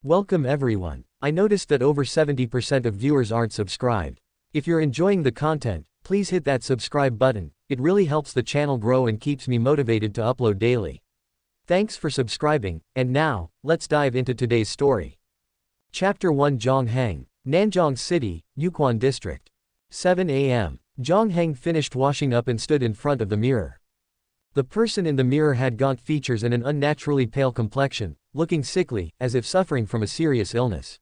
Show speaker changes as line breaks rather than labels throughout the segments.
Welcome everyone. I noticed that over 70% of viewers aren't subscribed. If you're enjoying the content, please hit that subscribe button. It really helps the channel grow and keeps me motivated to upload daily. Thanks for subscribing, and now, let's dive into today's story. Chapter 1 Jiang Heng, Nanjing City, Yukon District. 7 a.m. Jiang Heng finished washing up and stood in front of the mirror. The person in the mirror had gaunt features and an unnaturally pale complexion, looking sickly, as if suffering from a serious illness.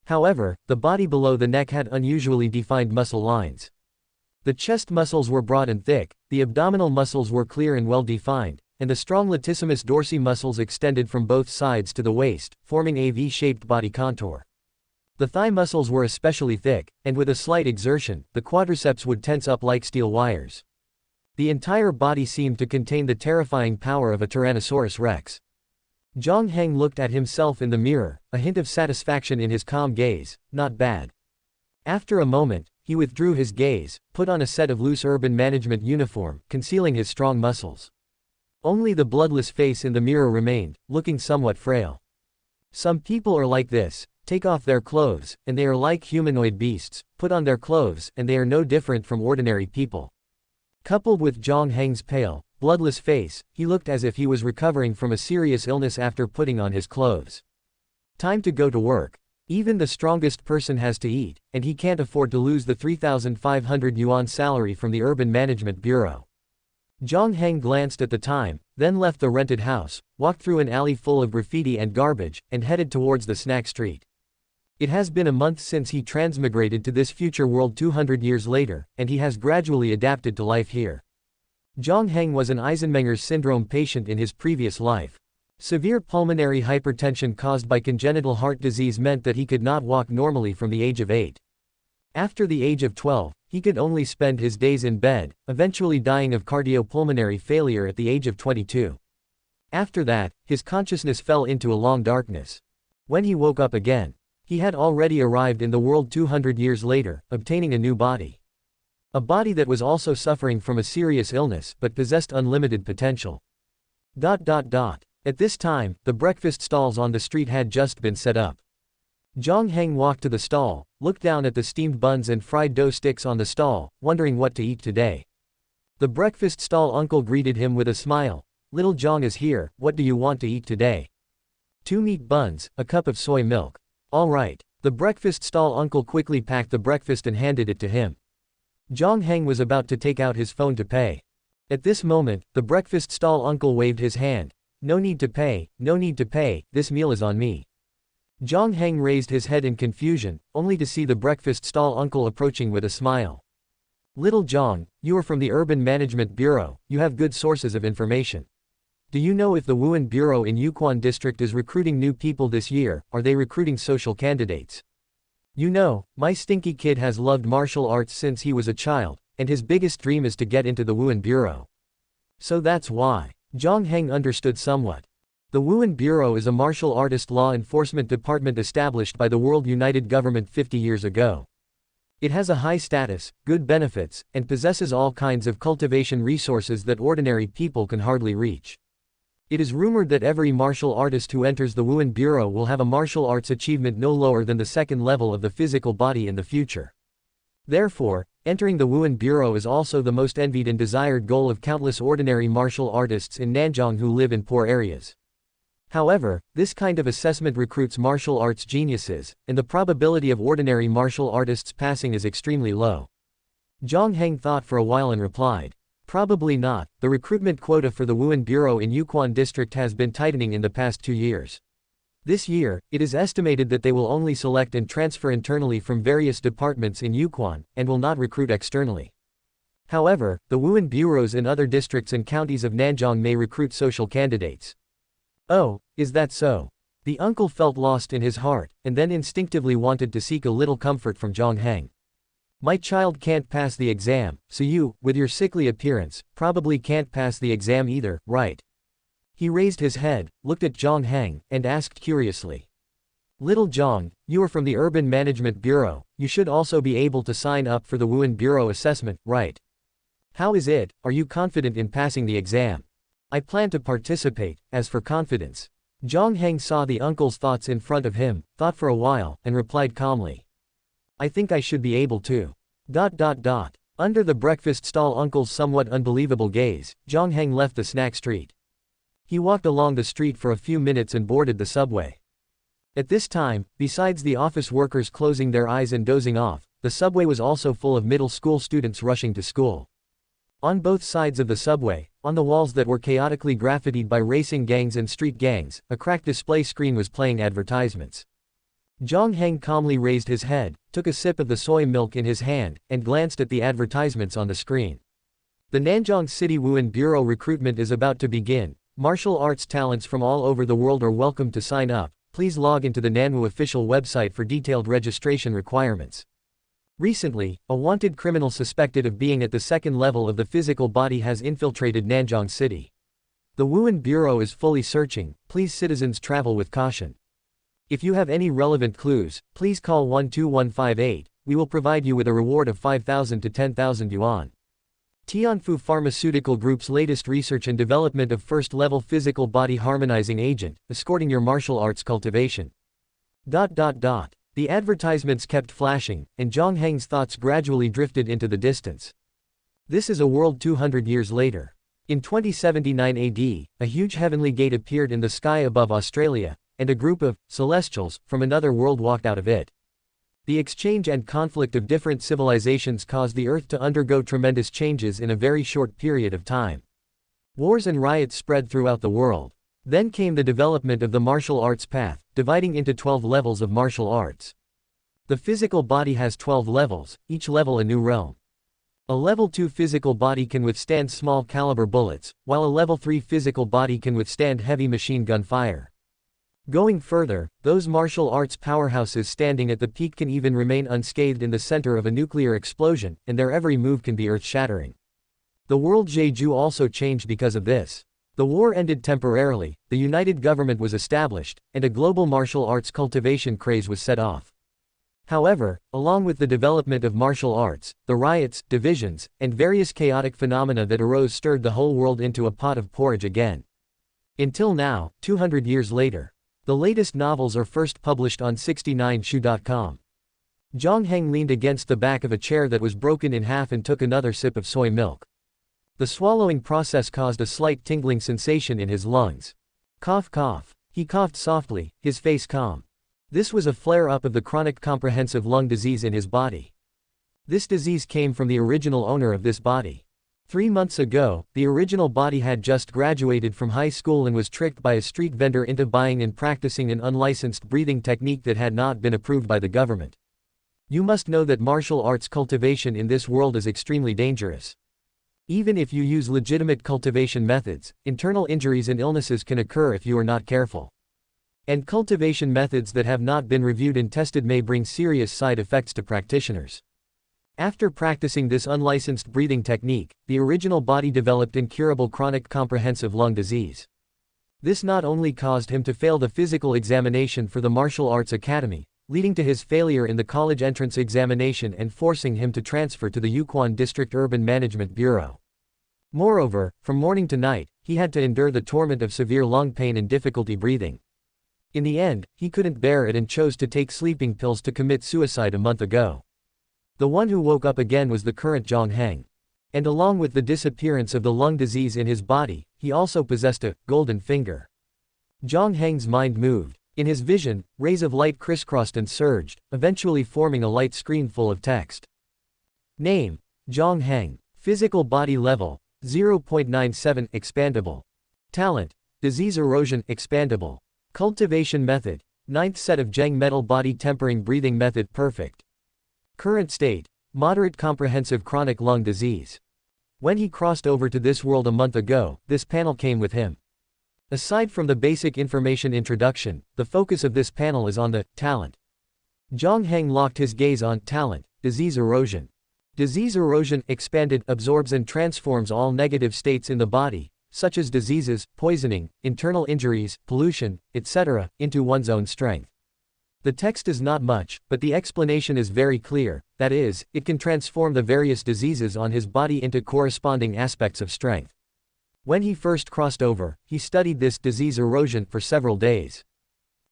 However, the body below the neck had unusually defined muscle lines. The chest muscles were broad and thick, the abdominal muscles were clear and well defined, and the strong latissimus dorsi muscles extended from both sides to the waist, forming a V-shaped body contour. The thigh muscles were especially thick, and with a slight exertion, the quadriceps would tense up like steel wires. The entire body seemed to contain the terrifying power of a Tyrannosaurus rex. Jiang Heng looked at himself in the mirror, a hint of satisfaction in his calm gaze. Not bad. After a moment, he withdrew his gaze, put on a set of loose urban management uniform, concealing his strong muscles. Only the bloodless face in the mirror remained, looking somewhat frail. Some people are like this: take off their clothes, and they are like humanoid beasts; put on their clothes, and they are no different from ordinary people. Coupled with Jiang Heng's pale, bloodless face, he looked as if he was recovering from a serious illness after putting on his clothes. Time to go to work. Even the strongest person has to eat, and he can't afford to lose the 3,500 yuan salary from the Urban Management Bureau. Jiang Heng glanced at the time, then left the rented house, walked through an alley full of graffiti and garbage, and headed towards the snack street. It has been a month since he transmigrated to this future world 200 years later, and he has gradually adapted to life here. Jiang Heng was an Eisenmenger's syndrome patient in his previous life. Severe pulmonary hypertension caused by congenital heart disease meant that he could not walk normally from the age of 8. After the age of 12, he could only spend his days in bed, eventually dying of cardiopulmonary failure at the age of 22. After that, his consciousness fell into a long darkness. When he woke up again, he had already arrived in the world 200 years later, obtaining a new body. A body that was also suffering from a serious illness but possessed unlimited potential. At this time, the breakfast stalls on the street had just been set up. Jiang Heng walked to the stall, looked down at the steamed buns and fried dough sticks on the stall, wondering what to eat today. The breakfast stall uncle greeted him with a smile. "Little Jiang is here, what do you want to eat today?" "2 meat buns, a cup of soy milk." "All right." The breakfast stall uncle quickly packed the breakfast and handed it to him. Jiang Heng was about to take out his phone to pay. At this moment, the breakfast stall uncle waved his hand. "No need to pay, no need to pay, this meal is on me." Jiang Heng raised his head in confusion, only to see the breakfast stall uncle approaching with a smile. "Little Jiang, you are from the Urban Management Bureau, you have good sources of information. Do you know if the Wuhan Bureau in Yukon District is recruiting new people this year? Are they recruiting social candidates? You know, my stinky kid has loved martial arts since he was a child, and his biggest dream is to get into the Wuhan Bureau. So that's why." Jiang Heng understood somewhat. The Wuhan Bureau is a martial artist law enforcement department established by the World United Government 50 years ago. It has a high status, good benefits, and possesses all kinds of cultivation resources that ordinary people can hardly reach. It is rumored that every martial artist who enters the Wuhan Bureau will have a martial arts achievement no lower than the second level of the physical body in the future. Therefore, entering the Wuhan Bureau is also the most envied and desired goal of countless ordinary martial artists in Nanjing who live in poor areas. However, this kind of assessment recruits martial arts geniuses, and the probability of ordinary martial artists passing is extremely low. Jiang Heng thought for a while and replied, "Probably not. The recruitment quota for the Wuhan Bureau in Yukon District has been tightening in the past 2 years. This year, it is estimated that they will only select and transfer internally from various departments in Yukon, and will not recruit externally. However, the Wuhan bureaus in other districts and counties of Nanjing may recruit social candidates." "Oh, is that so?" The uncle felt lost in his heart, and then instinctively wanted to seek a little comfort from Jiang Heng. "My child can't pass the exam, so you, with your sickly appearance, probably can't pass the exam either, right?" He raised his head, looked at Jiang Heng, and asked curiously. "Little Jiang, you are from the Urban Management Bureau, you should also be able to sign up for the Wuhan Bureau assessment, right? How is it, are you confident in passing the exam?" "I plan to participate. As for confidence, Jiang Heng saw the uncle's thoughts in front of him, thought for a while, and replied calmly. I think I should be able to. Under the breakfast stall uncle's somewhat unbelievable gaze, Jiang Heng left the snack street. He walked along the street for a few minutes and boarded the subway. At this time, besides the office workers closing their eyes and dozing off, the subway was also full of middle school students rushing to school. On both sides of the subway, on the walls that were chaotically graffitied by racing gangs and street gangs, a cracked display screen was playing advertisements. Jiang Heng calmly raised his head, took a sip of the soy milk in his hand, and glanced at the advertisements on the screen. The Nanjing City Wuhan Bureau recruitment is about to begin. Martial arts talents from all over the world are welcome to sign up. Please log into the Nanwu official website for detailed registration requirements. Recently, a wanted criminal suspected of being at the second level of the physical body has infiltrated Nanjing City. The Wuhan Bureau is fully searching. Please citizens travel with caution. If you have any relevant clues, please call 12158, we will provide you with a reward of 5,000 to 10,000 yuan. Tianfu Pharmaceutical Group's latest research and development of first-level physical body harmonizing agent, escorting your martial arts cultivation. The advertisements kept flashing, and Jiang Heng's thoughts gradually drifted into the distance. This is a world 200 years later. In 2079 AD, a huge heavenly gate appeared in the sky above Australia, and a group of celestials from another world walked out of it. The exchange and conflict of different civilizations caused the Earth to undergo tremendous changes in a very short period of time. Wars and riots spread throughout the world. Then came the development of the martial arts path, dividing into 12 levels of martial arts. The physical body has 12 levels, each level a new realm. A level 2 physical body can withstand small caliber bullets, while a level 3 physical body can withstand heavy machine gun fire. Going further, those martial arts powerhouses standing at the peak can even remain unscathed in the center of a nuclear explosion, and their every move can be earth-shattering. The world Jeju also changed because of this. The war ended temporarily, the united government was established, and a global martial arts cultivation craze was set off. However, along with the development of martial arts, the riots, divisions, and various chaotic phenomena that arose stirred the whole world into a pot of porridge again. Until now, 200 years later. The latest novels are first published on 69shu.com. Jiang Heng leaned against the back of a chair that was broken in half and took another sip of soy milk. The swallowing process caused a slight tingling sensation in his lungs. Cough cough. He coughed softly, his face calm. This was a flare-up of the chronic comprehensive lung disease in his body. This disease came from the original owner of this body. 3 months ago, the original body had just graduated from high school and was tricked by a street vendor into buying and practicing an unlicensed breathing technique that had not been approved by the government. You must know that martial arts cultivation in this world is extremely dangerous. Even if you use legitimate cultivation methods, internal injuries and illnesses can occur if you are not careful. And cultivation methods that have not been reviewed and tested may bring serious side effects to practitioners. After practicing this unlicensed breathing technique, the original body developed incurable chronic comprehensive lung disease. This not only caused him to fail the physical examination for the Martial Arts Academy, leading to his failure in the college entrance examination and forcing him to transfer to the Yukon District Urban Management Bureau. Moreover, from morning to night, he had to endure the torment of severe lung pain and difficulty breathing. In the end, he couldn't bear it and chose to take sleeping pills to commit suicide a month ago. The one who woke up again was the current Jiang Heng. And along with the disappearance of the lung disease in his body, he also possessed a golden finger. Jiang Heng's mind moved. In his vision, rays of light crisscrossed and surged, eventually forming a light screen full of text. Name: Jiang Heng. Physical body level: 0.97 expandable. Talent: disease erosion expandable. Cultivation method: 9th set of Zheng metal body tempering breathing method perfect. Current state: moderate comprehensive chronic lung disease. When he crossed over to this world a month ago, this panel came with him. Aside from the basic information introduction, the focus of this panel is on the talent. Jiang Heng locked his gaze on talent: disease erosion. Disease erosion expanded absorbs and transforms all negative states in the body, such as diseases, poisoning, internal injuries, pollution, etc., into one's own strength. The text is not much, but the explanation is very clear, that is, it can transform the various diseases on his body into corresponding aspects of strength. When he first crossed over, he studied this disease erosion for several days.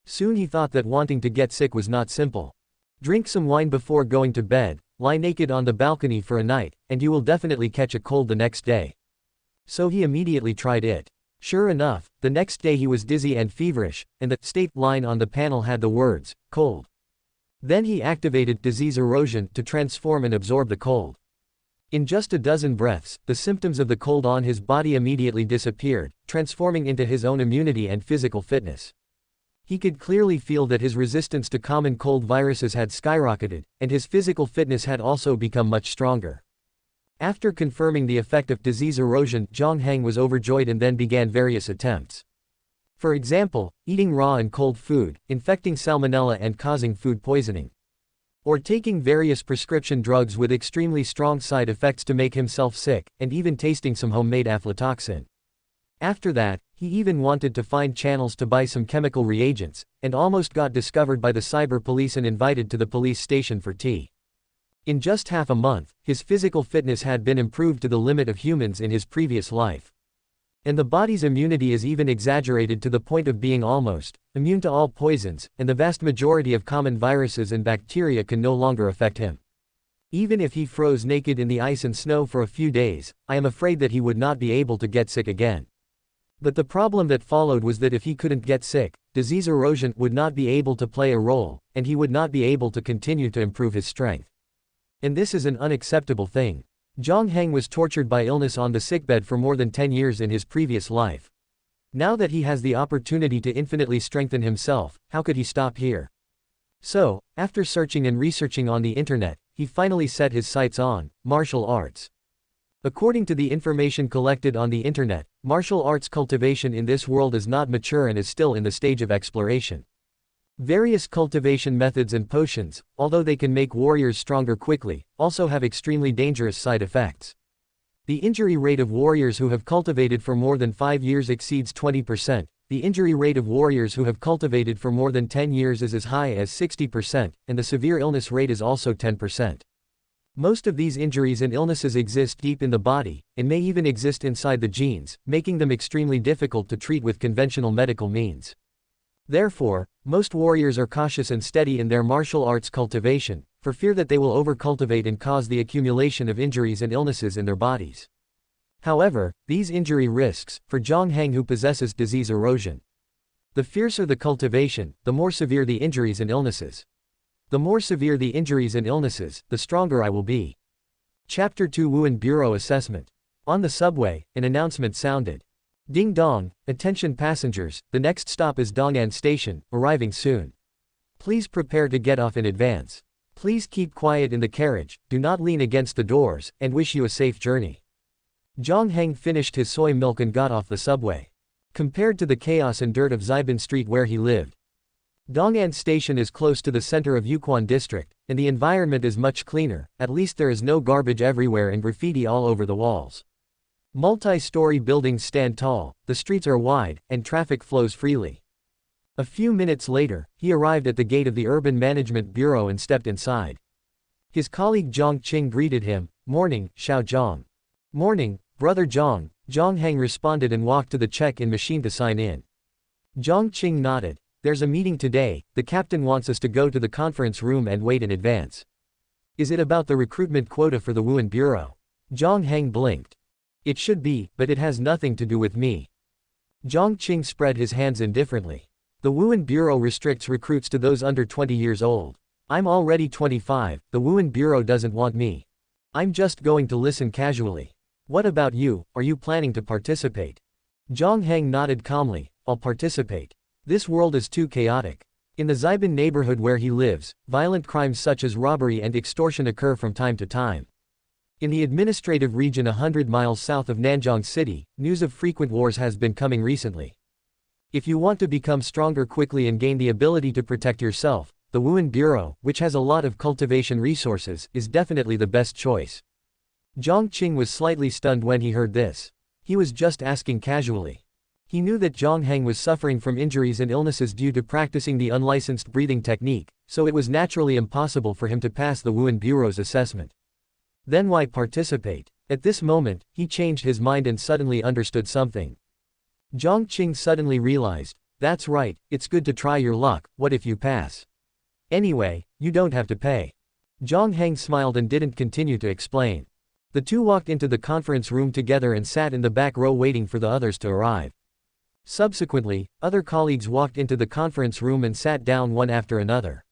Soon he thought that wanting to get sick was not simple. Drink some wine before going to bed, lie naked on the balcony for a night, and you will definitely catch a cold the next day. So he immediately tried it. Sure enough, the next day he was dizzy and feverish, and the state line on the panel had the words, cold. Then he activated disease erosion to transform and absorb the cold. In just a dozen breaths, the symptoms of the cold on his body immediately disappeared, transforming into his own immunity and physical fitness. He could clearly feel that his resistance to common cold viruses had skyrocketed, and his physical fitness had also become much stronger. After confirming the effect of disease erosion, Jiang Heng was overjoyed and then began various attempts. For example, eating raw and cold food, infecting salmonella and causing food poisoning. Or taking various prescription drugs with extremely strong side effects to make himself sick, and even tasting some homemade aflatoxin. After that, he even wanted to find channels to buy some chemical reagents, and almost got discovered by the cyber police and invited to the police station for tea. In just half a month, his physical fitness had been improved to the limit of humans in his previous life. And the body's immunity is even exaggerated to the point of being almost immune to all poisons, and the vast majority of common viruses and bacteria can no longer affect him. Even if he froze naked in the ice and snow for a few days, I am afraid that he would not be able to get sick again. But the problem that followed was that if he couldn't get sick, disease erosion would not be able to play a role, and he would not be able to continue to improve his strength. And this is an unacceptable thing. Jiang Heng was tortured by illness on the sickbed for more than 10 years in his previous life. Now that he has the opportunity to infinitely strengthen himself, how could he stop here? So, after searching and researching on the internet, he finally set his sights on martial arts. According to the information collected on the internet, martial arts cultivation in this world is not mature and is still in the stage of exploration. Various cultivation methods and potions, although they can make warriors stronger quickly, also have extremely dangerous side effects. The injury rate of warriors who have cultivated for more than 5 years exceeds 20%, the injury rate of warriors who have cultivated for more than 10 years is as high as 60%, and the severe illness rate is also 10%. Most of these injuries and illnesses exist deep in the body, and may even exist inside the genes, making them extremely difficult to treat with conventional medical means. Therefore, most warriors are cautious and steady in their martial arts cultivation, for fear that they will over-cultivate and cause the accumulation of injuries and illnesses in their bodies. However, these injury risks, for Jiang Heng who possesses disease erosion. The fiercer the cultivation, the more severe the injuries and illnesses. The more severe the injuries and illnesses, the stronger I will be. Chapter 2 Wuhan Bureau Assessment. On the subway, an announcement sounded. Ding dong, attention passengers, the next stop is Dong'an Station, arriving soon. Please prepare to get off in advance. Please keep quiet in the carriage, do not lean against the doors, and wish you a safe journey. Jiang Heng finished his soy milk and got off the subway. Compared to the chaos and dirt of Xiban Street where he lived, Dong'an Station is close to the center of Yukon District, and the environment is much cleaner, at least there is no garbage everywhere and graffiti all over the walls. Multi-story buildings stand tall, the streets are wide, and traffic flows freely. A few minutes later, he arrived at the gate of the Urban Management Bureau and stepped inside. His colleague Zhang Qing greeted him, "Morning, Xiao Zhang." "Morning, Brother Zhang," Jiang Heng responded and walked to the check-in machine to sign in. Zhang Qing nodded. "There's a meeting today, the captain wants us to go to the conference room and wait in advance." "Is it about the recruitment quota for the Wuhan Bureau?" Jiang Heng blinked. "It should be, but it has nothing to do with me." Zhang Qing spread his hands indifferently. "The Wuhan Bureau restricts recruits to those under 20 years old. I'm already 25, the Wuhan Bureau doesn't want me. I'm just going to listen casually. What about you, are you planning to participate?" Jiang Heng nodded calmly, "I'll participate. This world is too chaotic." In the Xiban neighborhood where he lives, violent crimes such as robbery and extortion occur from time to time. In the administrative region 100 miles south of Nanjing City, news of frequent wars has been coming recently. If you want to become stronger quickly and gain the ability to protect yourself, the Wuhan Bureau, which has a lot of cultivation resources, is definitely the best choice. Zhang Qing was slightly stunned when he heard this. He was just asking casually. He knew that Jiang Heng was suffering from injuries and illnesses due to practicing the unlicensed breathing technique, so it was naturally impossible for him to pass the Wuhan Bureau's assessment. Then why participate? At this moment, he changed his mind and suddenly understood something. Jiang Heng suddenly realized, that's right, it's good to try your luck, what if you pass? Anyway, you don't have to pay. Jiang Heng smiled and didn't continue to explain. The two walked into the conference room together and sat in the back row waiting for the others to arrive. Subsequently, other colleagues walked into the conference room and sat down one after another.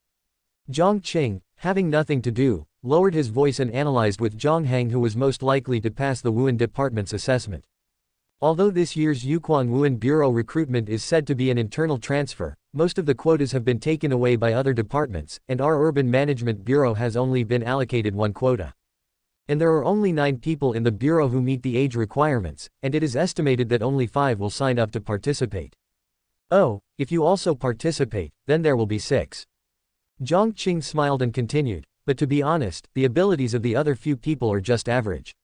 Jiang Heng, having nothing to do, lowered his voice and analyzed with Jiang Heng who was most likely to pass the Wuhan department's assessment. Although this year's Yukon Wuhan Bureau recruitment is said to be an internal transfer, most of the quotas have been taken away by other departments, and our Urban Management Bureau has only been allocated one quota. And there are only 9 people in the bureau who meet the age requirements, and it is estimated that only 5 will sign up to participate. Oh, if you also participate, then there will be 6. Jiang Heng smiled and continued, but to be honest, the abilities of the other few people are just average.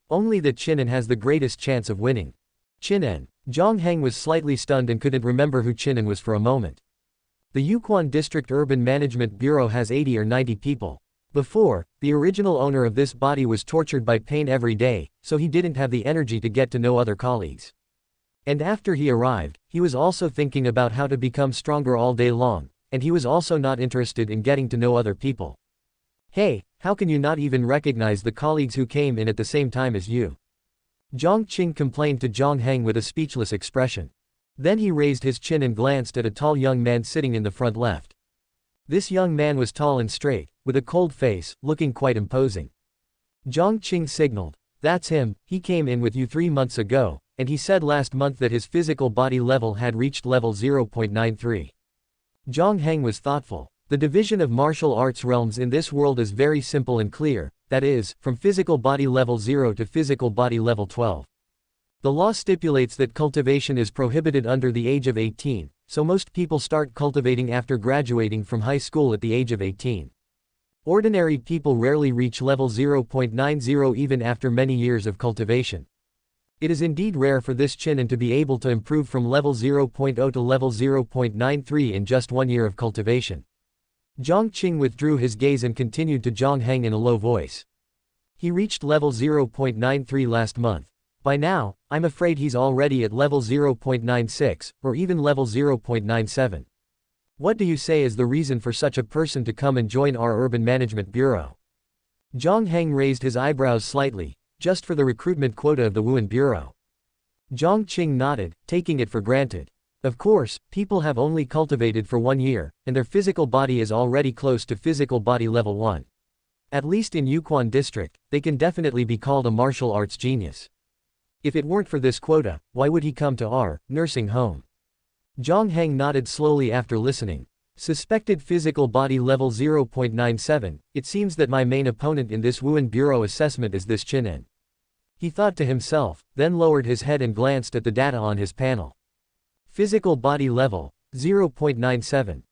Only the Qinan has the greatest chance of winning. Qinan. Jiang Heng was slightly stunned and couldn't remember who Qinan was for a moment. The Yukon District Urban Management Bureau has 80 or 90 people. Before, the original owner of this body was tortured by pain every day, so he didn't have the energy to get to know other colleagues. And after he arrived, he was also thinking about how to become stronger all day long, and he was also not interested in getting to know other people. Hey, how can you not even recognize the colleagues who came in at the same time as you? Jiang Heng complained to Jiang Heng with a speechless expression. Then he raised his chin and glanced at a tall young man sitting in the front left. This young man was tall and straight, with a cold face, looking quite imposing. Jiang Heng signaled, that's him, he came in with you 3 months ago, and he said last month that his physical body level had reached level 0.93. Jiang Heng was thoughtful. The division of martial arts realms in this world is very simple and clear, that is, from physical body level 0 to physical body level 12. The law stipulates that cultivation is prohibited under the age of 18, so most people start cultivating after graduating from high school at the age of 18. Ordinary people rarely reach level 0.90 even after many years of cultivation. It is indeed rare for this Qinan to be able to improve from level 0.0 to level 0.93 in just 1 year of cultivation. Jiang Heng withdrew his gaze and continued to Jiang Heng in a low voice. He reached level 0.93 last month. By now, I'm afraid he's already at level 0.96, or even level 0.97. What do you say is the reason for such a person to come and join our Urban Management Bureau? Jiang Heng raised his eyebrows slightly, just for the recruitment quota of the Wuhan Bureau. Jiang Heng nodded, taking it for granted. Of course, people have only cultivated for 1 year, and their physical body is already close to physical body level 1. At least in Yukon District, they can definitely be called a martial arts genius. If it weren't for this quota, why would he come to our nursing home? Jiang Heng nodded slowly after listening. Suspected physical body level 0.97, it seems that my main opponent in this Wuhan Bureau assessment is this Qinan. He thought to himself, then lowered his head and glanced at the data on his panel. Physical body level, 0.97.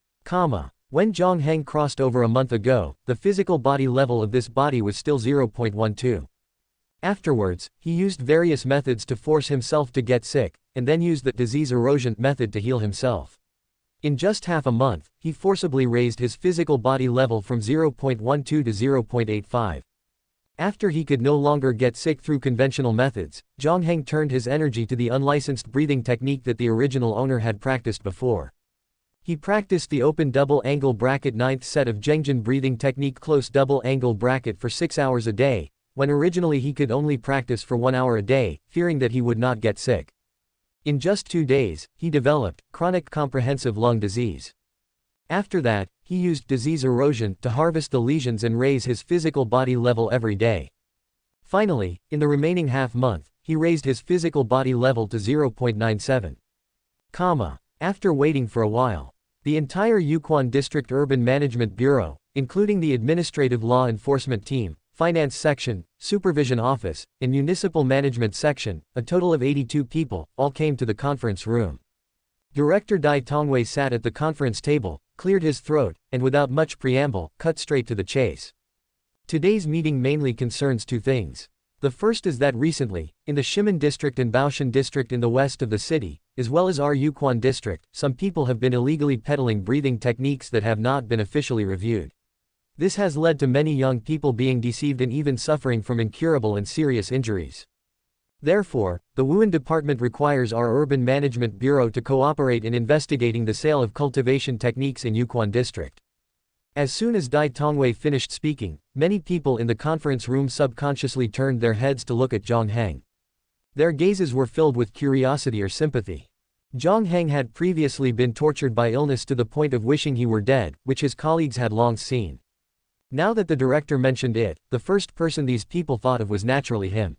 When Jiang Heng crossed over a month ago, the physical body level of this body was still 0.12. Afterwards, he used various methods to force himself to get sick, and then used the disease erosion method to heal himself. In just half a month, he forcibly raised his physical body level from 0.12 to 0.85. After he could no longer get sick through conventional methods, Jiang Heng turned his energy to the unlicensed breathing technique that the original owner had practiced before. He practiced the open double angle bracket 9th set of Zhengjin breathing technique close double angle bracket for 6 hours a day, when originally he could only practice for 1 hour a day, fearing that he would not get sick. In just 2 days, he developed chronic comprehensive lung disease. After that, he used disease erosion to harvest the lesions and raise his physical body level every day. Finally, in the remaining half-month, he raised his physical body level to 0.97. After waiting for a while, the entire Yukon District Urban Management Bureau, including the Administrative Law Enforcement Team, Finance Section, Supervision Office, and Municipal Management Section, a total of 82 people, all came to the conference room. Director Dai Tongwei sat at the conference table, cleared his throat, and without much preamble, cut straight to the chase. Today's meeting mainly concerns 2 things. The first is that recently, in the Ximen District and Baoshan District in the west of the city, as well as our Yukon District, some people have been illegally peddling breathing techniques that have not been officially reviewed. This has led to many young people being deceived and even suffering from incurable and serious injuries. Therefore, the Wuhan department requires our Urban Management Bureau to cooperate in investigating the sale of cultivation techniques in Yukon district. As soon as Dai Tongwei finished speaking, many people in the conference room subconsciously turned their heads to look at Jiang Heng. Their gazes were filled with curiosity or sympathy. Jiang Heng had previously been tortured by illness to the point of wishing he were dead, which his colleagues had long seen. Now that the director mentioned it, the first person these people thought of was naturally him.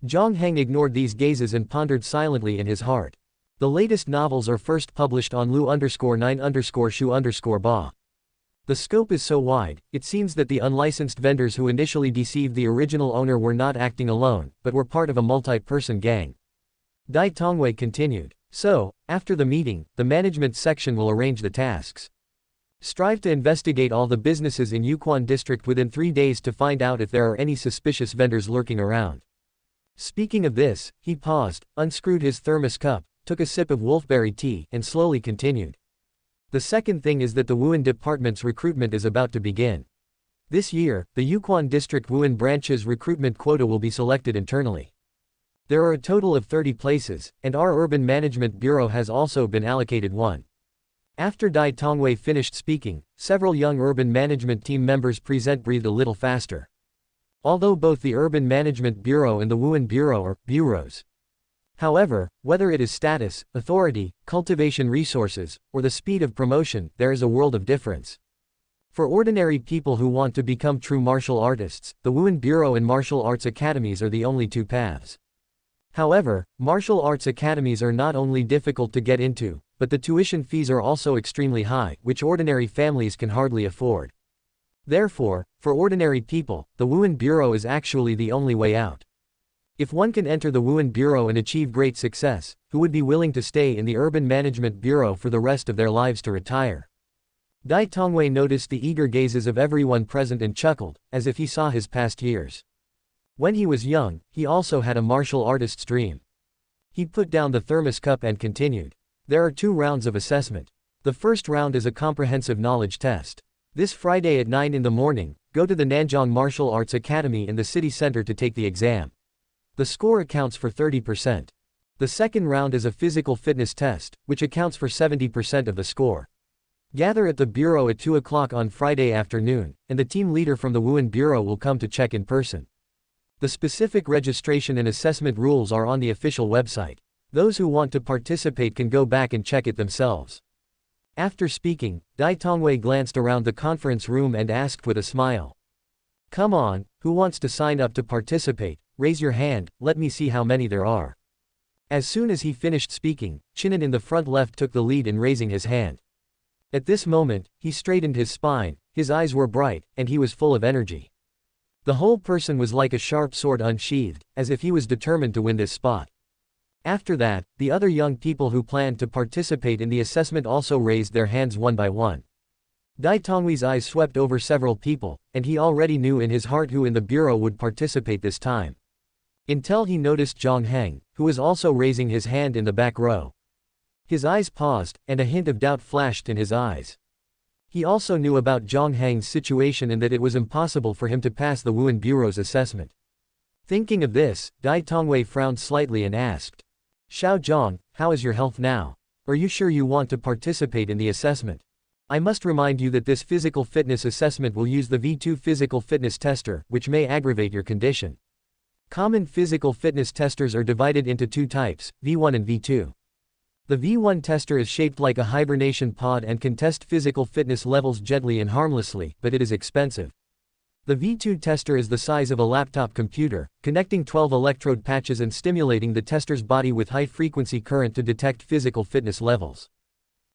Jiang Heng ignored these gazes and pondered silently in his heart. The latest novels are first published on Lu_9_Shu_Ba. The scope is so wide, it seems that the unlicensed vendors who initially deceived the original owner were not acting alone, but were part of a multi-person gang. Dai Tongwei continued. So, after the meeting, the management section will arrange the tasks. Strive to investigate all the businesses in Yukon district within 3 days to find out if there are any suspicious vendors lurking around. Speaking of this, he paused, unscrewed his thermos cup, took a sip of wolfberry tea, and slowly continued. The second thing is that the Wuhan department's recruitment is about to begin. This year, the Yukon District Wuhan branch's recruitment quota will be selected internally. There are a total of 30 places, and our Urban Management Bureau has also been allocated one. After Dai Tongwei finished speaking, several young urban management team members breathed a little faster. Although both the Urban Management Bureau and the Wuhan Bureau are bureaus. However, whether it is status, authority, cultivation resources, or the speed of promotion, there is a world of difference. For ordinary people who want to become true martial artists, the Wuhan Bureau and martial arts academies are the only two paths. However, martial arts academies are not only difficult to get into, but the tuition fees are also extremely high, which ordinary families can hardly afford. Therefore, for ordinary people, the Wuhan Bureau is actually the only way out. If one can enter the Wuhan Bureau and achieve great success, who would be willing to stay in the Urban Management Bureau for the rest of their lives to retire? Dai Tongwei noticed the eager gazes of everyone present and chuckled, as if he saw his past years. When he was young, he also had a martial artist's dream. He put down the thermos cup and continued. There are 2 rounds of assessment. The first round is a comprehensive knowledge test. This Friday at 9 in the morning, go to the Nanjing Martial Arts Academy in the city center to take the exam. The score accounts for 30%. The second round is a physical fitness test, which accounts for 70% of the score. Gather at the bureau at 2 o'clock on Friday afternoon, and the team leader from the Wuhan Bureau will come to check in person. The specific registration and assessment rules are on the official website. Those who want to participate can go back and check it themselves. After speaking, Dai Tongwei glanced around the conference room and asked with a smile. Come on, who wants to sign up to participate? Raise your hand, let me see how many there are. As soon as he finished speaking, Chinan in the front left took the lead in raising his hand. At this moment, he straightened his spine, his eyes were bright, and he was full of energy. The whole person was like a sharp sword unsheathed, as if he was determined to win this spot. After that, the other young people who planned to participate in the assessment also raised their hands one by one. Dai Tongwei's eyes swept over several people, and he already knew in his heart who in the bureau would participate this time. Until he noticed Jiang Heng, who was also raising his hand in the back row. His eyes paused, and a hint of doubt flashed in his eyes. He also knew about Jiang Heng's situation and that it was impossible for him to pass the Wuhan Bureau's assessment. Thinking of this, Dai Tongwei frowned slightly and asked, Xiao Zhang, how is your health now? Are you sure you want to participate in the assessment? I must remind you that this physical fitness assessment will use the V2 physical fitness tester, which may aggravate your condition. Common physical fitness testers are divided into 2 types, V1 and V2. The V1 tester is shaped like a hibernation pod and can test physical fitness levels gently and harmlessly, but it is expensive. The V2 tester is the size of a laptop computer, connecting 12 electrode patches and stimulating the tester's body with high-frequency current to detect physical fitness levels.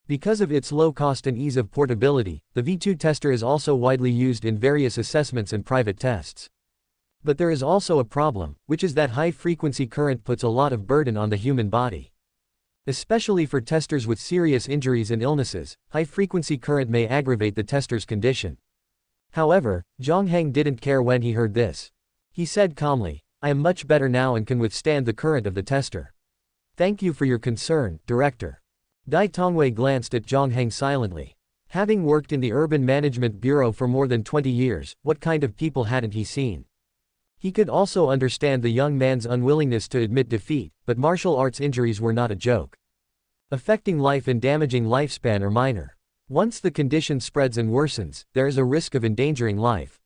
Because of its low cost and ease of portability, the V2 tester is also widely used in various assessments and private tests. But there is also a problem, which is that high-frequency current puts a lot of burden on the human body. Especially for testers with serious injuries and illnesses, high-frequency current may aggravate the tester's condition. However, Jiang Heng didn't care when he heard this. He said calmly, I am much better now and can withstand the current of the tester. Thank you for your concern, Director. Dai Tongwei glanced at Jiang Heng silently. Having worked in the Urban Management Bureau for more than 20 years, what kind of people hadn't he seen? He could also understand the young man's unwillingness to admit defeat, but martial arts injuries were not a joke. Affecting life and damaging lifespan are minor. Once the condition spreads and worsens, there is a risk of endangering life.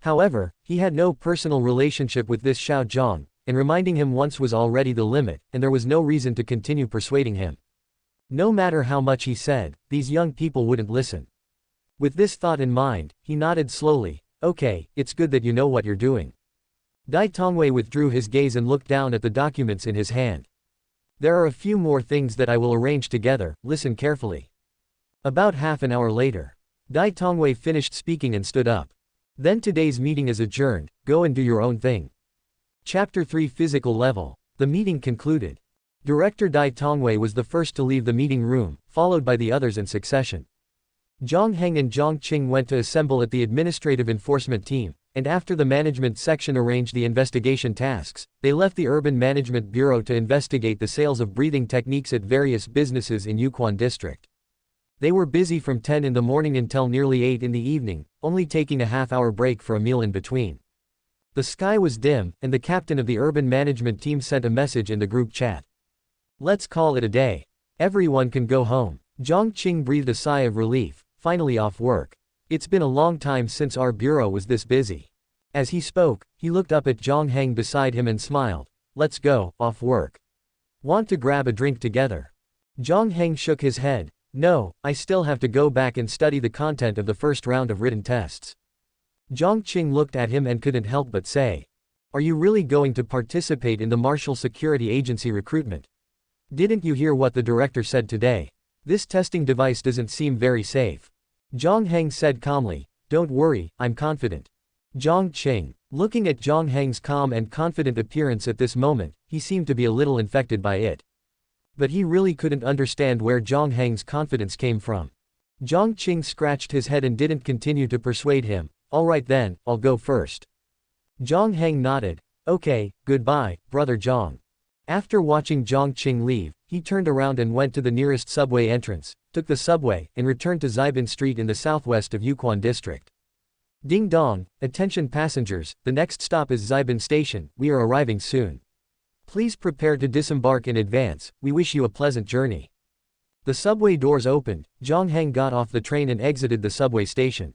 However, he had no personal relationship with this Xiao Zhang, and reminding him once was already the limit, and there was no reason to continue persuading him. No matter how much he said, these young people wouldn't listen. With this thought in mind, he nodded slowly. Okay, it's good that you know what you're doing. Dai Tongwei withdrew his gaze and looked down at the documents in his hand. There are a few more things that I will arrange together, listen carefully. About half an hour later, Dai Tongwei finished speaking and stood up. Then today's meeting is adjourned, go and do your own thing. Chapter 3 Physical Level. The meeting concluded. Director Dai Tongwei was the first to leave the meeting room, followed by the others in succession. Jiang Heng and Zhang Qing went to assemble at the administrative enforcement team, and after the management section arranged the investigation tasks, they left the Urban Management Bureau to investigate the sales of breathing techniques at various businesses in Yukon District. They were busy from 10 in the morning until nearly 8 in the evening, only taking a half-hour break for a meal in between. The sky was dim, and the captain of the urban management team sent a message in the group chat. Let's call it a day. Everyone can go home. Zhang Qing breathed a sigh of relief, finally off work. It's been a long time since our bureau was this busy. As he spoke, he looked up at Jiang Heng beside him and smiled. Let's go, off work. Want to grab a drink together? Jiang Heng shook his head. No, I still have to go back and study the content of the first round of written tests. Zhang Qing looked at him and couldn't help but say. Are you really going to participate in the Martial Security Agency recruitment? Didn't you hear what the director said today? This testing device doesn't seem very safe. Jiang Heng said calmly. Don't worry, I'm confident. Zhang Qing. Looking at Jiang Heng's calm and confident appearance at this moment, he seemed to be a little infected by it. But he really couldn't understand where Jiang Heng's confidence came from. Zhang Qing scratched his head and didn't continue to persuade him. All right then, I'll go first. Jiang Heng nodded. Okay, goodbye, brother Zhang. After watching Zhang Qing leave, he turned around and went to the nearest subway entrance, took the subway, and returned to Xiben Street in the southwest of Yukon District. Ding dong, attention passengers, the next stop is Xiben Station, we are arriving soon. Please prepare to disembark in advance, we wish you a pleasant journey. The subway doors opened, Jiang Heng got off the train and exited the subway station.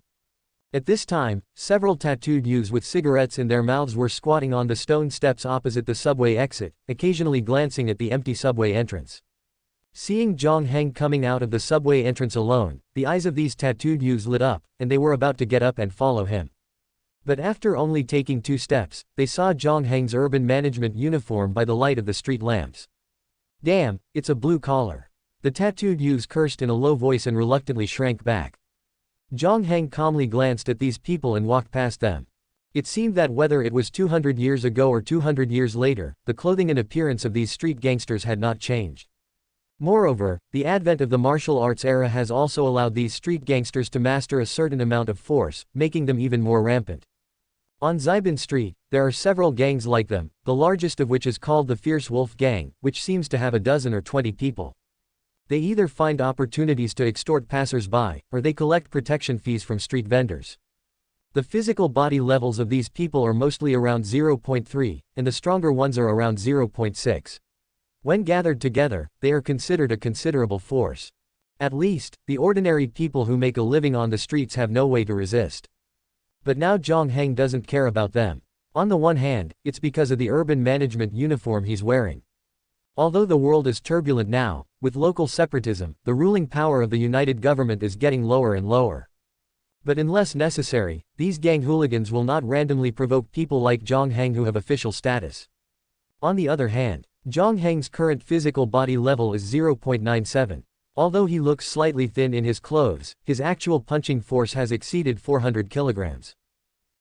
At this time, several tattooed youths with cigarettes in their mouths were squatting on the stone steps opposite the subway exit, occasionally glancing at the empty subway entrance. Seeing Jiang Heng coming out of the subway entrance alone, the eyes of these tattooed youths lit up, and they were about to get up and follow him. But after only taking 2 steps, they saw Jiang Heng's urban management uniform by the light of the street lamps. Damn, it's a blue collar. The tattooed youths cursed in a low voice and reluctantly shrank back. Jiang Heng calmly glanced at these people and walked past them. It seemed that whether it was 200 years ago or 200 years later, the clothing and appearance of these street gangsters had not changed. Moreover, the advent of the martial arts era has also allowed these street gangsters to master a certain amount of force, making them even more rampant. On Xiben Street, there are several gangs like them, the largest of which is called the Fierce Wolf Gang, which seems to have a dozen or 20 people. They either find opportunities to extort passers-by, or they collect protection fees from street vendors. The physical body levels of these people are mostly around 0.3, and the stronger ones are around 0.6. When gathered together, they are considered a considerable force. At least, the ordinary people who make a living on the streets have no way to resist. But now Jiang Heng doesn't care about them. On the one hand, it's because of the urban management uniform he's wearing. Although the world is turbulent now, with local separatism, the ruling power of the united government is getting lower and lower. But unless necessary, these gang hooligans will not randomly provoke people like Jiang Heng who have official status. On the other hand, Jiang Heng's current physical body level is 0.97. Although he looks slightly thin in his clothes, his actual punching force has exceeded 400 kilograms.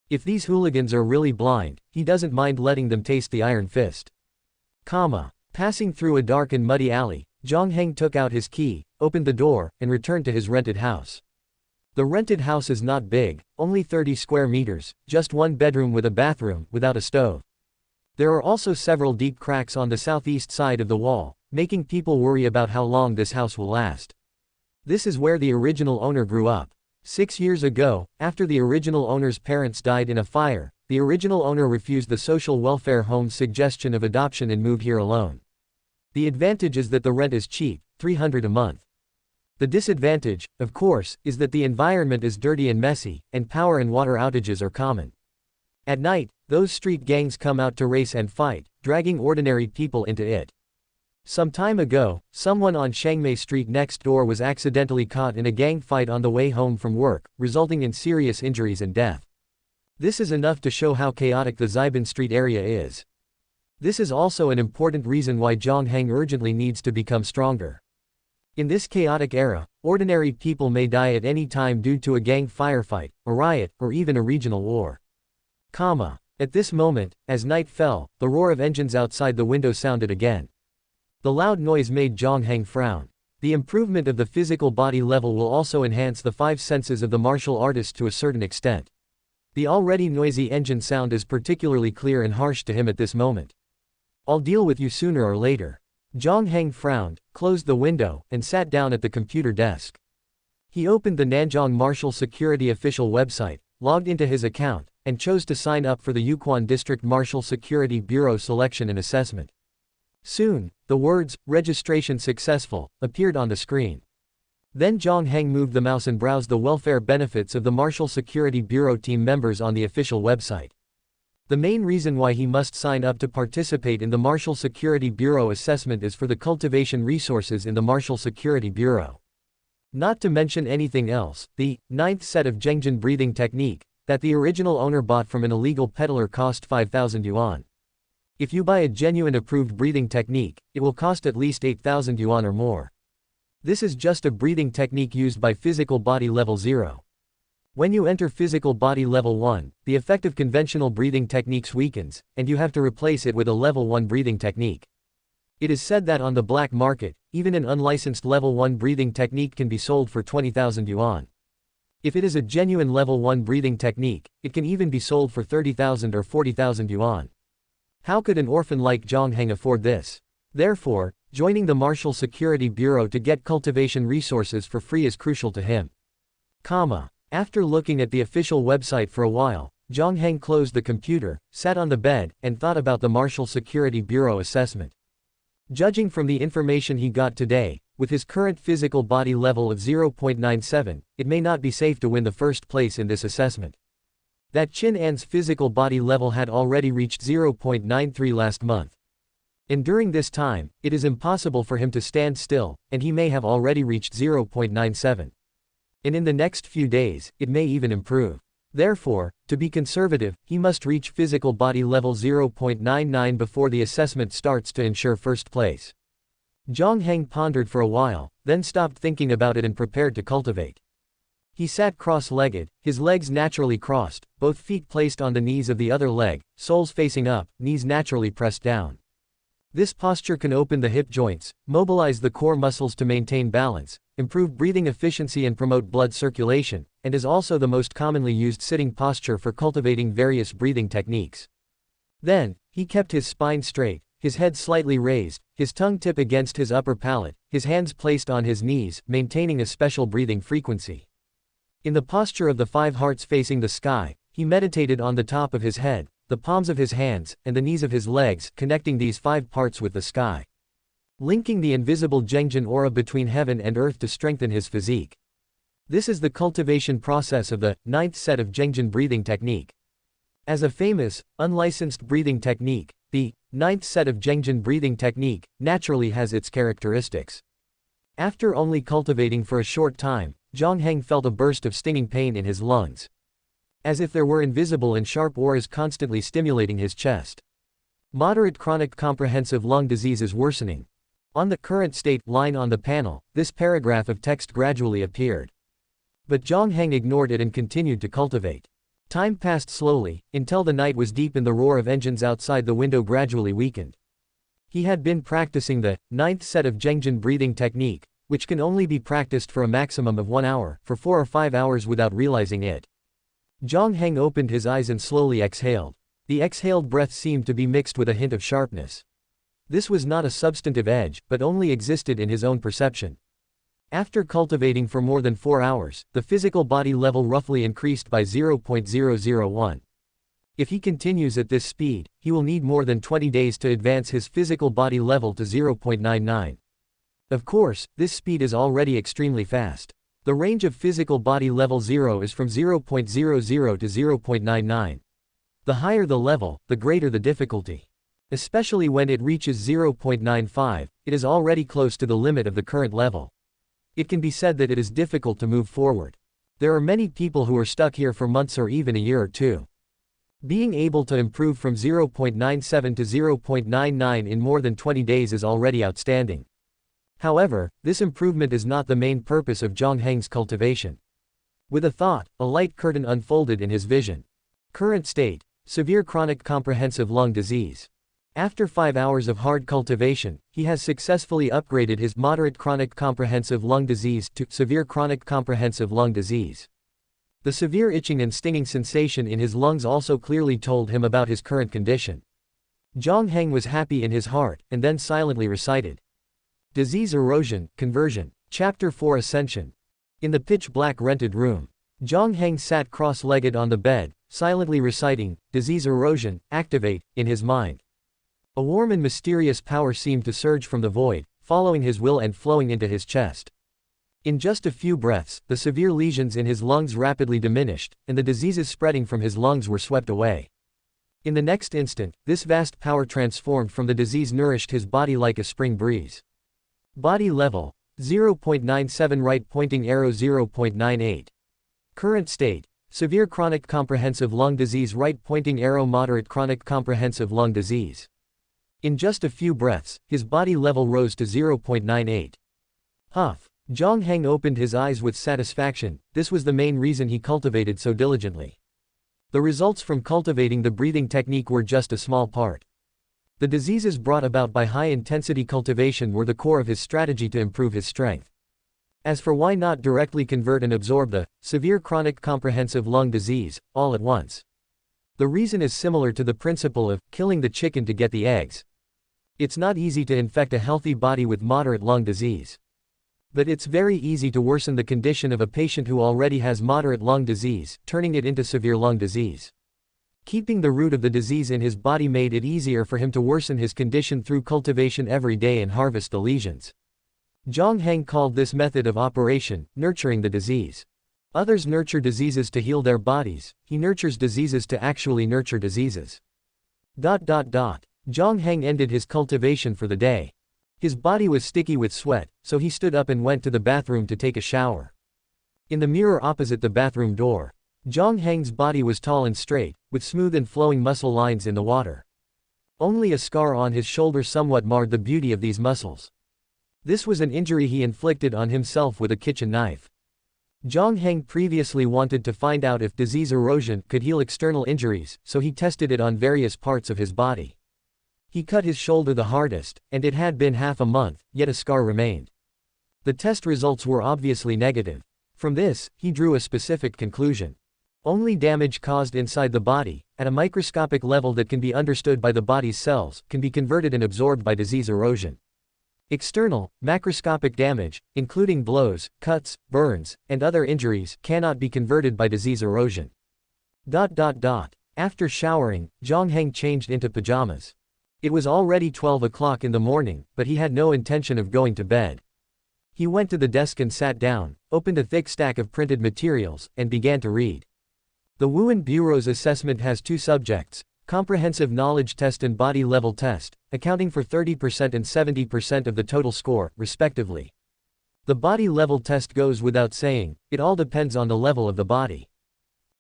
If these hooligans are really blind, he doesn't mind letting them taste the iron fist. Passing through a dark and muddy alley, Jiang Heng took out his key, opened the door, and returned to his rented house. The rented house is not big, only 30 square meters, just one bedroom with a bathroom, without a stove. There are also several deep cracks on the southeast side of the wall, making people worry about how long this house will last. This is where the original owner grew up. 6 years ago, after the original owner's parents died in a fire, the original owner refused the social welfare home's suggestion of adoption and moved here alone. The advantage is that the rent is cheap, $300 a month. The disadvantage, of course, is that the environment is dirty and messy, and power and water outages are common. At night, those street gangs come out to race and fight, dragging ordinary people into it. Some time ago, someone on Shangmei Street next door was accidentally caught in a gang fight on the way home from work, resulting in serious injuries and death. This is enough to show how chaotic the Xiban Street area is. This is also an important reason why Jiang Heng urgently needs to become stronger. In this chaotic era, ordinary people may die at any time due to a gang firefight, a riot, or even a regional war. At this moment, as night fell, the roar of engines outside the window sounded again. The loud noise made Jiang Heng frown. The improvement of the physical body level will also enhance the 5 senses of the martial artist to a certain extent. The already noisy engine sound is particularly clear and harsh to him at this moment. I'll deal with you sooner or later. Jiang Heng frowned, closed the window, and sat down at the computer desk. He opened the Nanjing Martial Security official website, logged into his account, and chose to sign up for the Yukon District Martial Security Bureau selection and assessment. Soon, the words, "Registration successful," appeared on the screen. Then Jiang Heng moved the mouse and browsed the welfare benefits of the Martial Security Bureau team members on the official website. The main reason why he must sign up to participate in the Martial Security Bureau assessment is for the cultivation resources in the Martial Security Bureau. Not to mention anything else, the 9th set of Zhengjin breathing technique that the original owner bought from an illegal peddler cost 5,000 yuan. If you buy a genuine approved breathing technique, it will cost at least 8,000 yuan or more. This is just a breathing technique used by physical body level 0. When you enter physical body level 1, the effect of conventional breathing techniques weakens, and you have to replace it with a level 1 breathing technique. It is said that on the black market, even an unlicensed level 1 breathing technique can be sold for 20,000 yuan. If it is a genuine level 1 breathing technique, it can even be sold for 30,000 or 40,000 yuan. How could an orphan like Jiang Heng afford this? Therefore, joining the Martial Security Bureau to get cultivation resources for free is crucial to him. After looking at the official website for a while, Jiang Heng closed the computer, sat on the bed, and thought about the Martial Security Bureau assessment. Judging from the information he got today, with his current physical body level of 0.97, it may not be safe to win the first place in this assessment. That Qin An's physical body level had already reached 0.93 last month. And during this time, it is impossible for him to stand still, and he may have already reached 0.97. And in the next few days, it may even improve. Therefore, to be conservative, he must reach physical body level 0.99 before the assessment starts to ensure first place. Jiang Heng pondered for a while, then stopped thinking about it and prepared to cultivate. He sat cross-legged, his legs naturally crossed, both feet placed on the knees of the other leg, soles facing up, knees naturally pressed down. This posture can open the hip joints, mobilize the core muscles to maintain balance, improve breathing efficiency and promote blood circulation, and is also the most commonly used sitting posture for cultivating various breathing techniques. Then, he kept his spine straight, his head slightly raised, his tongue tip against his upper palate, his hands placed on his knees, maintaining a special breathing frequency. In the posture of the 5 hearts facing the sky, he meditated on the top of his head, the palms of his hands, and the knees of his legs, connecting these 5 parts with the sky. Linking the invisible Zhengjin aura between heaven and earth to strengthen his physique. This is the cultivation process of the 9th set of Zhengjin breathing technique. As a famous, unlicensed breathing technique, the 9th set of Zhengjin breathing technique naturally has its characteristics. After only cultivating for a short time, Jiang Heng felt a burst of stinging pain in his lungs. As if there were invisible and sharp auras constantly stimulating his chest. Moderate chronic comprehensive lung disease is worsening. On the current state line on the panel, this paragraph of text gradually appeared. But Jiang Heng ignored it and continued to cultivate. Time passed slowly, until the night was deep and the roar of engines outside the window gradually weakened. He had been practicing the 9th set of Zhengjin breathing technique, which can only be practiced for a maximum of 1 hour, for 4 or 5 hours without realizing it. Jiang Heng opened his eyes and slowly exhaled. The exhaled breath seemed to be mixed with a hint of sharpness. This was not a substantive edge, but only existed in his own perception. After cultivating for more than 4 hours, the physical body level roughly increased by 0.001. If he continues at this speed, he will need more than 20 days to advance his physical body level to 0.99. Of course, this speed is already extremely fast. The range of physical body level 0 is from 0.00 to 0.99. The higher the level, the greater the difficulty. Especially when it reaches 0.95, it is already close to the limit of the current level. It can be said that it is difficult to move forward. There are many people who are stuck here for months or even a year or two. Being able to improve from 0.97 to 0.99 in more than 20 days is already outstanding. However, this improvement is not the main purpose of Jiang Heng's cultivation. With a thought, a light curtain unfolded in his vision. Current state: severe chronic comprehensive lung disease. After 5 hours of hard cultivation, he has successfully upgraded his moderate chronic comprehensive lung disease to severe chronic comprehensive lung disease. The severe itching and stinging sensation in his lungs also clearly told him about his current condition. Jiang Heng was happy in his heart, and then silently recited. Disease Erosion, Conversion. Chapter 4 Ascension. In the pitch-black rented room, Jiang Heng sat cross-legged on the bed, silently reciting, Disease Erosion, Activate, in his mind. A warm and mysterious power seemed to surge from the void, following his will and flowing into his chest. In just a few breaths, the severe lesions in his lungs rapidly diminished, and the diseases spreading from his lungs were swept away. In the next instant, this vast power transformed from the disease nourished his body like a spring breeze. Body level: 0.97 right pointing arrow 0.98. Current state: severe chronic comprehensive lung disease right pointing arrow moderate chronic comprehensive lung disease. In just a few breaths, his body level rose to 0.98. Huff. Jiang Heng opened his eyes with satisfaction. This was the main reason he cultivated so diligently. The results from cultivating the breathing technique were just a small part. The diseases brought about by high-intensity cultivation were the core of his strategy to improve his strength. As for why not directly convert and absorb the severe chronic comprehensive lung disease all at once? The reason is similar to the principle of killing the chicken to get the eggs. It's not easy to infect a healthy body with moderate lung disease. But it's very easy to worsen the condition of a patient who already has moderate lung disease, turning it into severe lung disease. Keeping the root of the disease in his body made it easier for him to worsen his condition through cultivation every day and harvest the lesions. Jiang Heng called this method of operation, nurturing the disease. Others nurture diseases to heal their bodies, he nurtures diseases to actually nurture diseases. Jiang Heng ended his cultivation for the day. His body was sticky with sweat, so he stood up and went to the bathroom to take a shower. In the mirror opposite the bathroom door, Jiang Heng's body was tall and straight, with smooth and flowing muscle lines in the water. Only a scar on his shoulder somewhat marred the beauty of these muscles. This was an injury he inflicted on himself with a kitchen knife. Jiang Heng previously wanted to find out if disease erosion could heal external injuries, so he tested it on various parts of his body. He cut his shoulder the hardest, and it had been half a month, yet a scar remained. The test results were obviously negative. From this, he drew a specific conclusion. Only damage caused inside the body, at a microscopic level that can be understood by the body's cells, can be converted and absorbed by disease erosion. External, macroscopic damage, including blows, cuts, burns, and other injuries, cannot be converted by disease erosion. After showering, Jiang Heng changed into pajamas. It was already 12 o'clock in the morning, but he had no intention of going to bed. He went to the desk and sat down, opened a thick stack of printed materials, and began to read. The Wuhan Bureau's assessment has 2 subjects, comprehensive knowledge test and body level test, accounting for 30% and 70% of the total score, respectively. The body level test goes without saying, it all depends on the level of the body.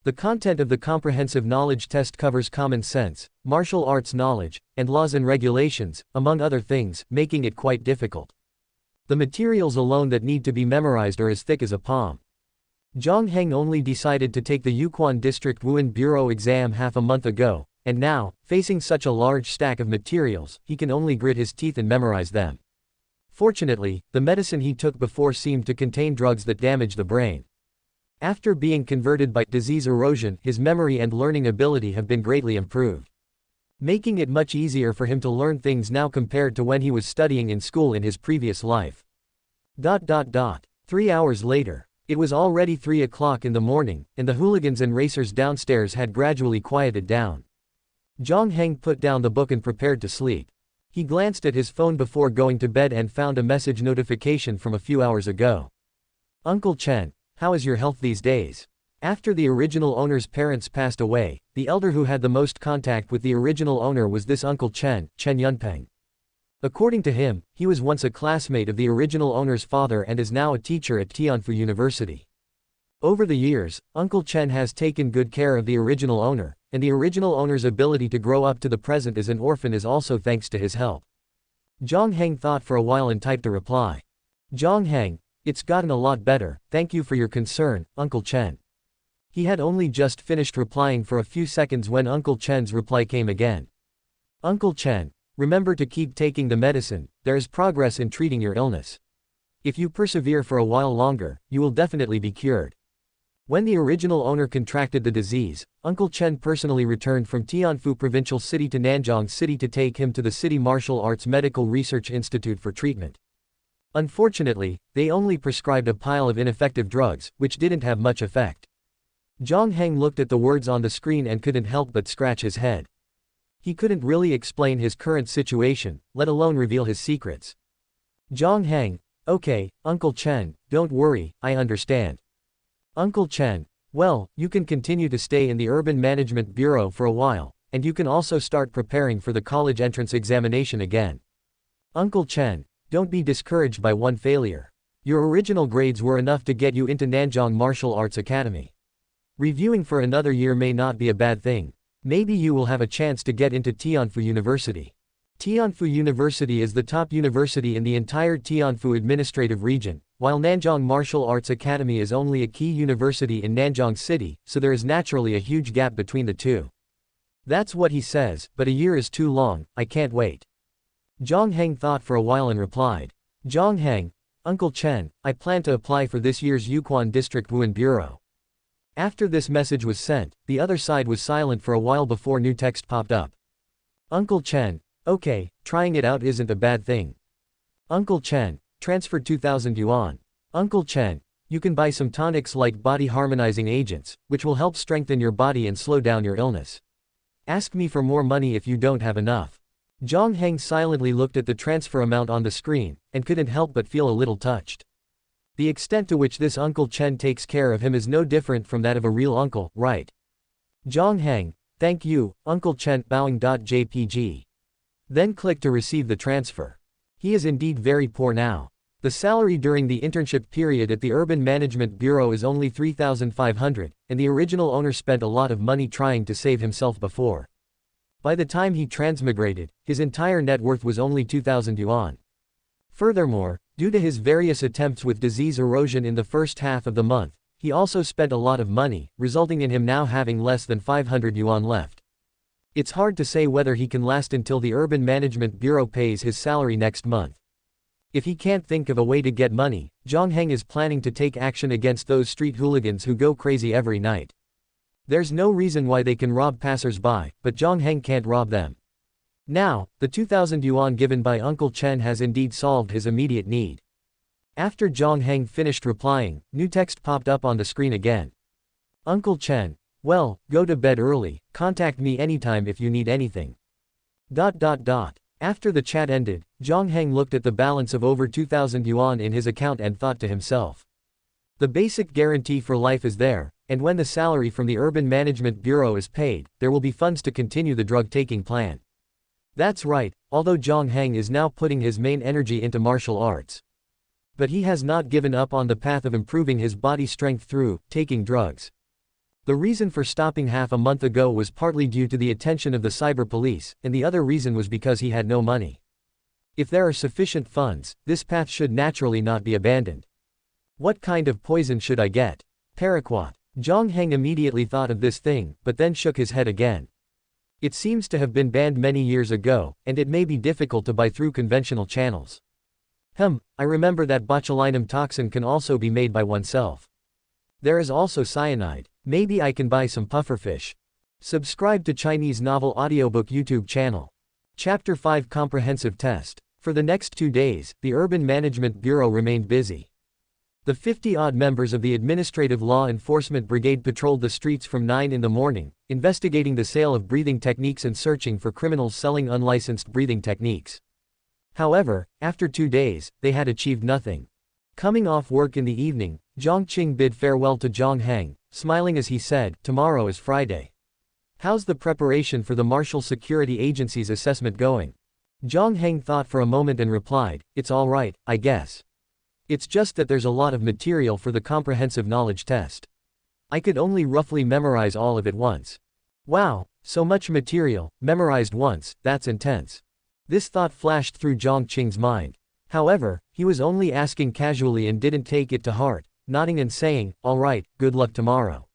The content of the comprehensive knowledge test covers common sense, martial arts knowledge, and laws and regulations, among other things, making it quite difficult. The materials alone that need to be memorized are as thick as a palm. Jiang Heng only decided to take the Yukon District Wuhan Bureau exam half a month ago, and now, facing such a large stack of materials, he can only grit his teeth and memorize them. Fortunately, the medicine he took before seemed to contain drugs that damage the brain. After being converted by disease erosion, his memory and learning ability have been greatly improved, making it much easier for him to learn things now compared to when he was studying in school in his previous life. 3 hours later. It was already 3 o'clock in the morning, and the hooligans and racers downstairs had gradually quieted down. Jiang Heng put down the book and prepared to sleep. He glanced at his phone before going to bed and found a message notification from a few hours ago. Uncle Chen, how is your health these days? After the original owner's parents passed away, the elder who had the most contact with the original owner was this Uncle Chen, Chen Yunpeng. According to him, he was once a classmate of the original owner's father and is now a teacher at Tianfu University. Over the years, Uncle Chen has taken good care of the original owner, and the original owner's ability to grow up to the present as an orphan is also thanks to his help. Jiang Heng thought for a while and typed a reply. Jiang Heng, it's gotten a lot better, thank you for your concern, Uncle Chen. He had only just finished replying for a few seconds when Uncle Chen's reply came again. Uncle Chen, remember to keep taking the medicine, there is progress in treating your illness. If you persevere for a while longer, you will definitely be cured. When the original owner contracted the disease, Uncle Chen personally returned from Tianfu Provincial City to Nanjing City to take him to the City Martial Arts Medical Research Institute for treatment. Unfortunately, they only prescribed a pile of ineffective drugs, which didn't have much effect. Jiang Heng looked at the words on the screen and couldn't help but scratch his head. He couldn't really explain his current situation, let alone reveal his secrets. Jiang Heng, okay, Uncle Chen, don't worry, I understand. Uncle Chen, well, you can continue to stay in the Urban Management Bureau for a while, and you can also start preparing for the college entrance examination again. Uncle Chen, don't be discouraged by one failure. Your original grades were enough to get you into Nanjing Martial Arts Academy. Reviewing for another year may not be a bad thing. Maybe you will have a chance to get into Tianfu University. Tianfu University is the top university in the entire Tianfu administrative region, while Nanjing Martial Arts Academy is only a key university in Nanjing City, so there is naturally a huge gap between the two. That's what he says, but a year is too long, I can't wait. Jiang Heng thought for a while and replied. Jiang Heng, Uncle Chen, I plan to apply for this year's Yukon District Wuan Bureau. After this message was sent, the other side was silent for a while before new text popped up. Uncle Chen, okay, trying it out isn't a bad thing. Uncle Chen, transfer 2,000 yuan. Uncle Chen, you can buy some tonics like body harmonizing agents, which will help strengthen your body and slow down your illness. Ask me for more money if you don't have enough. Jiang Heng silently looked at the transfer amount on the screen, and couldn't help but feel a little touched. The extent to which this Uncle Chen takes care of him is no different from that of a real uncle, right? Jiang Heng, thank you, Uncle Chen, bowing.jpg. Then click to receive the transfer. He is indeed very poor now. The salary during the internship period at the Urban Management Bureau is only 3,500, and the original owner spent a lot of money trying to save himself before. By the time he transmigrated, his entire net worth was only 2,000 yuan. Furthermore, due to his various attempts with disease erosion in the first half of the month, he also spent a lot of money, resulting in him now having less than 500 yuan left. It's hard to say whether he can last until the Urban Management Bureau pays his salary next month. If he can't think of a way to get money, Jiang Heng is planning to take action against those street hooligans who go crazy every night. There's no reason why they can rob passers-by, but Jiang Heng can't rob them. Now, the 2,000 yuan given by Uncle Chen has indeed solved his immediate need. After Jiang Heng finished replying, new text popped up on the screen again. Uncle Chen, well, go to bed early, contact me anytime if you need anything. After the chat ended, Jiang Heng looked at the balance of over 2,000 yuan in his account and thought to himself. The basic guarantee for life is there, and when the salary from the Urban Management Bureau is paid, there will be funds to continue the drug-taking plan. That's right, although Jiang Heng is now putting his main energy into martial arts. But he has not given up on the path of improving his body strength through taking drugs. The reason for stopping half a month ago was partly due to the attention of the cyber police, and the other reason was because he had no money. If there are sufficient funds, this path should naturally not be abandoned. What kind of poison should I get? Paraquat. Jiang Heng immediately thought of this thing, but then shook his head again. It seems to have been banned many years ago, and it may be difficult to buy through conventional channels. I remember that botulinum toxin can also be made by oneself. There is also cyanide. Maybe I can buy some pufferfish. Subscribe to Chinese Novel Audiobook YouTube channel. Chapter 5 Comprehensive Test. For the next 2 days, the Urban Management Bureau remained busy. The 50-odd members of the Administrative Law Enforcement Brigade patrolled the streets from 9 in the morning, investigating the sale of breathing techniques and searching for criminals selling unlicensed breathing techniques. However, after 2 days, they had achieved nothing. Coming off work in the evening, Jiang Heng bid farewell to Jiang Heng, smiling as he said, "Tomorrow is Friday. How's the preparation for the Martial Security Agency's assessment going?" Jiang Heng thought for a moment and replied, "It's all right, I guess. It's just that there's a lot of material for the comprehensive knowledge test. I could only roughly memorize all of it once." Wow, so much material, memorized once, that's intense. This thought flashed through Jiang Heng's mind. However, he was only asking casually and didn't take it to heart, nodding and saying, "All right, good luck tomorrow.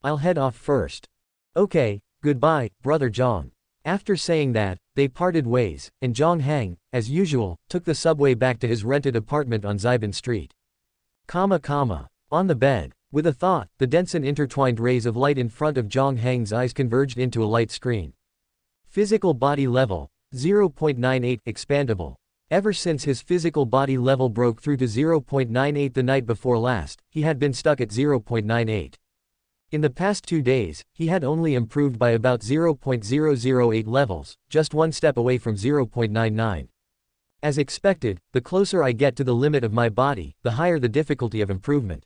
I'll head off first." "Okay, goodbye, brother Jiang." After saying that, they parted ways, and Jiang Heng, as usual, took the subway back to his rented apartment on Zaiban Street. On the bed. With a thought, the dense and intertwined rays of light in front of Jiang Heng's eyes converged into a light screen. Physical body level, 0.98 expandable. Ever since his physical body level broke through to 0.98 the night before last, he had been stuck at 0.98. In the past 2 days, he had only improved by about 0.008 levels, just one step away from 0.99. As expected, the closer I get to the limit of my body, the higher the difficulty of improvement.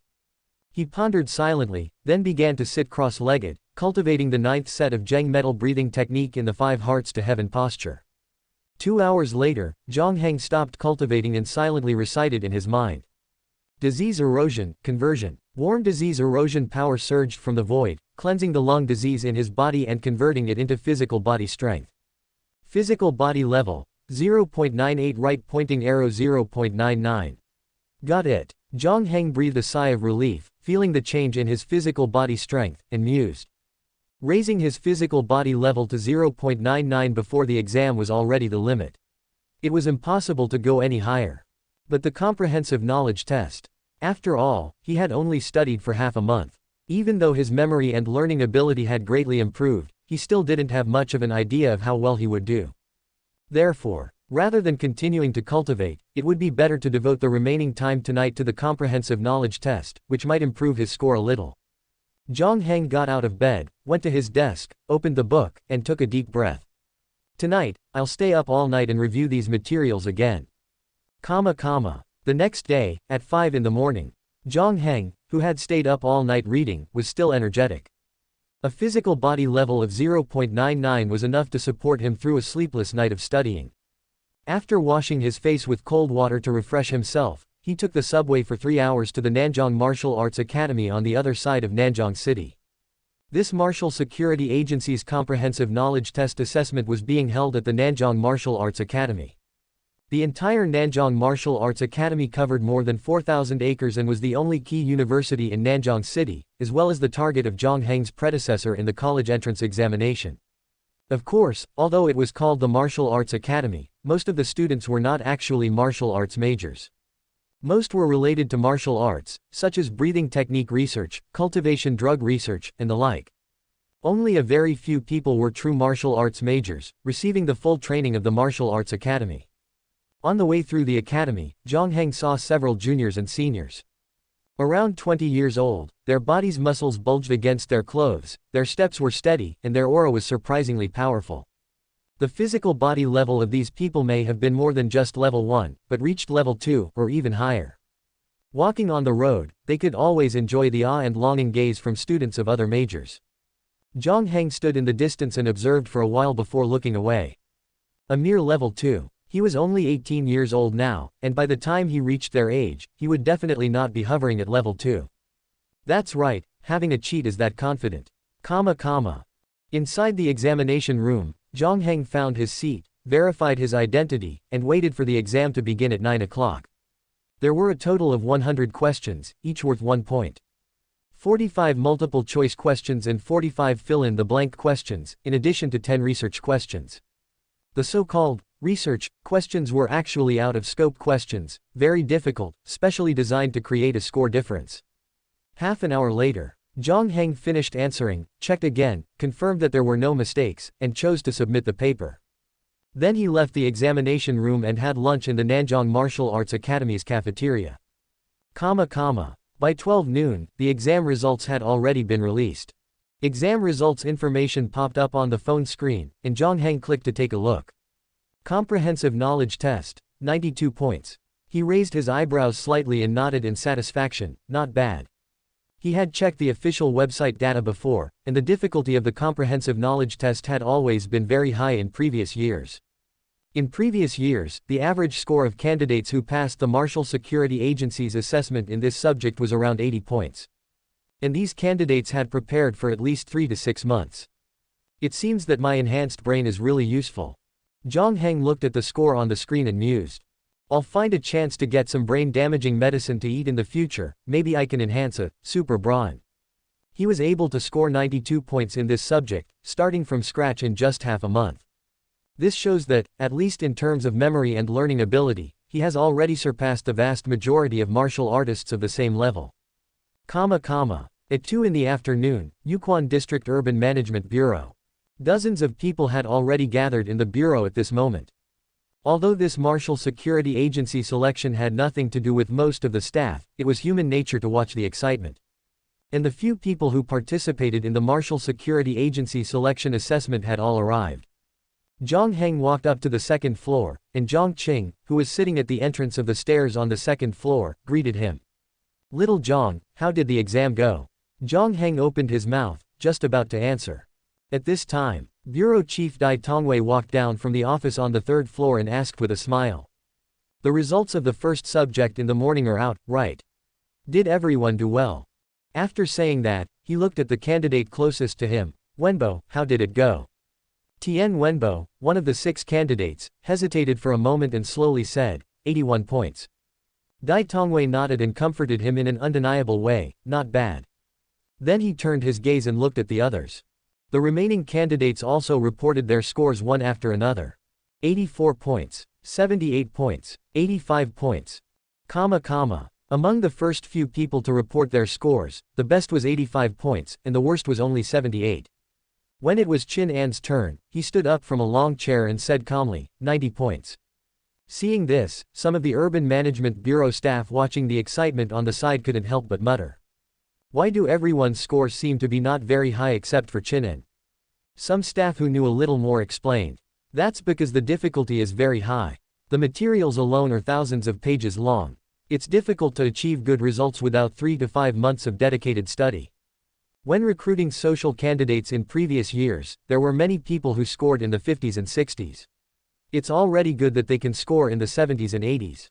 He pondered silently, then began to sit cross-legged, cultivating the 9th set of Zheng metal breathing technique in the 5 hearts to heaven posture. 2 hours later, Jiang Heng stopped cultivating and silently recited in his mind. Disease erosion, conversion. Warm disease erosion power surged from the void, cleansing the lung disease in his body and converting it into physical body strength. Physical body level, 0.98 right pointing arrow 0.99. Got it. Jiang Heng breathed a sigh of relief, feeling the change in his physical body strength, and mused. Raising his physical body level to 0.99 before the exam was already the limit. It was impossible to go any higher. But the comprehensive knowledge test. After all, he had only studied for half a month. Even though his memory and learning ability had greatly improved, he still didn't have much of an idea of how well he would do. Therefore, rather than continuing to cultivate, it would be better to devote the remaining time tonight to the comprehensive knowledge test, which might improve his score a little. Jiang Heng got out of bed, went to his desk, opened the book, and took a deep breath. Tonight, I'll stay up all night and review these materials again. The next day, at 5 in the morning, Jiang Heng, who had stayed up all night reading, was still energetic. A physical body level of 0.99 was enough to support him through a sleepless night of studying. After washing his face with cold water to refresh himself, he took the subway for 3 hours to the Nanjang Martial Arts Academy on the other side of Nanjang City. This Martial Security Agency's comprehensive knowledge test assessment was being held at the Nanjang Martial Arts Academy. The entire Nanjang Martial Arts Academy covered more than 4,000 acres and was the only key university in Nanjang City, as well as the target of Jiang Heng's predecessor in the college entrance examination. Of course, although it was called the Martial Arts Academy, most of the students were not actually martial arts majors. Most were related to martial arts, such as breathing technique research, cultivation drug research, and the like. Only a very few people were true martial arts majors, receiving the full training of the Martial Arts Academy. On the way through the academy, Jiang Heng saw several juniors and seniors. Around 20 years old, their bodies' muscles bulged against their clothes, their steps were steady, and their aura was surprisingly powerful. The physical body level of these people may have been more than just level 1, but reached level 2, or even higher. Walking on the road, they could always enjoy the awe and longing gaze from students of other majors. Jiang Heng stood in the distance and observed for a while before looking away. A mere level 2. He was only 18 years old now, and by the time he reached their age, he would definitely not be hovering at level 2. That's right, having a cheat is that confident. Inside the examination room, Jiang Heng found his seat, verified his identity, and waited for the exam to begin at 9 o'clock. There were a total of 100 questions, each worth 1 point. 45 multiple-choice questions and 45 fill-in-the-blank questions, in addition to 10 research questions. The so-called research questions were actually out-of-scope questions, very difficult, specially designed to create a score difference. Half an hour later, Jiang Heng finished answering, checked again, confirmed that there were no mistakes, and chose to submit the paper. Then he left the examination room and had lunch in the Nanjang Martial Arts Academy's cafeteria. By 12 noon, the exam results had already been released. Exam results information popped up on the phone screen, and Jiang Heng clicked to take a look. Comprehensive knowledge test, 92 points. He raised his eyebrows slightly and nodded in satisfaction, not bad. He had checked the official website data before, and the difficulty of the comprehensive knowledge test had always been very high in previous years. In previous years, the average score of candidates who passed the Marshall Security Agency's assessment in this subject was around 80 points. And these candidates had prepared for at least 3 to 6 months. It seems that my enhanced brain is really useful. Jiang Heng looked at the score on the screen and mused. I'll find a chance to get some brain-damaging medicine to eat in the future, maybe I can enhance a super brain. He was able to score 92 points in this subject, starting from scratch in just half a month. This shows that, at least in terms of memory and learning ability, he has already surpassed the vast majority of martial artists of the same level. At 2 in the afternoon, Yukon District Urban Management Bureau. Dozens of people had already gathered in the bureau at this moment. Although this Marshall Security Agency selection had nothing to do with most of the staff, it was human nature to watch the excitement. And the few people who participated in the Marshall Security Agency selection assessment had all arrived. Jiang Heng walked up to the second floor, and Zhang Qing, who was sitting at the entrance of the stairs on the second floor, greeted him. Little Zhang, how did the exam go? Jiang Heng opened his mouth, just about to answer. At this time, Bureau Chief Dai Tongwei walked down from the office on the third floor and asked with a smile. The results of the first subject in the morning are out, right? Did everyone do well? After saying that, he looked at the candidate closest to him. Wenbo, how did it go? Tian Wenbo, one of the 6 candidates, hesitated for a moment and slowly said, 81 points. Dai Tongwei nodded and comforted him in an undeniable way, not bad. Then he turned his gaze and looked at the others. The remaining candidates also reported their scores one after another. 84 points, 78 points, 85 points. Among the first few people to report their scores, the best was 85 points, and the worst was only 78. When it was Chin An's turn, he stood up from a long chair and said calmly, 90 points. Seeing this, some of the Urban Management Bureau staff watching the excitement on the side couldn't help but mutter. Why do everyone's scores seem to be not very high except for Chin An? Some staff who knew a little more explained. That's because the difficulty is very high. The materials alone are thousands of pages long. It's difficult to achieve good results without 3 to 5 months of dedicated study. When recruiting social candidates in previous years, there were many people who scored in the 50s and 60s. It's already good that they can score in the 70s and 80s.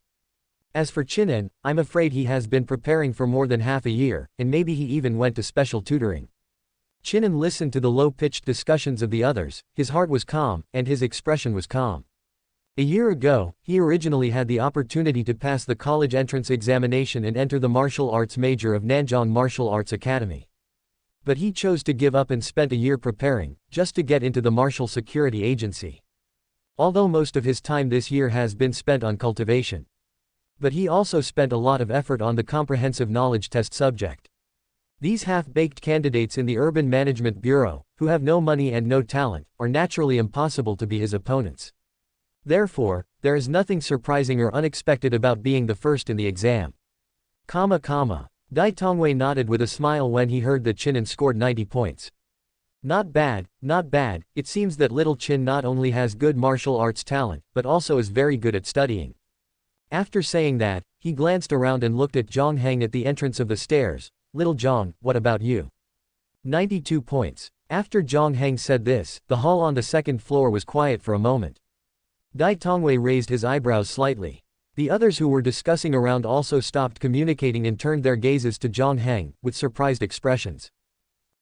As for Chin An, I'm afraid he has been preparing for more than half a year, and maybe he even went to special tutoring. Chin An listened to the low-pitched discussions of the others, his heart was calm, and his expression was calm. A year ago, he originally had the opportunity to pass the college entrance examination and enter the martial arts major of Nanjing Martial Arts Academy. But he chose to give up and spent a year preparing, just to get into the Martial Security Agency. Although most of his time this year has been spent on cultivation. But he also spent a lot of effort on the comprehensive knowledge test subject. These half-baked candidates in the Urban Management Bureau, who have no money and no talent, are naturally impossible to be his opponents. Therefore, there is nothing surprising or unexpected about being the first in the exam. Dai Tongwei nodded with a smile when he heard that Chin An scored 90 points. Not bad, not bad. It seems that little Chin not only has good martial arts talent, but also is very good at studying. After saying that, he glanced around and looked at Jiang Heng at the entrance of the stairs. Little Jiang, what about you? 92 points. After Jiang Heng said this, the hall on the second floor was quiet for a moment. Dai Tongwei raised his eyebrows slightly. The others who were discussing around also stopped communicating and turned their gazes to Jiang Heng, with surprised expressions.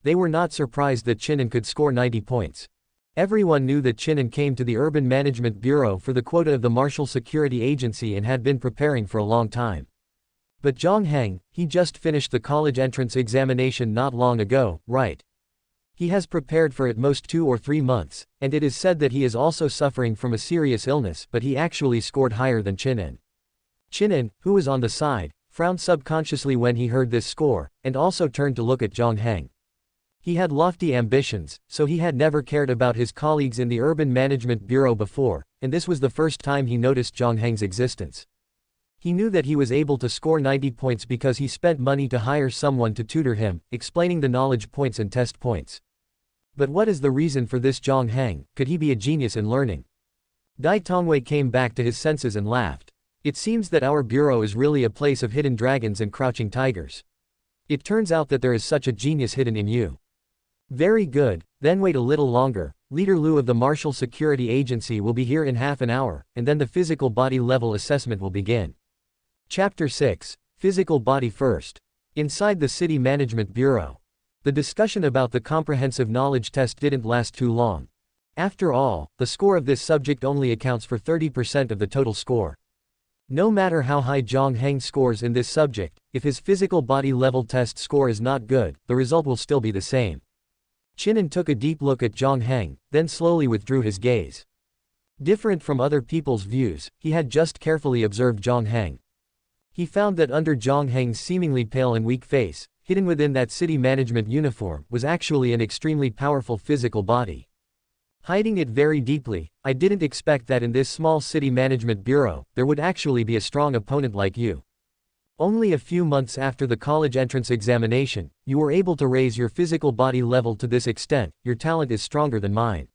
They were not surprised that Chin An could score 90 points. Everyone knew that Chin An came to the Urban Management Bureau for the quota of the Martial Security Agency and had been preparing for a long time. But Jiang Heng, he just finished the college entrance examination not long ago, right? He has prepared for at most 2 or 3 months, and it is said that he is also suffering from a serious illness, but he actually scored higher than Chin An. Chin An, who was on the side, frowned subconsciously when he heard this score, and also turned to look at Jiang Heng. He had lofty ambitions, so he had never cared about his colleagues in the Urban Management Bureau before, and this was the first time he noticed Jiang Heng's existence. He knew that he was able to score 90 points because he spent money to hire someone to tutor him, explaining the knowledge points and test points. But what is the reason for this Jiang Heng? Could he be a genius in learning? Dai Tongwei came back to his senses and laughed. It seems that our bureau is really a place of hidden dragons and crouching tigers. It turns out that there is such a genius hidden in you. Very good, then wait a little longer. Leader Liu of the Martial Security Agency will be here in half an hour, and then the physical body level assessment will begin. Chapter 6, Physical Body First. Inside the City Management Bureau. The discussion about the comprehensive knowledge test didn't last too long. After all, the score of this subject only accounts for 30% of the total score. No matter how high Jiang Heng scores in this subject, if his physical body level test score is not good, the result will still be the same. Qinan took a deep look at Jiang Heng, then slowly withdrew his gaze. Different from other people's views, he had just carefully observed Jiang Heng. He found that under Jiang Heng's seemingly pale and weak face, hidden within that city management uniform, was actually an extremely powerful physical body. Hiding it very deeply, I didn't expect that in this small city management bureau, there would actually be a strong opponent like you. Only a few months after the college entrance examination, you were able to raise your physical body level to this extent. Your talent is stronger than mine.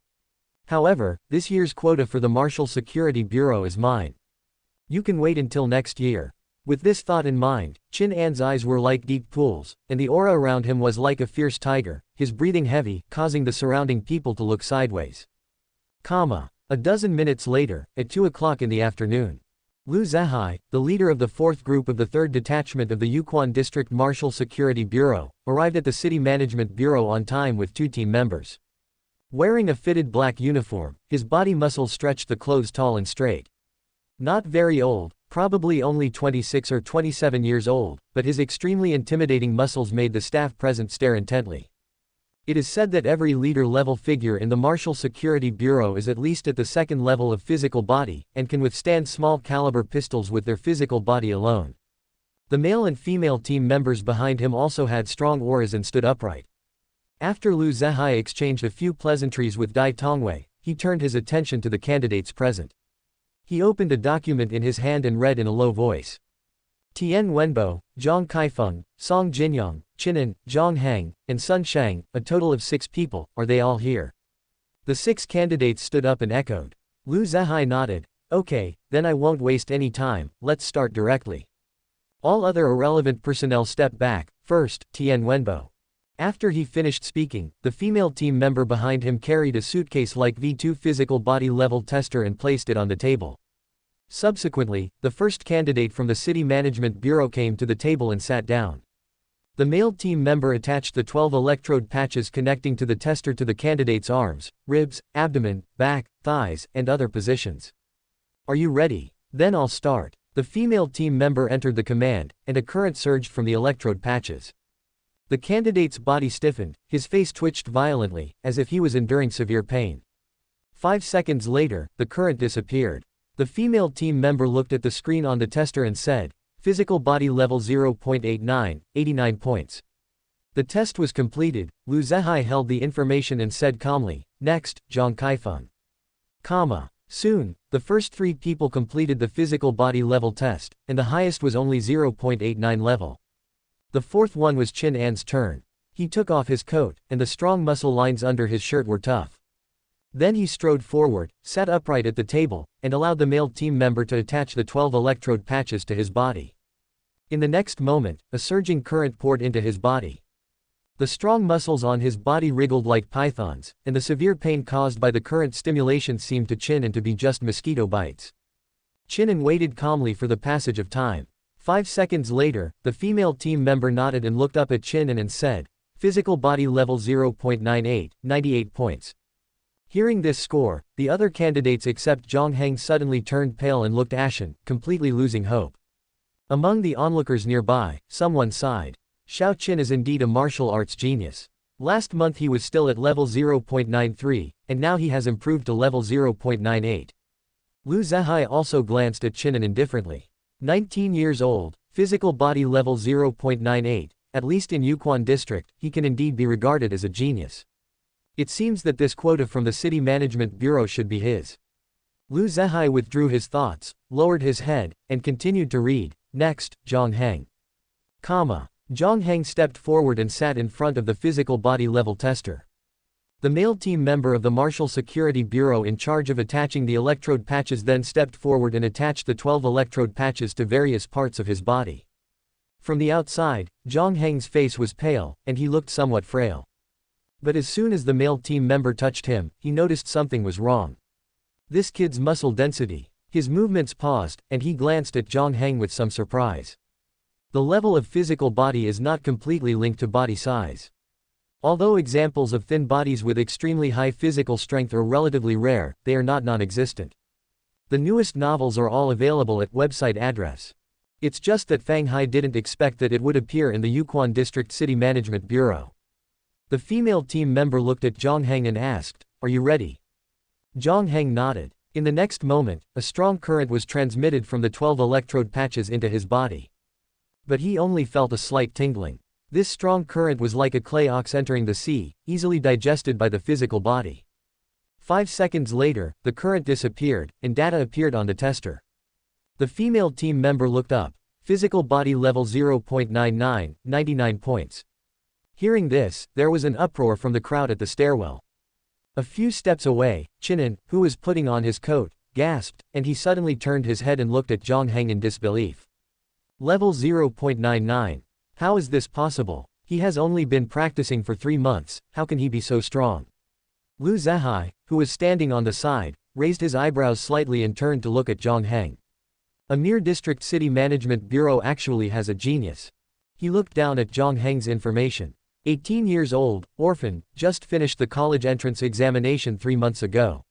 However, this year's quota for the Martial Security Bureau is mine. You can wait until next year. With this thought in mind, Qin An's eyes were like deep pools, and the aura around him was like a fierce tiger, his breathing heavy, causing the surrounding people to look sideways. A dozen minutes later, at 2 o'clock in the afternoon. Liu Zehai, the leader of the 4th group of the 3rd detachment of the Yukon District Martial Security Bureau, arrived at the City Management Bureau on time with 2 team members. Wearing a fitted black uniform, his body muscles stretched the clothes tall and straight. Not very old, probably only 26 or 27 years old, but his extremely intimidating muscles made the staff present stare intently. It is said that every leader-level figure in the Martial Security Bureau is at least at the 2nd level of physical body, and can withstand small-caliber pistols with their physical body alone. The male and female team members behind him also had strong auras and stood upright. After Liu Zehai exchanged a few pleasantries with Dai Tongwei, he turned his attention to the candidates present. He opened a document in his hand and read in a low voice. Tian Wenbo, Zhang Kaifeng, Song Jinyang, Qinan, Jiang Heng, and Sun Sheng, a total of 6 people, are they all here? The 6 candidates stood up and echoed. Liu Zehai nodded. Okay, then I won't waste any time, let's start directly. All other irrelevant personnel stepped back. First, Tian Wenbo. After he finished speaking, the female team member behind him carried a suitcase-like V2 physical body level tester and placed it on the table. Subsequently, the first candidate from the City Management Bureau came to the table and sat down. The male team member attached the 12 electrode patches connecting to the tester to the candidate's arms, ribs, abdomen, back, thighs, and other positions. Are you ready? Then I'll start. The female team member entered the command, and a current surged from the electrode patches. The candidate's body stiffened, his face twitched violently, as if he was enduring severe pain. 5 seconds later, the current disappeared. The female team member looked at the screen on the tester and said, "Physical body level 0.89, 89 points." The test was completed. Liu Zehai held the information and said calmly, "Next, Zhang Kaifeng." Soon, the first 3 people completed the physical body level test, and the highest was only 0.89 level. The 4th one was Qin An's turn. He took off his coat, and the strong muscle lines under his shirt were tough. Then he strode forward, sat upright at the table, and allowed the male team member to attach the 12 electrode patches to his body. In the next moment, a surging current poured into his body. The strong muscles on his body wriggled like pythons, and the severe pain caused by the current stimulation seemed to Qinan to be just mosquito bites. Qinan waited calmly for the passage of time. 5 seconds later, the female team member nodded and looked up at Qinan and said, "Physical body level 0.98, 98 points." Hearing this score, the other candidates except Jiang Heng suddenly turned pale and looked ashen, completely losing hope. Among the onlookers nearby, someone sighed. Xiao Qin is indeed a martial arts genius. Last month he was still at level 0.93, and now he has improved to level 0.98. Liu Zehai also glanced at Qinan indifferently. 19 years old, physical body level 0.98, at least in Yukon District, he can indeed be regarded as a genius. It seems that this quota from the City Management Bureau should be his. Lu Zehai withdrew his thoughts, lowered his head, and continued to read. Next, Jiang Heng. Jiang Heng stepped forward and sat in front of the physical body level tester. The male team member of the Martial Security Bureau in charge of attaching the electrode patches then stepped forward and attached the 12 electrode patches to various parts of his body. From the outside, Jiang Heng's face was pale, and he looked somewhat frail. But as soon as the male team member touched him, he noticed something was wrong. This kid's muscle density. His movements paused, and he glanced at Jiang Heng with some surprise. The level of physical body is not completely linked to body size. Although examples of thin bodies with extremely high physical strength are relatively rare, they are not non-existent. The newest novels are all available at website address. It's just that Fang Hai didn't expect that it would appear in the Yukon District City Management Bureau. The female team member looked at Jiang Heng and asked, "Are you ready?" Jiang Heng nodded. In the next moment, a strong current was transmitted from the 12 electrode patches into his body. But he only felt a slight tingling. This strong current was like a clay ox entering the sea, easily digested by the physical body. 5 seconds later, the current disappeared, and data appeared on the tester. The female team member looked up. Physical body level 0.99, 99 points. Hearing this, there was an uproar from the crowd at the stairwell. A few steps away, Chinen, who was putting on his coat, gasped, and he suddenly turned his head and looked at Jiang Heng in disbelief. Level 0.99. How is this possible? He has only been practicing for 3 months, how can he be so strong? Lu Zehai, who was standing on the side, raised his eyebrows slightly and turned to look at Jiang Heng. A mere district city management bureau actually has a genius. He looked down at Jiang Heng's information. 18 years old, orphan, just finished the college entrance examination 3 months ago.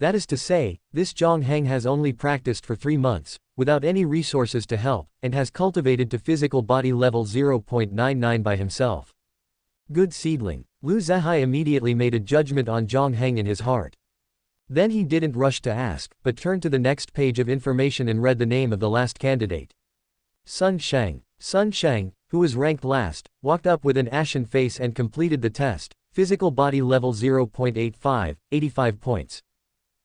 That is to say, this Jiang Heng has only practiced for 3 months, without any resources to help, and has cultivated to physical body level 0.99 by himself. Good seedling. Lu Zehai immediately made a judgment on Jiang Heng in his heart. Then he didn't rush to ask, but turned to the next page of information and read the name of the last candidate. Sun Sheng. Sun Sheng, who was ranked last, walked up with an ashen face and completed the test. Physical body level 0.85, 85 points.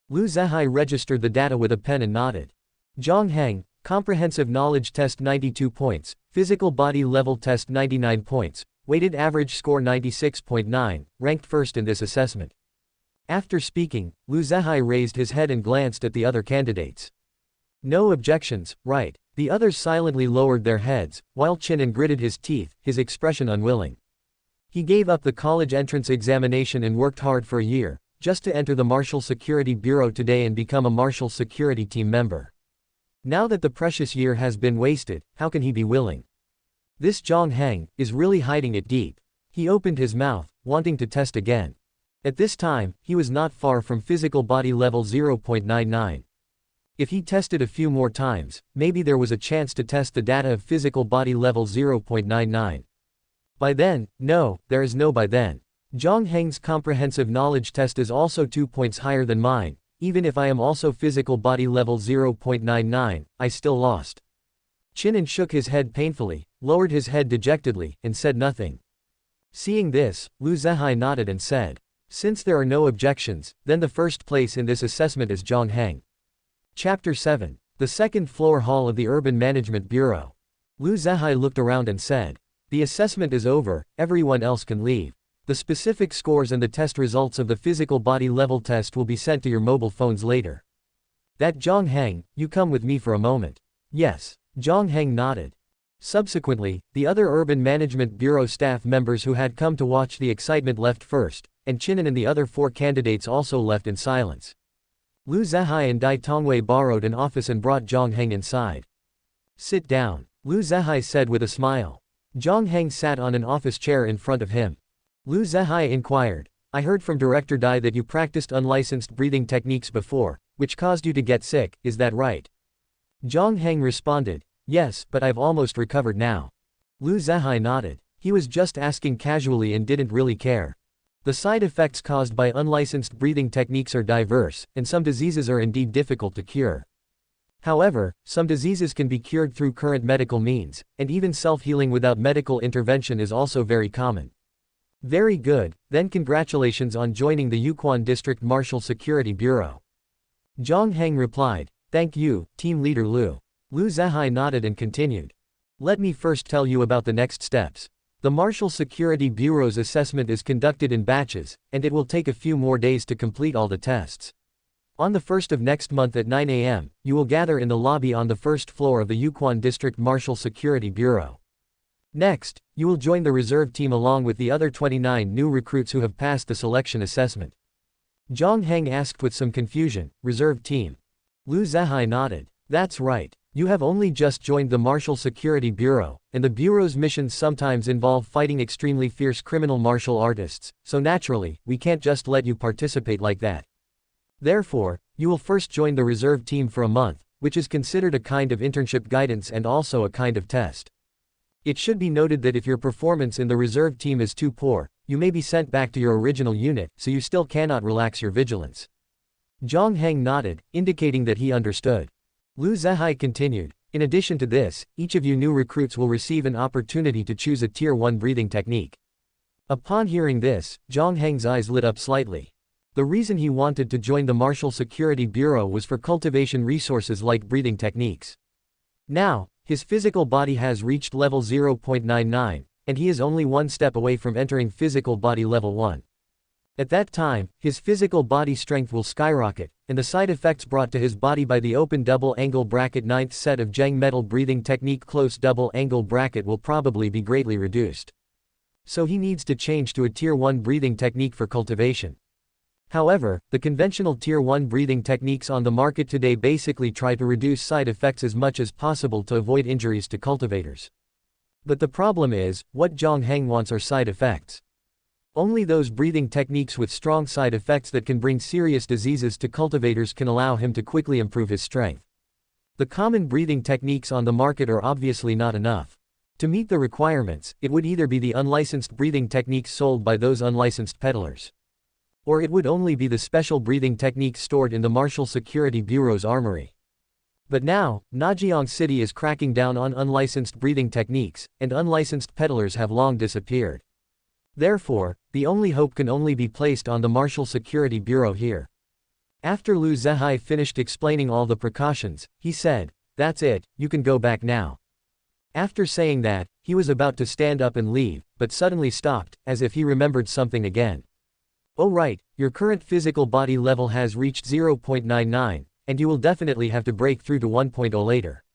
Lu Zehai registered the data with a pen and nodded. Jiang Heng, comprehensive knowledge test 92 points, physical body level test 99 points, weighted average score 96.9, ranked first in this assessment. After speaking, Lu Zehai raised his head and glanced at the other candidates. No objections, right? The others silently lowered their heads, while Chinen gritted his teeth, his expression unwilling. He gave up the college entrance examination and worked hard for a year, just to enter the Martial Security Bureau today and become a Martial Security team member. Now that the precious year has been wasted, how can he be willing? This Jiang Heng is really hiding it deep. He opened his mouth, wanting to test again. At this time, he was not far from physical body level 0.99. If he tested a few more times, maybe there was a chance to test the data of physical body level 0.99. By then, no, there is no by then. Jiang Heng's comprehensive knowledge test is also 2 points higher than mine. Even if I am also physical body level 0.99, I still lost. Chinen shook his head painfully, lowered his head dejectedly, and said nothing. Seeing this, Lu Zehai nodded and said, "Since there are no objections, then the first place in this assessment is Jiang Heng." Chapter 7. The second floor hall of the Urban Management Bureau. Lu Zehai looked around and said, "The assessment is over, everyone else can leave. The specific scores and the test results of the physical body level test will be sent to your mobile phones later. That Jiang Heng, you come with me for a moment." "Yes." Jiang Heng nodded. Subsequently, the other Urban Management Bureau staff members who had come to watch the excitement left first, and Chinen and the other 4 candidates also left in silence. Lu Zehai and Dai Tongwei borrowed an office and brought Jiang Heng inside. "Sit down," Lu Zehai said with a smile. Jiang Heng sat on an office chair in front of him. Lu Zehai inquired, "I heard from Director Dai that you practiced unlicensed breathing techniques before, which caused you to get sick, is that right?" Jiang Heng responded, "Yes, but I've almost recovered now." Lu Zehai nodded. He was just asking casually and didn't really care. The side effects caused by unlicensed breathing techniques are diverse, and some diseases are indeed difficult to cure. However, some diseases can be cured through current medical means, and even self-healing without medical intervention is also very common. Very good, then congratulations on joining the Yukon District Martial Security Bureau. Jiang Heng replied, "Thank you, Team Leader Lu." Lu Zehai nodded and continued. "Let me first tell you about the next steps. The Martial Security Bureau's assessment is conducted in batches, and it will take a few more days to complete all the tests. On the 1st of next month at 9 a.m., you will gather in the lobby on the first floor of the Yukon District Martial Security Bureau. Next, you will join the reserve team along with the other 29 new recruits who have passed the selection assessment." Jiang Heng asked with some confusion, "Reserve team?" Lu Zehai nodded. "That's right. You have only just joined the Martial Security Bureau, and the Bureau's missions sometimes involve fighting extremely fierce criminal martial artists, so naturally, we can't just let you participate like that. Therefore, you will first join the reserve team for a month, which is considered a kind of internship guidance and also a kind of test. It should be noted that if your performance in the reserve team is too poor, you may be sent back to your original unit, so you still cannot relax your vigilance." Jiang Heng nodded, indicating that he understood. Lu Zehai continued, "In addition to this, each of you new recruits will receive an opportunity to choose a Tier 1 breathing technique." Upon hearing this, Jiang Heng's eyes lit up slightly. The reason he wanted to join the Martial Security Bureau was for cultivation resources like breathing techniques. Now, his physical body has reached level 0.99, and he is only one step away from entering physical body level 1. At that time, his physical body strength will skyrocket, and the side effects brought to his body by the open double angle bracket 9th set of Zheng metal breathing technique close double angle bracket will probably be greatly reduced. So he needs to change to a Tier 1 breathing technique for cultivation. However, the conventional Tier 1 breathing techniques on the market today basically try to reduce side effects as much as possible to avoid injuries to cultivators. But the problem is, what Jiang Heng wants are side effects. Only those breathing techniques with strong side effects that can bring serious diseases to cultivators can allow him to quickly improve his strength. The common breathing techniques on the market are obviously not enough. To meet the requirements, it would either be the unlicensed breathing techniques sold by those unlicensed peddlers, or it would only be the special breathing techniques stored in the Martial Security Bureau's armory. But now, Najiang City is cracking down on unlicensed breathing techniques, and unlicensed peddlers have long disappeared. Therefore, the only hope can only be placed on the Martial Security Bureau here. After Lu Zehai finished explaining all the precautions, he said, "That's it, you can go back now." After saying that, he was about to stand up and leave, but suddenly stopped, as if he remembered something again. "Oh right, your current physical body level has reached 0.99, and you will definitely have to break through to 1.0 later.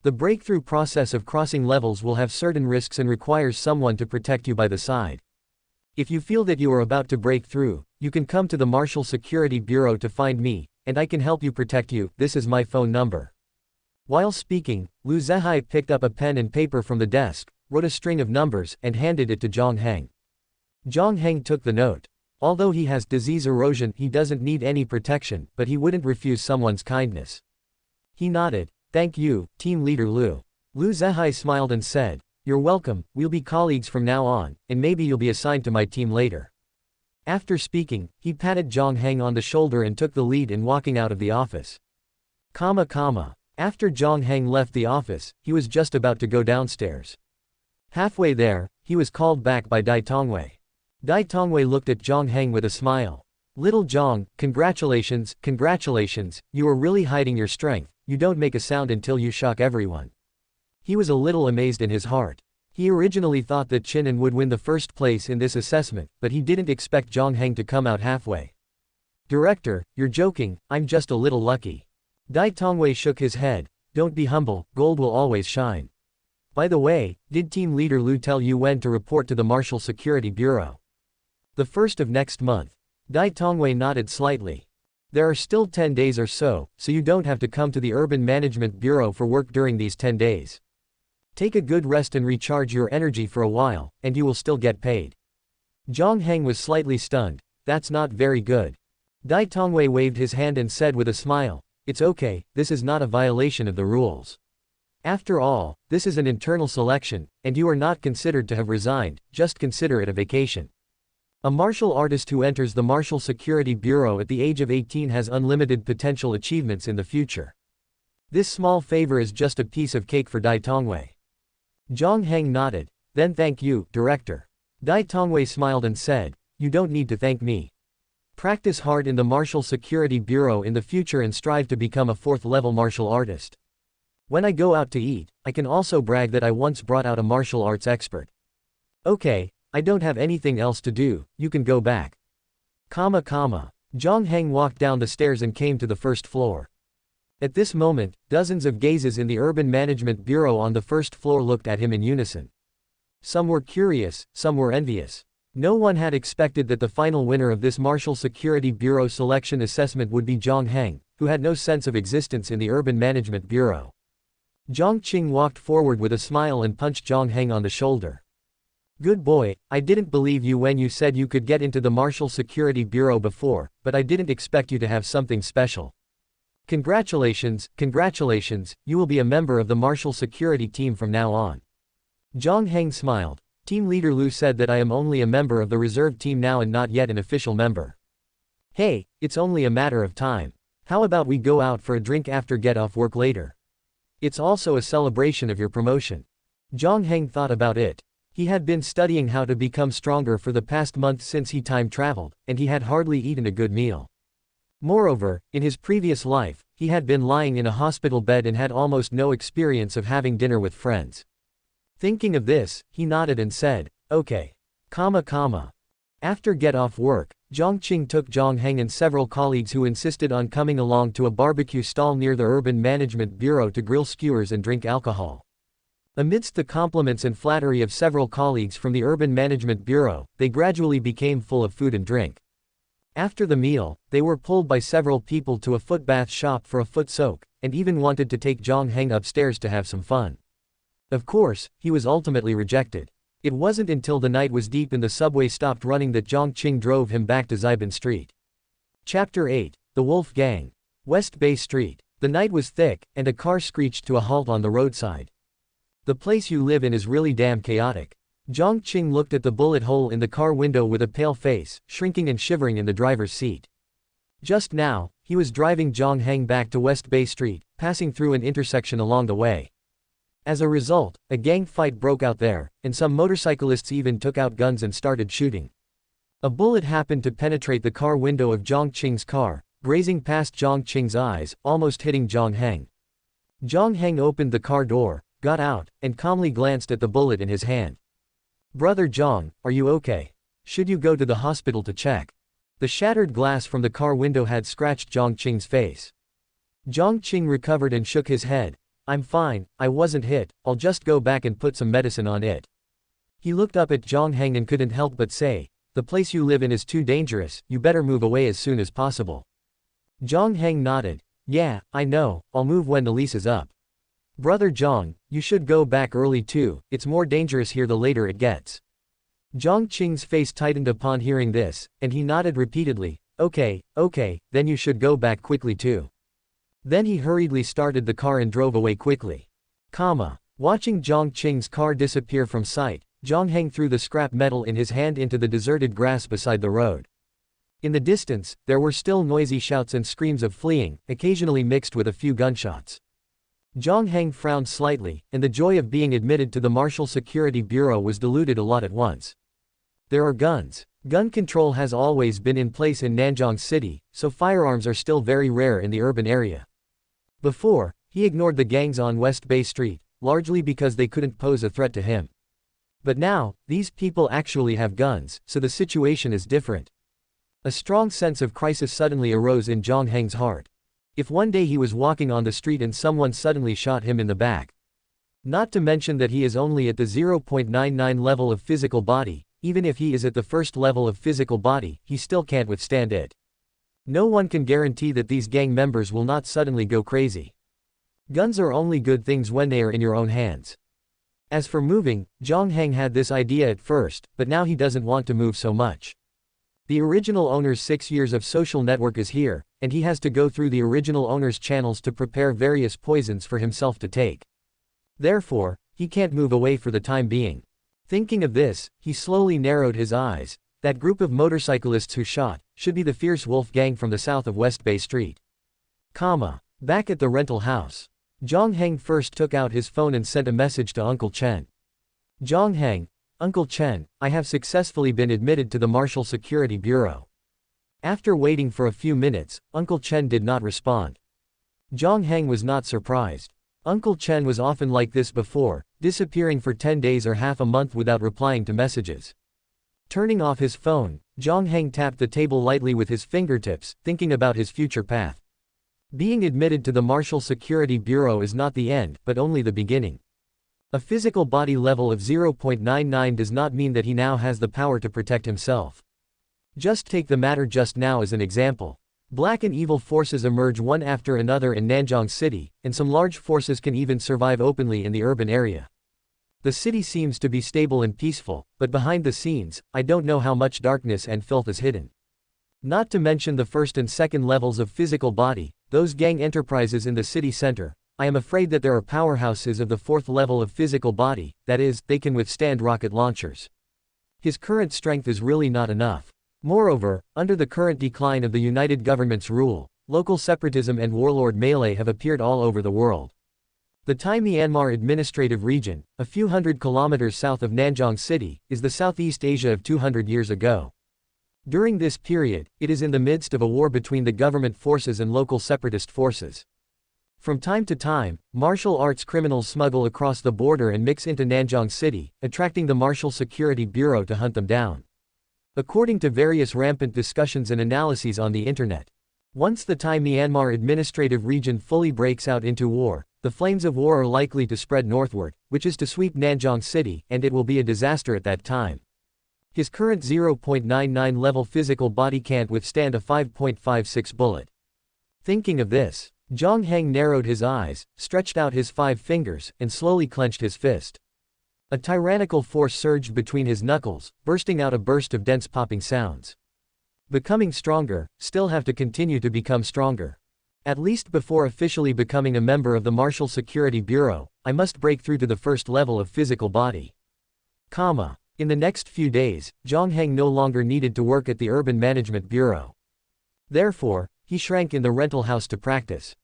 The breakthrough process of crossing levels will have certain risks and requires someone to protect you by the side. If you feel that you are about to break through, you can come to the Martial Security Bureau to find me, and I can help you protect you. This is my phone number." While speaking, Lu Zehai picked up a pen and paper from the desk, wrote a string of numbers, and handed it to Jiang Heng. Jiang Heng took the note. Although he has disease erosion, he doesn't need any protection, but he wouldn't refuse someone's kindness. He nodded. "Thank you, Team Leader Lu." Lu Zehai smiled and said, "You're welcome, we'll be colleagues from now on, and maybe you'll be assigned to my team later." After speaking, he patted Jiang Heng on the shoulder and took the lead in walking out of the office. After Jiang Heng left the office, he was just about to go downstairs. Halfway there, he was called back by Dai Tongwei. Dai Tongwei looked at Jiang Heng with a smile. "Little Jiang, congratulations, you are really hiding your strength, you don't make a sound until you shock everyone." He was a little amazed in his heart. He originally thought that Qinan would win the first place in this assessment, but he didn't expect Jiang Heng to come out halfway. "Director, you're joking, I'm just a little lucky." Dai Tongwei shook his head. "Don't be humble, gold will always shine. By the way, did Team Leader Lu tell you when to report to the Martial Security Bureau?" "The 1st of next month." Dai Tongwei nodded slightly. "There are still 10 days or so you don't have to come to the Urban Management Bureau for work during these 10 days. Take a good rest and recharge your energy for a while, and you will still get paid." Jiang Heng was slightly stunned. "That's not very good." Dai Tongwei waved his hand and said with a smile, "It's okay, this is not a violation of the rules. After all, this is an internal selection, and you are not considered to have resigned, just consider it a vacation. A martial artist who enters the Martial Security Bureau at the age of 18 has unlimited potential achievements in the future. This small favor is just a piece of cake for Dai Tongwei." Jiang Heng nodded. "Then thank you, Director." Dai Tongwei smiled and said, "You don't need to thank me. Practice hard in the Martial Security Bureau in the future and strive to become a 4th-level martial artist. When I go out to eat, I can also brag that I once brought out a martial arts expert. Okay, I don't have anything else to do, you can go back. Jiang Heng walked down the stairs and came to the first floor. At this moment, dozens of gazes in the Urban Management Bureau on the first floor looked at him in unison. Some were curious, some were envious. No one had expected that the final winner of this Martial Security Bureau selection assessment would be Jiang Heng, who had no sense of existence in the Urban Management Bureau. Jiang Qing walked forward with a smile and punched Jiang Heng on the shoulder. Good boy, I didn't believe you when you said you could get into the Martial Security Bureau before, but I didn't expect you to have something special. Congratulations, you will be a member of the Martial Security team from now on. Jiang Heng smiled. Team leader Lu said that I am only a member of the reserve team now and not yet an official member. Hey, it's only a matter of time. How about we go out for a drink after get off work later? It's also a celebration of your promotion. Jiang Heng thought about it. He had been studying how to become stronger for the past month since he time traveled, and he had hardly eaten a good meal. Moreover, in his previous life, he had been lying in a hospital bed and had almost no experience of having dinner with friends. Thinking of this, he nodded and said, okay. After get off work, Jiang Qing took Jiang Heng and several colleagues who insisted on coming along to a barbecue stall near the Urban Management Bureau to grill skewers and drink alcohol. Amidst the compliments and flattery of several colleagues from the Urban Management Bureau, they gradually became full of food and drink. After the meal, they were pulled by several people to a foot bath shop for a foot soak, and even wanted to take Jiang Heng upstairs to have some fun. Of course, he was ultimately rejected. It wasn't until the night was deep and the subway stopped running that Jiang Qing drove him back to Zibin Street. Chapter 8. The Wolf Gang. West Bay Street. The night was thick, and a car screeched to a halt on the roadside. The place you live in is really damn chaotic. Jiang Qing looked at the bullet hole in the car window with a pale face, shrinking and shivering in the driver's seat. Just now, he was driving Jiang Heng back to West Bay Street, passing through an intersection along the way. As a result, a gang fight broke out there, and some motorcyclists even took out guns and started shooting. A bullet happened to penetrate the car window of Jiang Qing's car, grazing past Jiang Qing's eyes, almost hitting Jiang Heng. Jiang Heng opened the car door, got out, and calmly glanced at the bullet in his hand. Brother Jiang, are you okay? Should you go to the hospital to check? The shattered glass from the car window had scratched Jiang Qing's face. Jiang Qing recovered and shook his head. I'm fine, I wasn't hit, I'll just go back and put some medicine on it. He looked up at Jiang Heng and couldn't help but say, the place you live in is too dangerous, you better move away as soon as possible. Jiang Heng nodded. Yeah, I know, I'll move when the lease is up. Brother Jiang, you should go back early too, it's more dangerous here the later it gets. Jiang Qing's face tightened upon hearing this, and he nodded repeatedly, okay, then you should go back quickly too. Then he hurriedly started the car and drove away quickly. Watching Jiang Qing's car disappear from sight, Jiang Heng threw the scrap metal in his hand into the deserted grass beside the road. In the distance, there were still noisy shouts and screams of fleeing, occasionally mixed with a few gunshots. Jiang Heng frowned slightly, and the joy of being admitted to the Martial Security Bureau was diluted a lot at once. There are guns. Gun control has always been in place in Nanjing City, so firearms are still very rare in the urban area. Before, he ignored the gangs on West Bay Street, largely because they couldn't pose a threat to him. But now, these people actually have guns, so the situation is different. A strong sense of crisis suddenly arose in Jiang Heng's heart. If one day he was walking on the street and someone suddenly shot him in the back. Not to mention that he is only at the 0.99 level of physical body, even if he is at the first level of physical body, he still can't withstand it. No one can guarantee that these gang members will not suddenly go crazy. Guns are only good things when they are in your own hands. As for moving, Jiang Heng had this idea at first, but now he doesn't want to move so much. The original owner's 6 years of social network is here, and he has to go through the original owner's channels to prepare various poisons for himself to take. Therefore, he can't move away for the time being. Thinking of this, he slowly narrowed his eyes. That group of motorcyclists who shot should be the Fierce Wolf Gang from the south of West Bay Street. Back at the rental house. Jiang Heng first took out his phone and sent a message to Uncle Chen. Jiang Heng, Uncle Chen, I have successfully been admitted to the Martial Security Bureau. After waiting for a few minutes, Uncle Chen did not respond. Jiang Heng was not surprised. Uncle Chen was often like this before, disappearing for 10 days or half a month without replying to messages. Turning off his phone, Jiang Heng tapped the table lightly with his fingertips, thinking about his future path. Being admitted to the Martial Security Bureau is not the end, but only the beginning. A physical body level of 0.99 does not mean that he now has the power to protect himself. Just take the matter just now as an example. Black and evil forces emerge one after another in Nanjing City, and some large forces can even survive openly in the urban area. The city seems to be stable and peaceful, but behind the scenes, I don't know how much darkness and filth is hidden. Not to mention the first and second levels of physical body, those gang enterprises in the city center. I am afraid that there are powerhouses of the fourth level of physical body, that is, they can withstand rocket launchers. His current strength is really not enough. Moreover, under the current decline of the United Government's rule, local separatism and warlord melee have appeared all over the world. The Tianmen Administrative Region, a few hundred kilometers south of Nanjing City, is the Southeast Asia of 200 years ago. During this period, it is in the midst of a war between the government forces and local separatist forces. From time to time, martial arts criminals smuggle across the border and mix into Nanjing City, attracting the Martial Security Bureau to hunt them down. According to various rampant discussions and analyses on the internet, once the Thai-Myanmar Administrative Region fully breaks out into war, the flames of war are likely to spread northward, which is to sweep Nanjing City, and it will be a disaster at that time. His current 0.99 level physical body can't withstand a 5.56 bullet. Thinking of this, Jiang Heng narrowed his eyes, stretched out his 5 fingers, and slowly clenched his fist. A tyrannical force surged between his knuckles, bursting out a burst of dense popping sounds. Becoming stronger, still have to continue to become stronger. At least before officially becoming a member of the Martial Security Bureau, I must break through to the first level of physical body. In the next few days, Jiang Heng no longer needed to work at the Urban Management Bureau. Therefore, he shrank in the rental house to practice.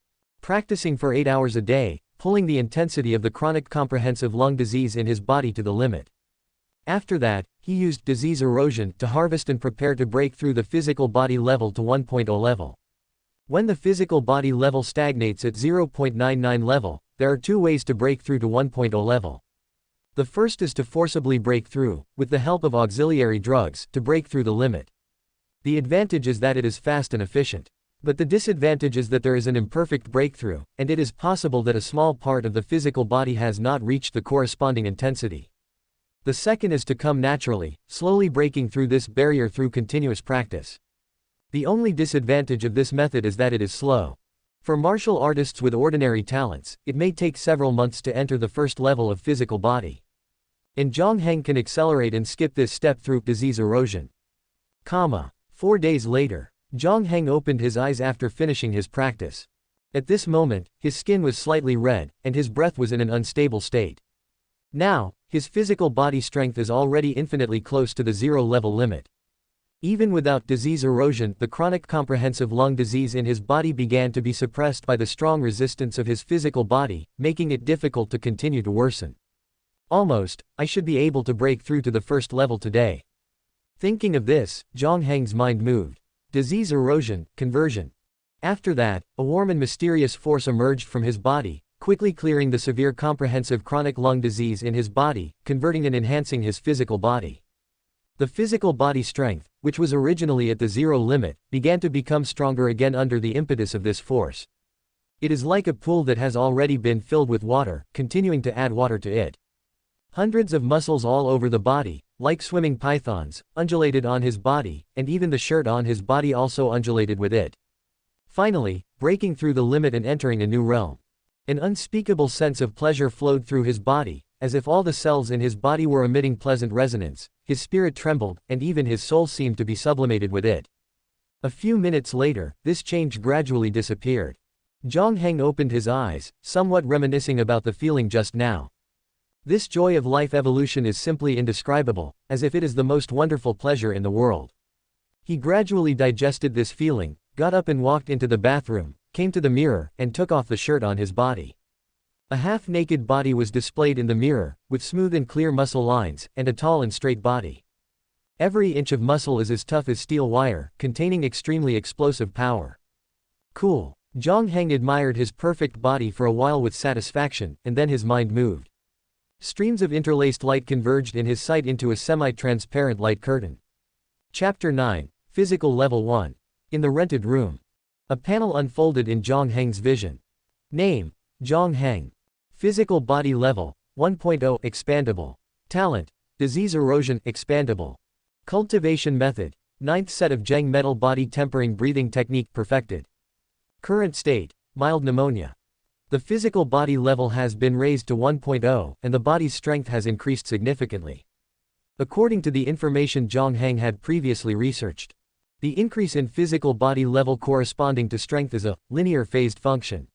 Practicing for 8 hours a day, pulling the intensity of the chronic comprehensive lung disease in his body to the limit. After that, he used disease erosion to harvest and prepare to break through the physical body level to 1.0 level. When the physical body level stagnates at 0.99 level, there are 2 ways to break through to 1.0 level. The first is to forcibly break through, with the help of auxiliary drugs, to break through the limit. The advantage is that it is fast and efficient. But the disadvantage is that there is an imperfect breakthrough, and it is possible that a small part of the physical body has not reached the corresponding intensity. The second is to come naturally, slowly breaking through this barrier through continuous practice. The only disadvantage of this method is that it is slow. For martial artists with ordinary talents, it may take several months to enter the first level of physical body. And Jiang Heng can accelerate and skip this step through disease erosion. 4 days later, Jiang Heng opened his eyes after finishing his practice. At this moment, his skin was slightly red, and his breath was in an unstable state. Now, his physical body strength is already infinitely close to the 0-level limit. Even without disease erosion, the chronic comprehensive lung disease in his body began to be suppressed by the strong resistance of his physical body, making it difficult to continue to worsen. Almost, I should be able to break through to the first level today. Thinking of this, Jiang Heng's mind moved. Disease erosion, conversion. After that, a warm and mysterious force emerged from his body, quickly clearing the severe comprehensive chronic lung disease in his body, converting and enhancing his physical body. The physical body strength, which was originally at the 0 limit, began to become stronger again under the impetus of this force. It is like a pool that has already been filled with water, continuing to add water to it. Hundreds of muscles all over the body, like swimming pythons, undulated on his body, and even the shirt on his body also undulated with it. Finally, breaking through the limit and entering a new realm. An unspeakable sense of pleasure flowed through his body, as if all the cells in his body were emitting pleasant resonance. His spirit trembled, and even his soul seemed to be sublimated with it. A few minutes later, this change gradually disappeared. Jiang Heng opened his eyes, somewhat reminiscing about the feeling just now. This joy of life evolution is simply indescribable, as if it is the most wonderful pleasure in the world. He gradually digested this feeling, got up and walked into the bathroom, came to the mirror, and took off the shirt on his body. A half-naked body was displayed in the mirror, with smooth and clear muscle lines, and a tall and straight body. Every inch of muscle is as tough as steel wire, containing extremely explosive power. Cool. Jiang Heng admired his perfect body for a while with satisfaction, and then his mind moved. Streams of interlaced light converged in his sight into a semi-transparent light curtain. Chapter 9, Physical Level 1. In the rented room. A panel unfolded in Jiang Heng's vision. Name: Jiang Heng. Physical body level: 1.0 expandable. Talent: disease erosion expandable. Cultivation method: 9th set of Jiang metal body tempering breathing technique perfected. Current state: mild pneumonia. The physical body level has been raised to 1.0, and the body's strength has increased significantly. According to the information Jiang Heng had previously researched, the increase in physical body level corresponding to strength is a linear phased function.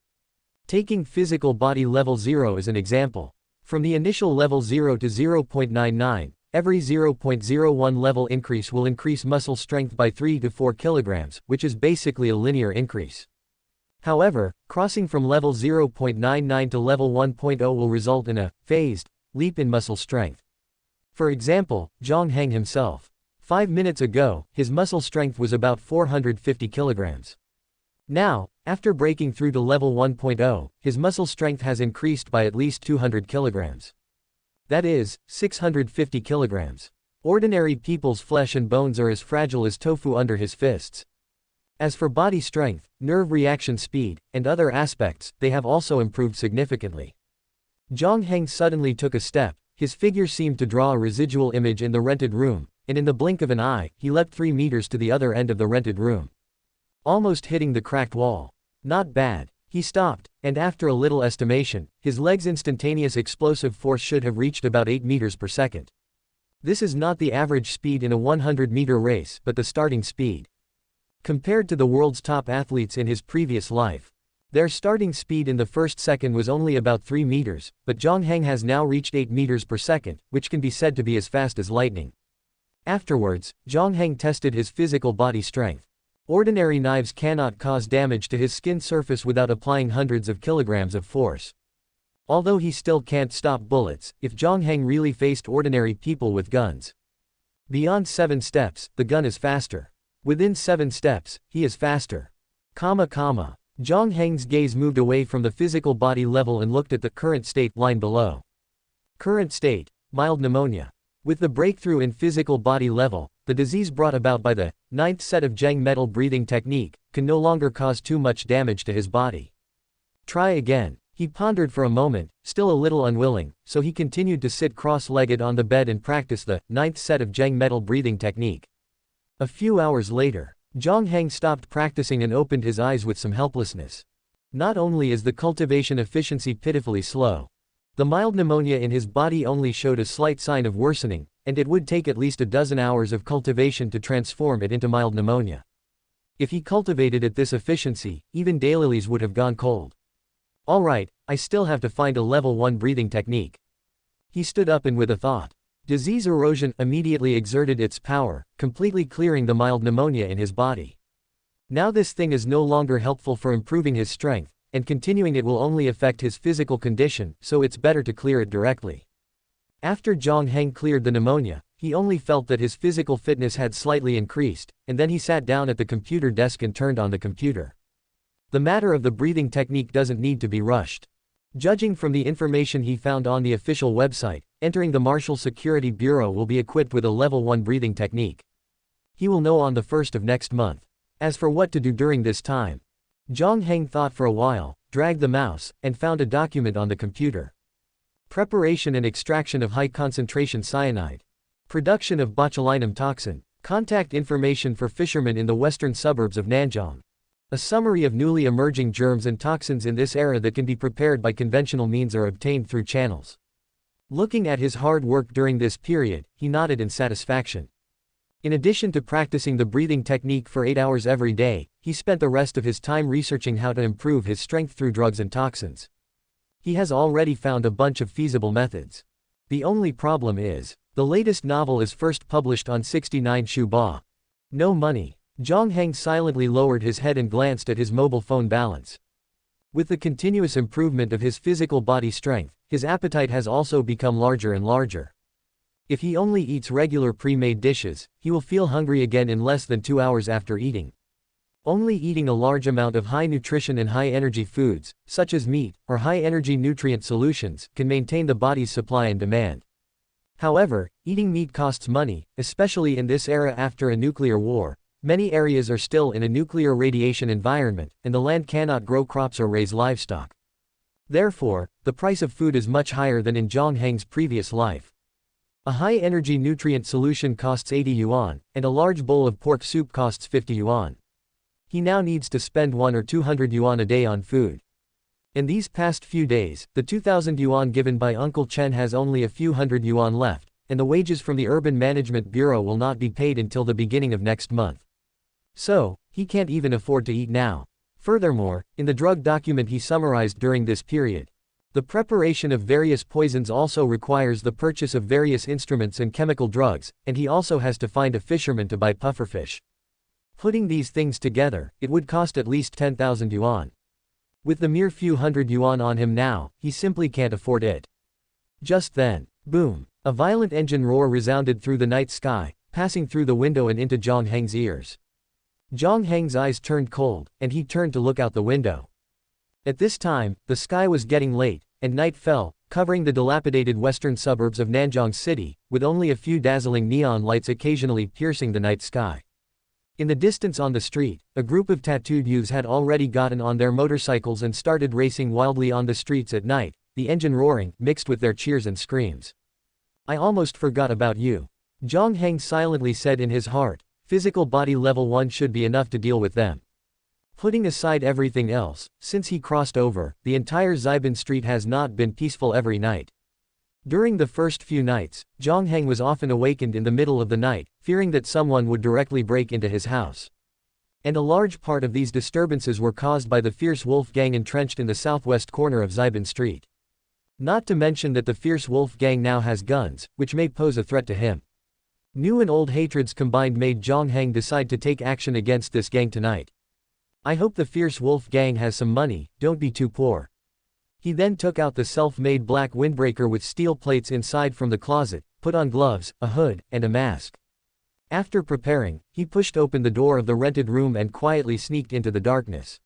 Taking physical body level 0 as an example. From the initial level 0 to 0.99, every 0.01 level increase will increase muscle strength by 3 to 4 kilograms, which is basically a linear increase. However, crossing from level 0.99 to level 1.0 will result in a phased leap in muscle strength. For example, Jiang Heng himself. 5 minutes ago, his muscle strength was about 450 kilograms. Now, after breaking through to level 1.0, his muscle strength has increased by at least 200 kilograms. That is, 650 kilograms. Ordinary people's flesh and bones are as fragile as tofu under his fists. As for body strength, nerve reaction speed, and other aspects, they have also improved significantly. Jiang Heng suddenly took a step. His figure seemed to draw a residual image in the rented room, and in the blink of an eye, he leapt 3 meters to the other end of the rented room. Almost hitting the cracked wall. Not bad. He stopped, and after a little estimation, his leg's instantaneous explosive force should have reached about 8 meters per second. This is not the average speed in a 100-meter race, but the starting speed. Compared to the world's top athletes in his previous life, their starting speed in the first second was only about 3 meters, but Jiang Heng has now reached 8 meters per second, which can be said to be as fast as lightning. Afterwards, Jiang Heng tested his physical body strength. Ordinary knives cannot cause damage to his skin surface without applying hundreds of kilograms of force. Although he still can't stop bullets, if Jiang Heng really faced ordinary people with guns. Beyond 7 steps, the gun is faster. Within 7 steps, he is faster. Jiang Heng's gaze moved away from the physical body level and looked at the current state line below. Current state: mild pneumonia. With the breakthrough in physical body level, the disease brought about by the 9th set of Jiang metal breathing technique can no longer cause too much damage to his body. Try again. He pondered for a moment, still a little unwilling, so he continued to sit cross-legged on the bed and practice the 9th set of Jiang metal breathing technique. A few hours later, Jiang Heng stopped practicing and opened his eyes with some helplessness. Not only is the cultivation efficiency pitifully slow, the mild pneumonia in his body only showed a slight sign of worsening, and it would take at least a dozen hours of cultivation to transform it into mild pneumonia. If he cultivated at this efficiency, even daylilies would have gone cold. Alright, I still have to find a level 1 breathing technique. He stood up and with a thought. Disease erosion immediately exerted its power, completely clearing the mild pneumonia in his body. Now this thing is no longer helpful for improving his strength, and continuing it will only affect his physical condition, so it's better to clear it directly. After Jiang Heng cleared the pneumonia, he only felt that his physical fitness had slightly increased, and then he sat down at the computer desk and turned on the computer. The matter of the breathing technique doesn't need to be rushed. Judging from the information he found on the official website, entering the Marshal Security Bureau will be equipped with a level 1 breathing technique. He will know on the 1st of next month. As for what to do during this time, Jiang Heng thought for a while, dragged the mouse, and found a document on the computer. Preparation and extraction of high-concentration cyanide. Production of botulinum toxin. Contact information for fishermen in the western suburbs of Nanjing. A summary of newly emerging germs and toxins in this era that can be prepared by conventional means are obtained through channels. Looking at his hard work during this period, he nodded in satisfaction. In addition to practicing the breathing technique for 8 hours every day, he spent the rest of his time researching how to improve his strength through drugs and toxins. He has already found a bunch of feasible methods. The only problem is, the latest novel is first published on 69 Shu Ba. No money. Jiang Heng silently lowered his head and glanced at his mobile phone balance. With the continuous improvement of his physical body strength, his appetite has also become larger and larger. If he only eats regular pre-made dishes, he will feel hungry again in less than 2 hours after eating. Only eating a large amount of high nutrition and high energy foods, such as meat, or high energy nutrient solutions, can maintain the body's supply and demand. However, eating meat costs money, especially in this era after a nuclear war. Many areas are still in a nuclear radiation environment, and the land cannot grow crops or raise livestock. Therefore, the price of food is much higher than in Jiang Heng's previous life. A high-energy nutrient solution costs 80 yuan, and a large bowl of pork soup costs 50 yuan. He now needs to spend 100 or 200 yuan a day on food. In these past few days, the 2,000 yuan given by Uncle Chen has only a few hundred yuan left, and the wages from the Urban Management Bureau will not be paid until the beginning of next month. So, he can't even afford to eat now. Furthermore, in the drug document he summarized during this period, the preparation of various poisons also requires the purchase of various instruments and chemical drugs, and he also has to find a fisherman to buy pufferfish. Putting these things together, it would cost at least 10,000 yuan. With the mere few hundred yuan on him now, he simply can't afford it. Just then, boom! A violent engine roar resounded through the night sky, passing through the window and into Jiang Heng's ears. Jiang Heng's eyes turned cold, and he turned to look out the window. At this time, the sky was getting late, and night fell, covering the dilapidated western suburbs of Nanjing City, with only a few dazzling neon lights occasionally piercing the night sky. In the distance on the street, a group of tattooed youths had already gotten on their motorcycles and started racing wildly on the streets at night, the engine roaring, mixed with their cheers and screams. "I almost forgot about you," Jiang Heng silently said in his heart. Physical body level 1 should be enough to deal with them. Putting aside everything else, since he crossed over, the entire Xiban street has not been peaceful every night. During the first few nights, Jiang Heng was often awakened in the middle of the night, fearing that someone would directly break into his house. And a large part of these disturbances were caused by the fierce wolf gang entrenched in the southwest corner of Xiban Street. Not to mention that the fierce wolf gang now has guns, which may pose a threat to him. New and old hatreds combined made Jiang Heng decide to take action against this gang tonight. "I hope the fierce wolf gang has some money, don't be too poor." He then took out the self-made black windbreaker with steel plates inside from the closet, put on gloves, a hood, and a mask. After preparing, he pushed open the door of the rented room and quietly sneaked into the darkness.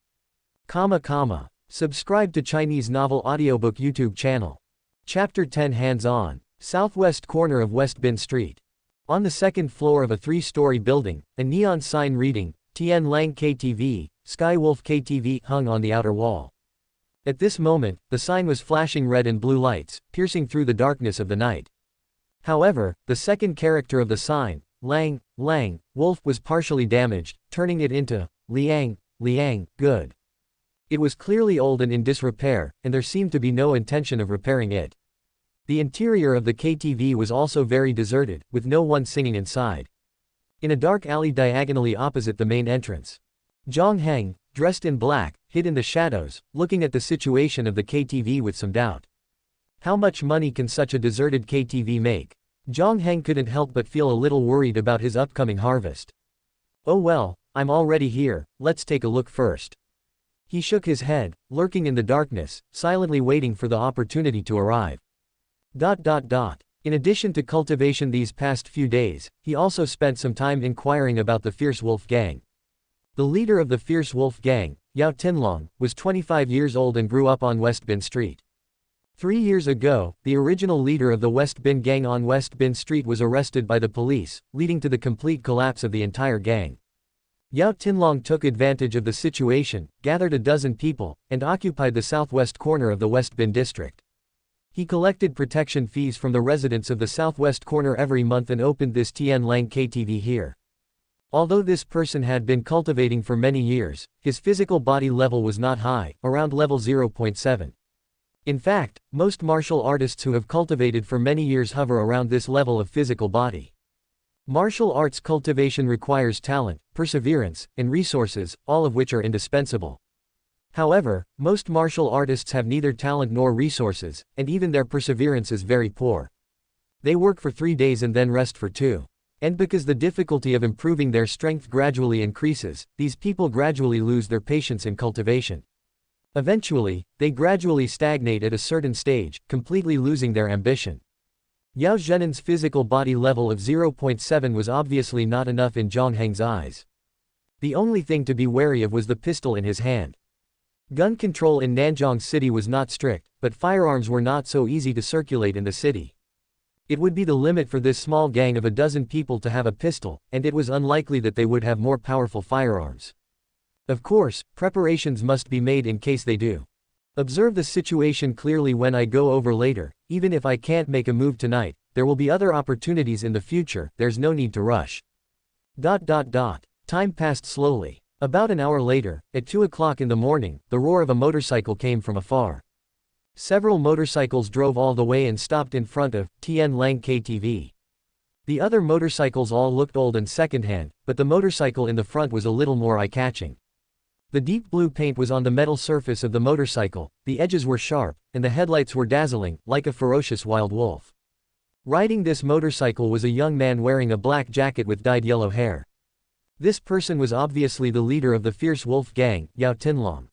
Subscribe to Chinese Novel Audiobook YouTube channel. Chapter 10 Hands-on. Southwest corner of West Bin Street. On the second floor of a 3-story building, a neon sign reading, Tianmen KTV, Skywolf KTV, hung on the outer wall. At this moment, the sign was flashing red and blue lights, piercing through the darkness of the night. However, the second character of the sign, Lang, Wolf, was partially damaged, turning it into Liang, good. It was clearly old and in disrepair, and there seemed to be no intention of repairing it. The interior of the KTV was also very deserted, with no one singing inside. In a dark alley diagonally opposite the main entrance, Jiang Heng, dressed in black, hid in the shadows, looking at the situation of the KTV with some doubt. How much money can such a deserted KTV make? Jiang Heng couldn't help but feel a little worried about his upcoming harvest. "Oh well, I'm already here, let's take a look first." He shook his head, lurking in the darkness, silently waiting for the opportunity to arrive. In addition to cultivation these past few days, he also spent some time inquiring about the Fierce Wolf Gang. The leader of the Fierce Wolf Gang, Yao Tinlong, was 25 years old and grew up on West Bin Street. 3 years ago, the original leader of the West Bin Gang on West Bin Street was arrested by the police, leading to the complete collapse of the entire gang. Yao Tinlong took advantage of the situation, gathered a dozen people, and occupied the southwest corner of the West Bin district. He collected protection fees from the residents of the southwest corner every month and opened this Tianmen KTV here. Although this person had been cultivating for many years, his physical body level was not high, around level 0.7. In fact, most martial artists who have cultivated for many years hover around this level of physical body. Martial arts cultivation requires talent, perseverance, and resources, all of which are indispensable. However, most martial artists have neither talent nor resources, and even their perseverance is very poor. They work for 3 days and then rest for 2. And because the difficulty of improving their strength gradually increases, these people gradually lose their patience in cultivation. Eventually, they gradually stagnate at a certain stage, completely losing their ambition. Yao Zhenan's physical body level of 0.7 was obviously not enough in Jiang Heng's eyes. The only thing to be wary of was the pistol in his hand. Gun control in Nanjing City was not strict, but firearms were not so easy to circulate in the city. It would be the limit for this small gang of a dozen people to have a pistol, and it was unlikely that they would have more powerful firearms. Of course, preparations must be made in case they do. Observe the situation clearly when I go over later. Even if I can't make a move tonight, there will be other opportunities in the future, there's no need to rush. Time passed slowly. About an hour later, at 2 o'clock in the morning, the roar of a motorcycle came from afar. Several motorcycles drove all the way and stopped in front of Tianmen KTV. The other motorcycles all looked old and secondhand, but the motorcycle in the front was a little more eye-catching. The deep blue paint was on the metal surface of the motorcycle, the edges were sharp, and the headlights were dazzling, like a ferocious wild wolf. Riding this motorcycle was a young man wearing a black jacket with dyed yellow hair. This person was obviously the leader of the fierce wolf gang, Yao Tinlong.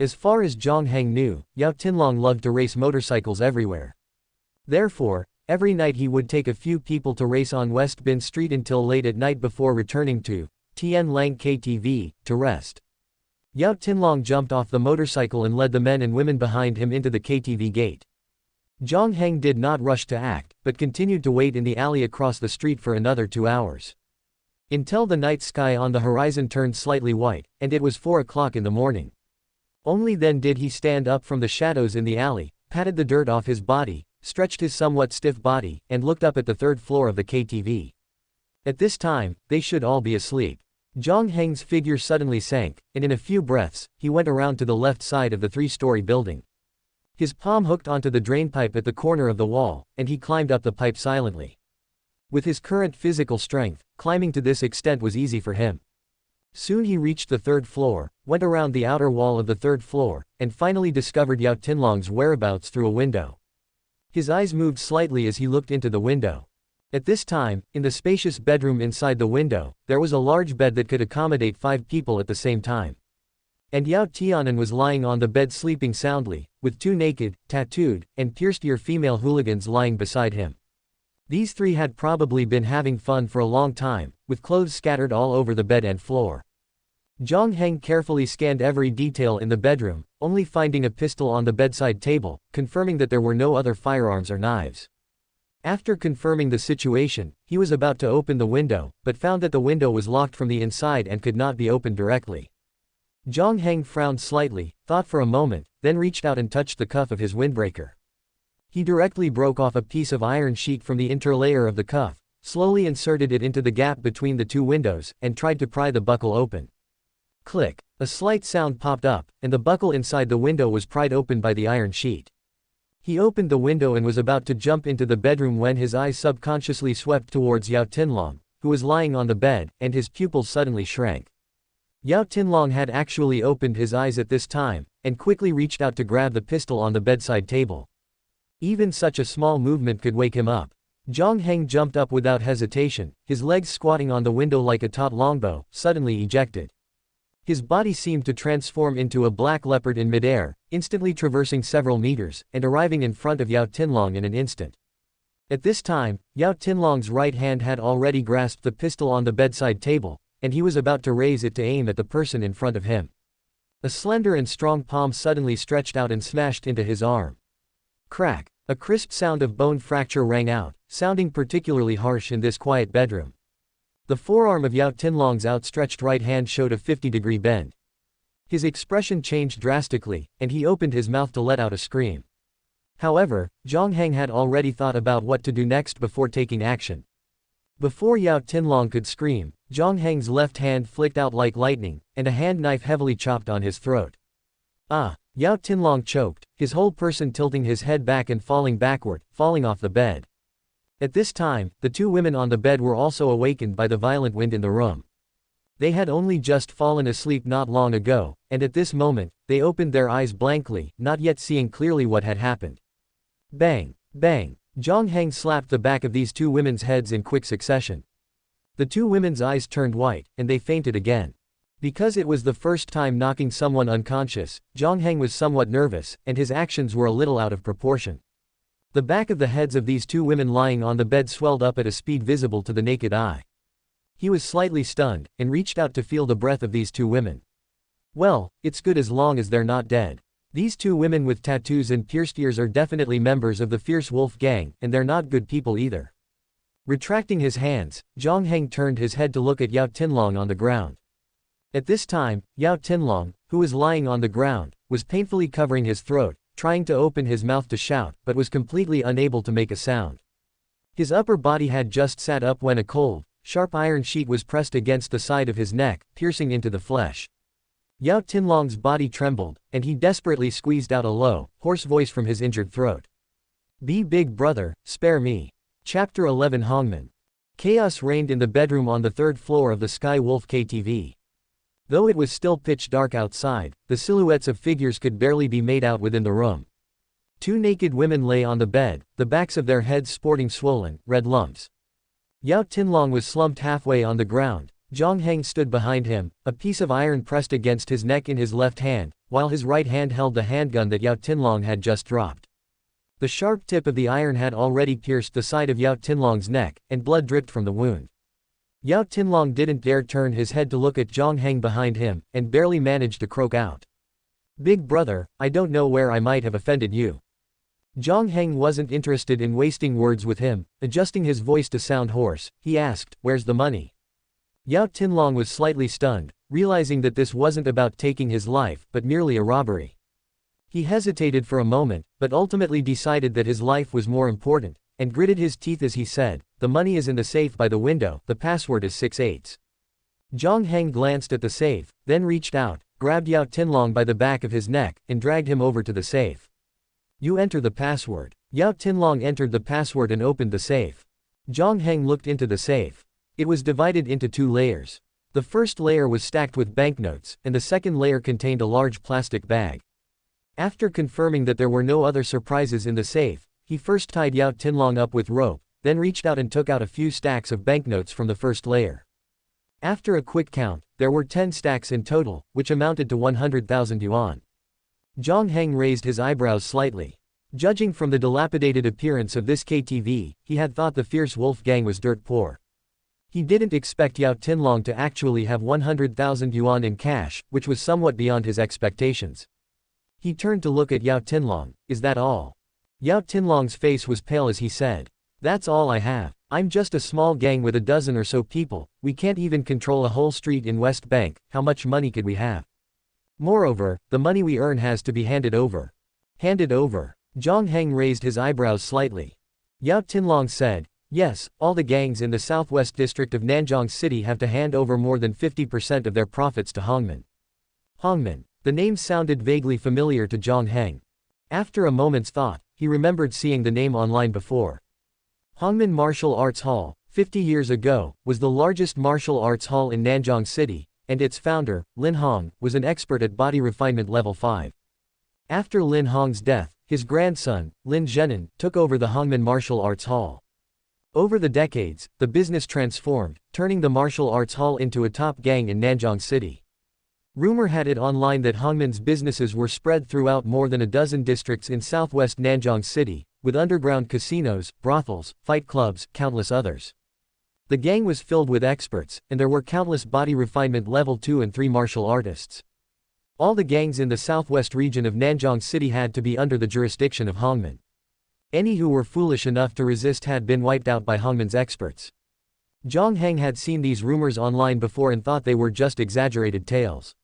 As far as Jiang Heng knew, Yao Tinlong loved to race motorcycles everywhere. Therefore, every night he would take a few people to race on West Bin Street until late at night before returning to Tianmen KTV to rest. Yao Tinlong jumped off the motorcycle and led the men and women behind him into the KTV gate. Jiang Heng did not rush to act, but continued to wait in the alley across the street for another 2 hours. Until the night sky on the horizon turned slightly white, and it was 4 o'clock in the morning. Only then did he stand up from the shadows in the alley, patted the dirt off his body, stretched his somewhat stiff body, and looked up at the 3rd floor of the KTV. At this time, they should all be asleep. Jiang Heng's figure suddenly sank, and in a few breaths, he went around to the left side of the 3-story building. His palm hooked onto the drainpipe at the corner of the wall, and he climbed up the pipe silently. With his current physical strength, climbing to this extent was easy for him. Soon he reached the 3rd floor, went around the outer wall of the 3rd floor, and finally discovered Yao Tinlong's whereabouts through a window. His eyes moved slightly as he looked into the window. At this time, in the spacious bedroom inside the window, there was a large bed that could accommodate 5 people at the same time. And Yao Tianan was lying on the bed sleeping soundly, with 2 naked, tattooed, and pierced-ear female hooligans lying beside him. These 3 had probably been having fun for a long time, with clothes scattered all over the bed and floor. Jiang Heng carefully scanned every detail in the bedroom, only finding a pistol on the bedside table, confirming that there were no other firearms or knives. After confirming the situation, he was about to open the window, but found that the window was locked from the inside and could not be opened directly. Jiang Heng frowned slightly, thought for a moment, then reached out and touched the cuff of his windbreaker. He directly broke off a piece of iron sheet from the interlayer of the cuff, slowly inserted it into the gap between the 2 windows, and tried to pry the buckle open. Click! A slight sound popped up, and the buckle inside the window was pried open by the iron sheet. He opened the window and was about to jump into the bedroom when his eyes subconsciously swept towards Yao Tinlong, who was lying on the bed, and his pupils suddenly shrank. Yao Tinlong had actually opened his eyes at this time, and quickly reached out to grab the pistol on the bedside table. Even such a small movement could wake him up. Jiang Heng jumped up without hesitation, his legs squatting on the window like a taut longbow, suddenly ejected. His body seemed to transform into a black leopard in midair, instantly traversing several meters, and arriving in front of Yao Tinlong in an instant. At this time, Yao Tinlong's right hand had already grasped the pistol on the bedside table, and he was about to raise it to aim at the person in front of him. A slender and strong palm suddenly stretched out and smashed into his arm. Crack! A crisp sound of bone fracture rang out, sounding particularly harsh in this quiet bedroom. The forearm of Yao Tinlong's outstretched right hand showed a 50-degree bend. His expression changed drastically, and he opened his mouth to let out a scream. However, Jiang Heng had already thought about what to do next before taking action. Before Yao Tinlong could scream, Jiang Heng's left hand flicked out like lightning, and a hand knife heavily chopped on his throat. Ah! Yao Tinlong choked, his whole person tilting his head back and falling backward, falling off the bed. At this time, the 2 women on the bed were also awakened by the violent wind in the room. They had only just fallen asleep not long ago, and at this moment, they opened their eyes blankly, not yet seeing clearly what had happened. Bang! Bang! Jiang Heng slapped the back of these 2 women's heads in quick succession. The 2 women's eyes turned white, and they fainted again. Because it was the first time knocking someone unconscious, Jiang Heng was somewhat nervous, and his actions were a little out of proportion. The back of the heads of these two women lying on the bed swelled up at a speed visible to the naked eye. He was slightly stunned, and reached out to feel the breath of these two women. Well, it's good as long as they're not dead. These two women with tattoos and pierced ears are definitely members of the Fierce Wolf Gang, and they're not good people either. Retracting his hands, Jiang Heng turned his head to look at Yao Tinlong on the ground. At this time, Yao Tinlong, who was lying on the ground, was painfully covering his throat, trying to open his mouth to shout, but was completely unable to make a sound. His upper body had just sat up when a cold, sharp iron sheet was pressed against the side of his neck, piercing into the flesh. Yao Tinlong's body trembled, and he desperately squeezed out a low, hoarse voice from his injured throat. "Be big brother, spare me." Chapter 11 Hongmen. Chaos reigned in the bedroom on the third floor of the Sky Wolf KTV. Though it was still pitch dark outside, the silhouettes of figures could barely be made out within the room. Two naked women lay on the bed, the backs of their heads sporting swollen, red lumps. Yao Tinlong was slumped halfway on the ground. Jiang Heng stood behind him, a piece of iron pressed against his neck in his left hand, while his right hand held the handgun that Yao Tinlong had just dropped. The sharp tip of the iron had already pierced the side of Yao Tinlong's neck, and blood dripped from the wound. Yao Tinlong didn't dare turn his head to look at Jiang Heng behind him, and barely managed to croak out. "Big brother, I don't know where I might have offended you." Jiang Heng wasn't interested in wasting words with him. Adjusting his voice to sound hoarse, he asked, "Where's the money?" Yao Tinlong was slightly stunned, realizing that this wasn't about taking his life, but merely a robbery. He hesitated for a moment, but ultimately decided that his life was more important, and gritted his teeth as he said, "The money is in the safe by the window, the password is 6/8." Jiang Heng glanced at the safe, then reached out, grabbed Yao Tinlong by the back of his neck, and dragged him over to the safe. "You enter the password." Yao Tinlong entered the password and opened the safe. Jiang Heng looked into the safe. It was divided into two layers. The first layer was stacked with banknotes, and the second layer contained a large plastic bag. After confirming that there were no other surprises in the safe, he first tied Yao Tinlong up with rope, then reached out and took out a few stacks of banknotes from the first layer. After a quick count, there were 10 stacks in total, which amounted to 100,000 yuan. Jiang Heng raised his eyebrows slightly. Judging from the dilapidated appearance of this KTV, he had thought the Fierce Wolf Gang was dirt poor. He didn't expect Yao Tinlong to actually have 100,000 yuan in cash, which was somewhat beyond his expectations. He turned to look at Yao Tinlong. "Is that all?" Yao Tinlong's face was pale as he said, "That's all I have. I'm just a small gang with a dozen or so people. We can't even control a whole street in West Bank. How much money could we have? Moreover, the money we earn has to be handed over." "Handed over?" Jiang Heng raised his eyebrows slightly. Yao Tinlong said, "Yes, all the gangs in the southwest district of Nanjing City have to hand over more than 50% of their profits to Hongmen." Hongmen. The name sounded vaguely familiar to Jiang Heng. After a moment's thought, he remembered seeing the name online before. Hongmen Martial Arts Hall, 50 years ago, was the largest martial arts hall in Nanjing City, and its founder, Lin Hong, was an expert at body refinement level 5. After Lin Hong's death, his grandson, Lin Zhenan, took over the Hongmen Martial Arts Hall. Over the decades, the business transformed, turning the martial arts hall into a top gang in Nanjing City. Rumor had it online that Hongmen's businesses were spread throughout more than a dozen districts in southwest Nanjing City, with underground casinos, brothels, fight clubs, countless others. The gang was filled with experts, and there were countless body refinement level 2 and 3 martial artists. All the gangs in the southwest region of Nanjing City had to be under the jurisdiction of Hongmen. Any who were foolish enough to resist had been wiped out by Hongmen's experts. Jiang Heng had seen these rumors online before and thought they were just exaggerated tales.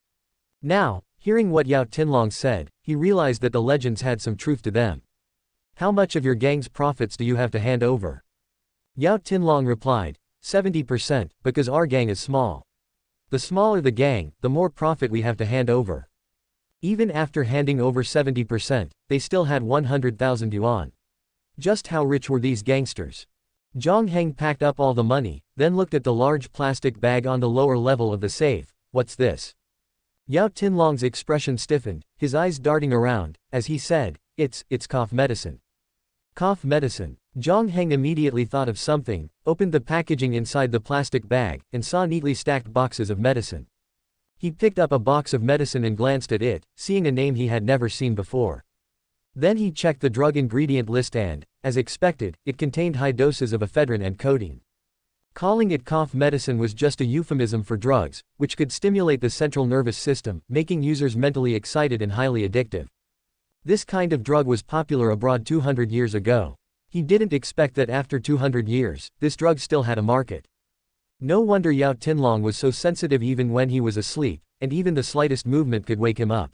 Now, hearing what Yao Tinlong said, he realized that the legends had some truth to them. "How much of your gang's profits do you have to hand over?" Yao Tinlong replied, 70%, because our gang is small. The smaller the gang, the more profit we have to hand over. Even after handing over 70%, they still had 100,000 yuan. Just how rich were these gangsters? Jiang Heng packed up all the money, then looked at the large plastic bag on the lower level of the safe. "What's this?" Yao Tinlong's expression stiffened, his eyes darting around, as he said, It's cough medicine." Cough medicine. Jiang Heng immediately thought of something, opened the packaging inside the plastic bag, and saw neatly stacked boxes of medicine. He picked up a box of medicine and glanced at it, seeing a name he had never seen before. Then he checked the drug ingredient list and, as expected, it contained high doses of ephedrine and codeine. Calling it cough medicine was just a euphemism for drugs, which could stimulate the central nervous system, making users mentally excited and highly addictive. This kind of drug was popular abroad 200 years ago. He didn't expect that after 200 years, this drug still had a market. No wonder Yao Tinlong was so sensitive even when he was asleep, and even the slightest movement could wake him up.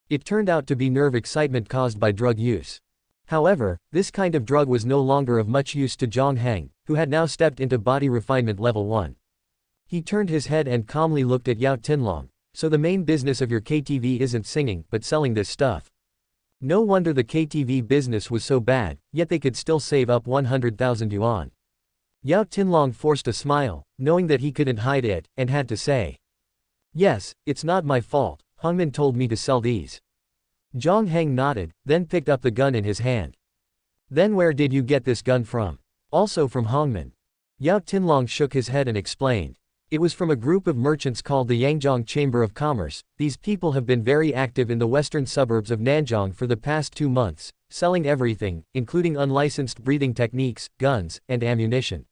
It turned out to be nerve excitement caused by drug use. However, this kind of drug was no longer of much use to Jiang Heng, who had now stepped into body refinement level 1. He turned his head and calmly looked at Yao Tinlong. So the main business of your KTV isn't singing, but selling this stuff. No wonder the KTV business was so bad, yet they could still save up 100,000 yuan. Yao Tinlong forced a smile, knowing that he couldn't hide it, and had to say, "Yes, it's not my fault, Hongman told me to sell these." Jiang Heng nodded, then picked up the gun in his hand. "Then where did you get this gun from?" "Also from Hongman." Yao Tinlong shook his head and explained. "It was from a group of merchants called the Yangjiang Chamber of Commerce. These people have been very active in the western suburbs of Nanjing for the past 2 months, selling everything, including unlicensed breathing techniques, guns, and ammunition."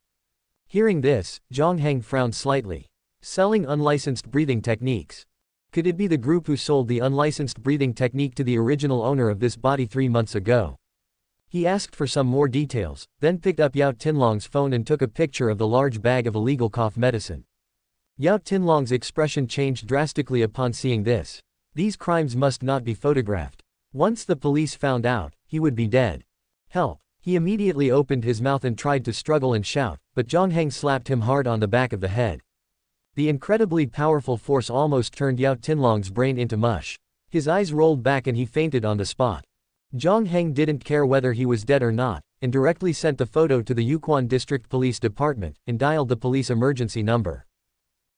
Hearing this, Jiang Heng frowned slightly. Selling unlicensed breathing techniques. Could it be the group who sold the unlicensed breathing technique to the original owner of this body 3 months ago? He asked for some more details, then picked up Yao Tinlong's phone and took a picture of the large bag of illegal cough medicine. Yao Tinlong's expression changed drastically upon seeing this. These crimes must not be photographed. Once the police found out, he would be dead. Help! He immediately opened his mouth and tried to struggle and shout, but Jiang Heng slapped him hard on the back of the head. The incredibly powerful force almost turned Yao Tinlong's brain into mush. His eyes rolled back and he fainted on the spot. Jiang Heng didn't care whether he was dead or not, and directly sent the photo to the Yukon District Police Department, and dialed the police emergency number.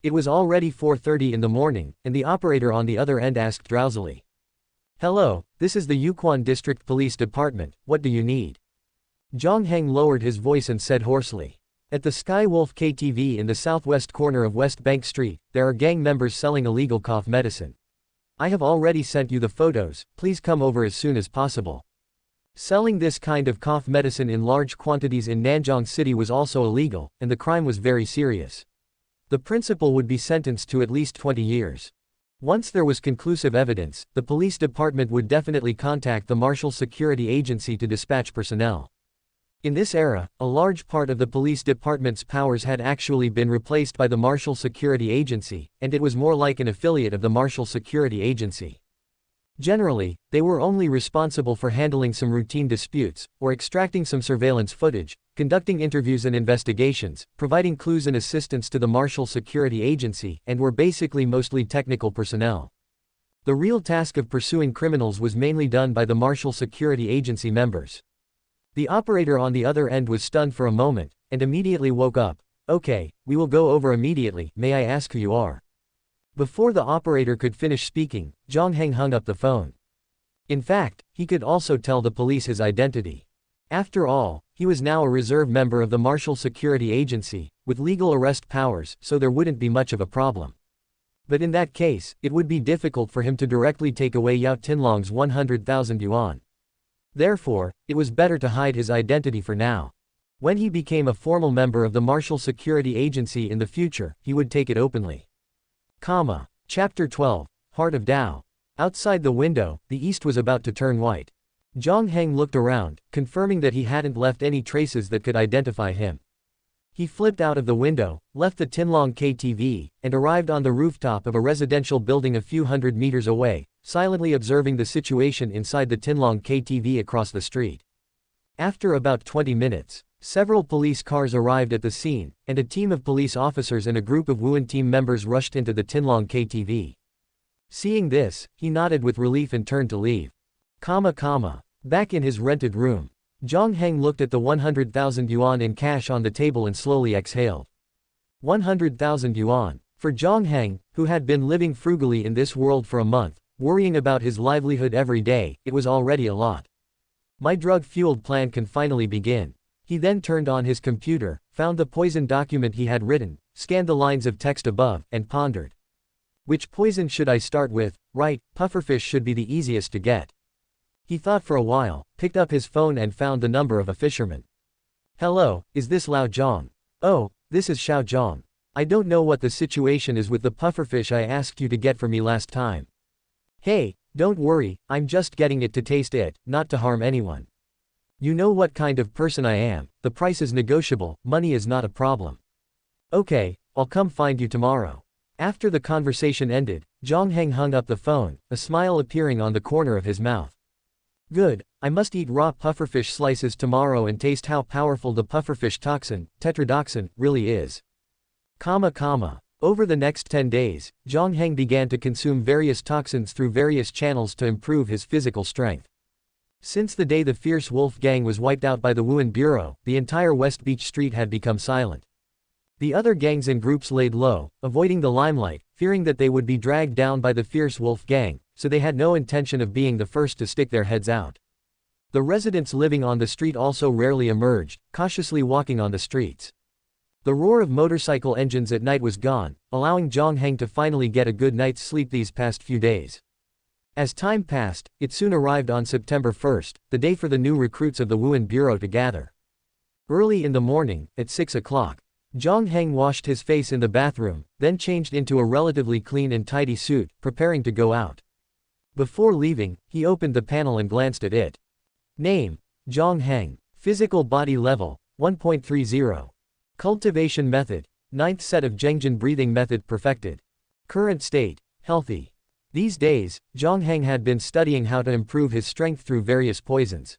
It was already 4:30 in the morning, and the operator on the other end asked drowsily. "Hello, this is the Yukon District Police Department, what do you need?" Jiang Heng lowered his voice and said hoarsely. "At the Sky Wolf KTV in the southwest corner of West Bank Street, there are gang members selling illegal cough medicine. I have already sent you the photos, please come over as soon as possible." Selling this kind of cough medicine in large quantities in Nanjing City was also illegal, and the crime was very serious. The principal would be sentenced to at least 20 years. Once there was conclusive evidence, the police department would definitely contact the Martial Security Agency to dispatch personnel. In this era, a large part of the police department's powers had actually been replaced by the Martial Security Agency, and it was more like an affiliate of the Martial Security Agency. Generally, they were only responsible for handling some routine disputes, or extracting some surveillance footage, conducting interviews and investigations, providing clues and assistance to the Martial Security Agency, and were basically mostly technical personnel. The real task of pursuing criminals was mainly done by the Martial Security Agency members. The operator on the other end was stunned for a moment, and immediately woke up. "Okay, we will go over immediately, may I ask who you are?" Before the operator could finish speaking, Jiang Heng hung up the phone. In fact, he could also tell the police his identity. After all, he was now a reserve member of the Martial Security Agency, with legal arrest powers, so there wouldn't be much of a problem. But in that case, it would be difficult for him to directly take away Yao Tinlong's 100,000 yuan. Therefore, it was better to hide his identity for now. When he became a formal member of the Martial Security Agency in the future, he would take it openly. Chapter 12, Heart of Tao. Outside the window, the east was about to turn white. Jiang Heng looked around, confirming that he hadn't left any traces that could identify him. He flipped out of the window, left the Tinlong KTV, and arrived on the rooftop of a residential building a few hundred meters away, silently observing the situation inside the Tinlong KTV across the street. After about 20 minutes, several police cars arrived at the scene, and a team of police officers and a group of Wuhan team members rushed into the Tinlong KTV. Seeing this, he nodded with relief and turned to leave. Back in his rented room, Jiang Heng looked at the 100,000 yuan in cash on the table and slowly exhaled. 100,000 yuan. For Jiang Heng, who had been living frugally in this world for a month, worrying about his livelihood every day, it was already a lot. My drug-fueled plan can finally begin. He then turned on his computer, found the poison document he had written, scanned the lines of text above, and pondered. Which poison should I start with? Right, pufferfish should be the easiest to get. He thought for a while, picked up his phone and found the number of a fisherman. Hello, is this Lao Zhang? Oh, this is Xiao Zhang. I don't know what the situation is with the pufferfish I asked you to get for me last time. Hey, don't worry, I'm just getting it to taste it, not to harm anyone. You know what kind of person I am, the price is negotiable, money is not a problem. Okay, I'll come find you tomorrow. After the conversation ended, Jiang Heng hung up the phone, a smile appearing on the corner of his mouth. Good, I must eat raw pufferfish slices tomorrow and taste how powerful the pufferfish toxin, tetrodotoxin, really is. Over the next 10 days, Jiang Heng began to consume various toxins through various channels to improve his physical strength. Since the day the fierce wolf gang was wiped out by the Wuhan Bureau, the entire West Beach Street had become silent. The other gangs and groups laid low, avoiding the limelight, fearing that they would be dragged down by the fierce wolf gang, so they had no intention of being the first to stick their heads out. The residents living on the street also rarely emerged, cautiously walking on the streets. The roar of motorcycle engines at night was gone, allowing Jiang Heng to finally get a good night's sleep these past few days. As time passed, it soon arrived on September 1st, the day for the new recruits of the Wuhan Bureau to gather. Early in the morning, at 6 o'clock, Jiang Heng washed his face in the bathroom, then changed into a relatively clean and tidy suit, preparing to go out. Before leaving, he opened the panel and glanced at it. Name: Jiang Heng. Physical body level: 1.30. Cultivation method: 9th set of Zhengjin breathing method perfected. Current state: healthy. These days, Jiang Heng had been studying how to improve his strength through various poisons.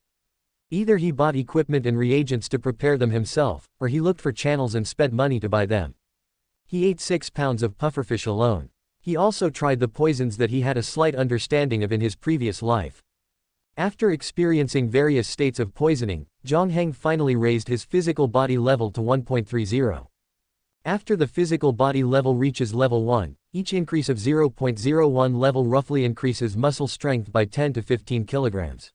Either he bought equipment and reagents to prepare them himself, or he looked for channels and spent money to buy them. He ate 6 pounds of pufferfish alone. He also tried the poisons that he had a slight understanding of in his previous life. After experiencing various states of poisoning, Jiang Heng finally raised his physical body level to 1.30. After the physical body level reaches level 1, each increase of 0.01 level roughly increases muscle strength by 10 to 15 kilograms.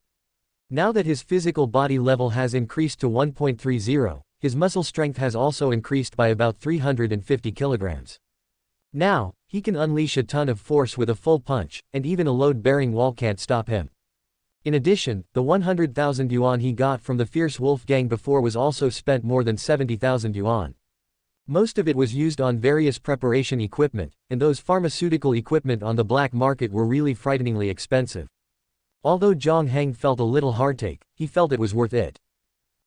Now that his physical body level has increased to 1.30, his muscle strength has also increased by about 350 kilograms. Now, he can unleash a ton of force with a full punch, and even a load-bearing wall can't stop him. In addition, the 100,000 yuan he got from the fierce wolf gang before was also spent more than 70,000 yuan. Most of it was used on various preparation equipment, and those pharmaceutical equipment on the black market were really frighteningly expensive. Although Jiang Heng felt a little heartache, he felt it was worth it.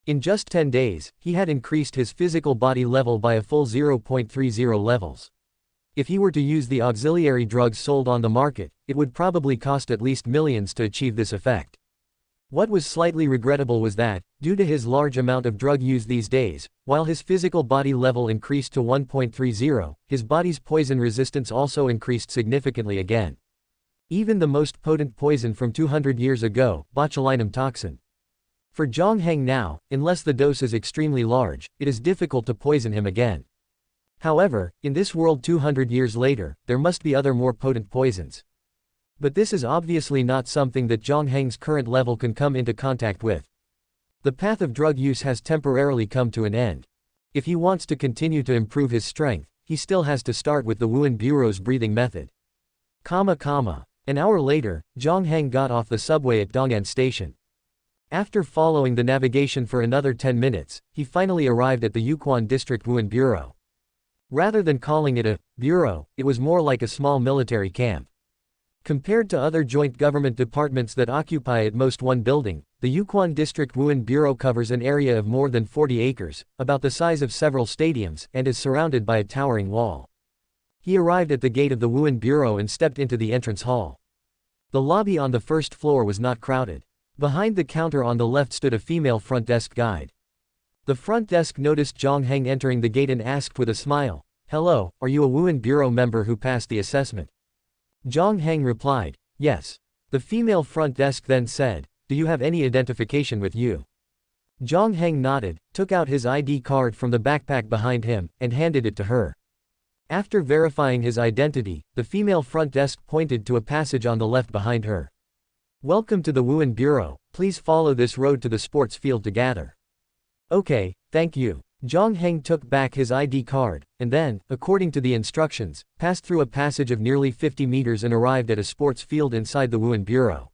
In just 10 days, he had increased his physical body level by a full 0.30 levels. If he were to use the auxiliary drugs sold on the market, it would probably cost at least millions to achieve this effect. What was slightly regrettable was that, due to his large amount of drug use these days, while his physical body level increased to 1.30, his body's poison resistance also increased significantly again. Even the most potent poison from 200 years ago, botulinum toxin. For Jiang Heng now, unless the dose is extremely large, it is difficult to poison him again. However, in this world 200 years later, there must be other more potent poisons. But this is obviously not something that Jiang Heng's current level can come into contact with. The path of drug use has temporarily come to an end. If he wants to continue to improve his strength, he still has to start with the Wuhan Bureau's breathing method. An hour later, Jiang Heng got off the subway at Dong'an Station. After following the navigation for another 10 minutes, he finally arrived at the Yukon District Wuhan Bureau. Rather than calling it a bureau, it was more like a small military camp. Compared to other joint government departments that occupy at most one building, the Yukon District Wuhan Bureau covers an area of more than 40 acres, about the size of several stadiums, and is surrounded by a towering wall. He arrived at the gate of the Wuhan Bureau and stepped into the entrance hall. The lobby on the first floor was not crowded. Behind the counter on the left stood a female front desk guide. The front desk noticed Jiang Heng entering the gate and asked with a smile, "Hello, are you a Wuhan Bureau member who passed the assessment?" Jiang Heng replied, "Yes." The female front desk then said, "Do you have any identification with you?" Jiang Heng nodded, took out his ID card from the backpack behind him, and handed it to her. After verifying his identity, the female front desk pointed to a passage on the left behind her. "Welcome to the Wuhan Bureau, please follow this road to the sports field to gather." "Okay, thank you." Jiang Heng took back his ID card, and then, according to the instructions, passed through a passage of nearly 50 meters and arrived at a sports field inside the Wuhan Bureau.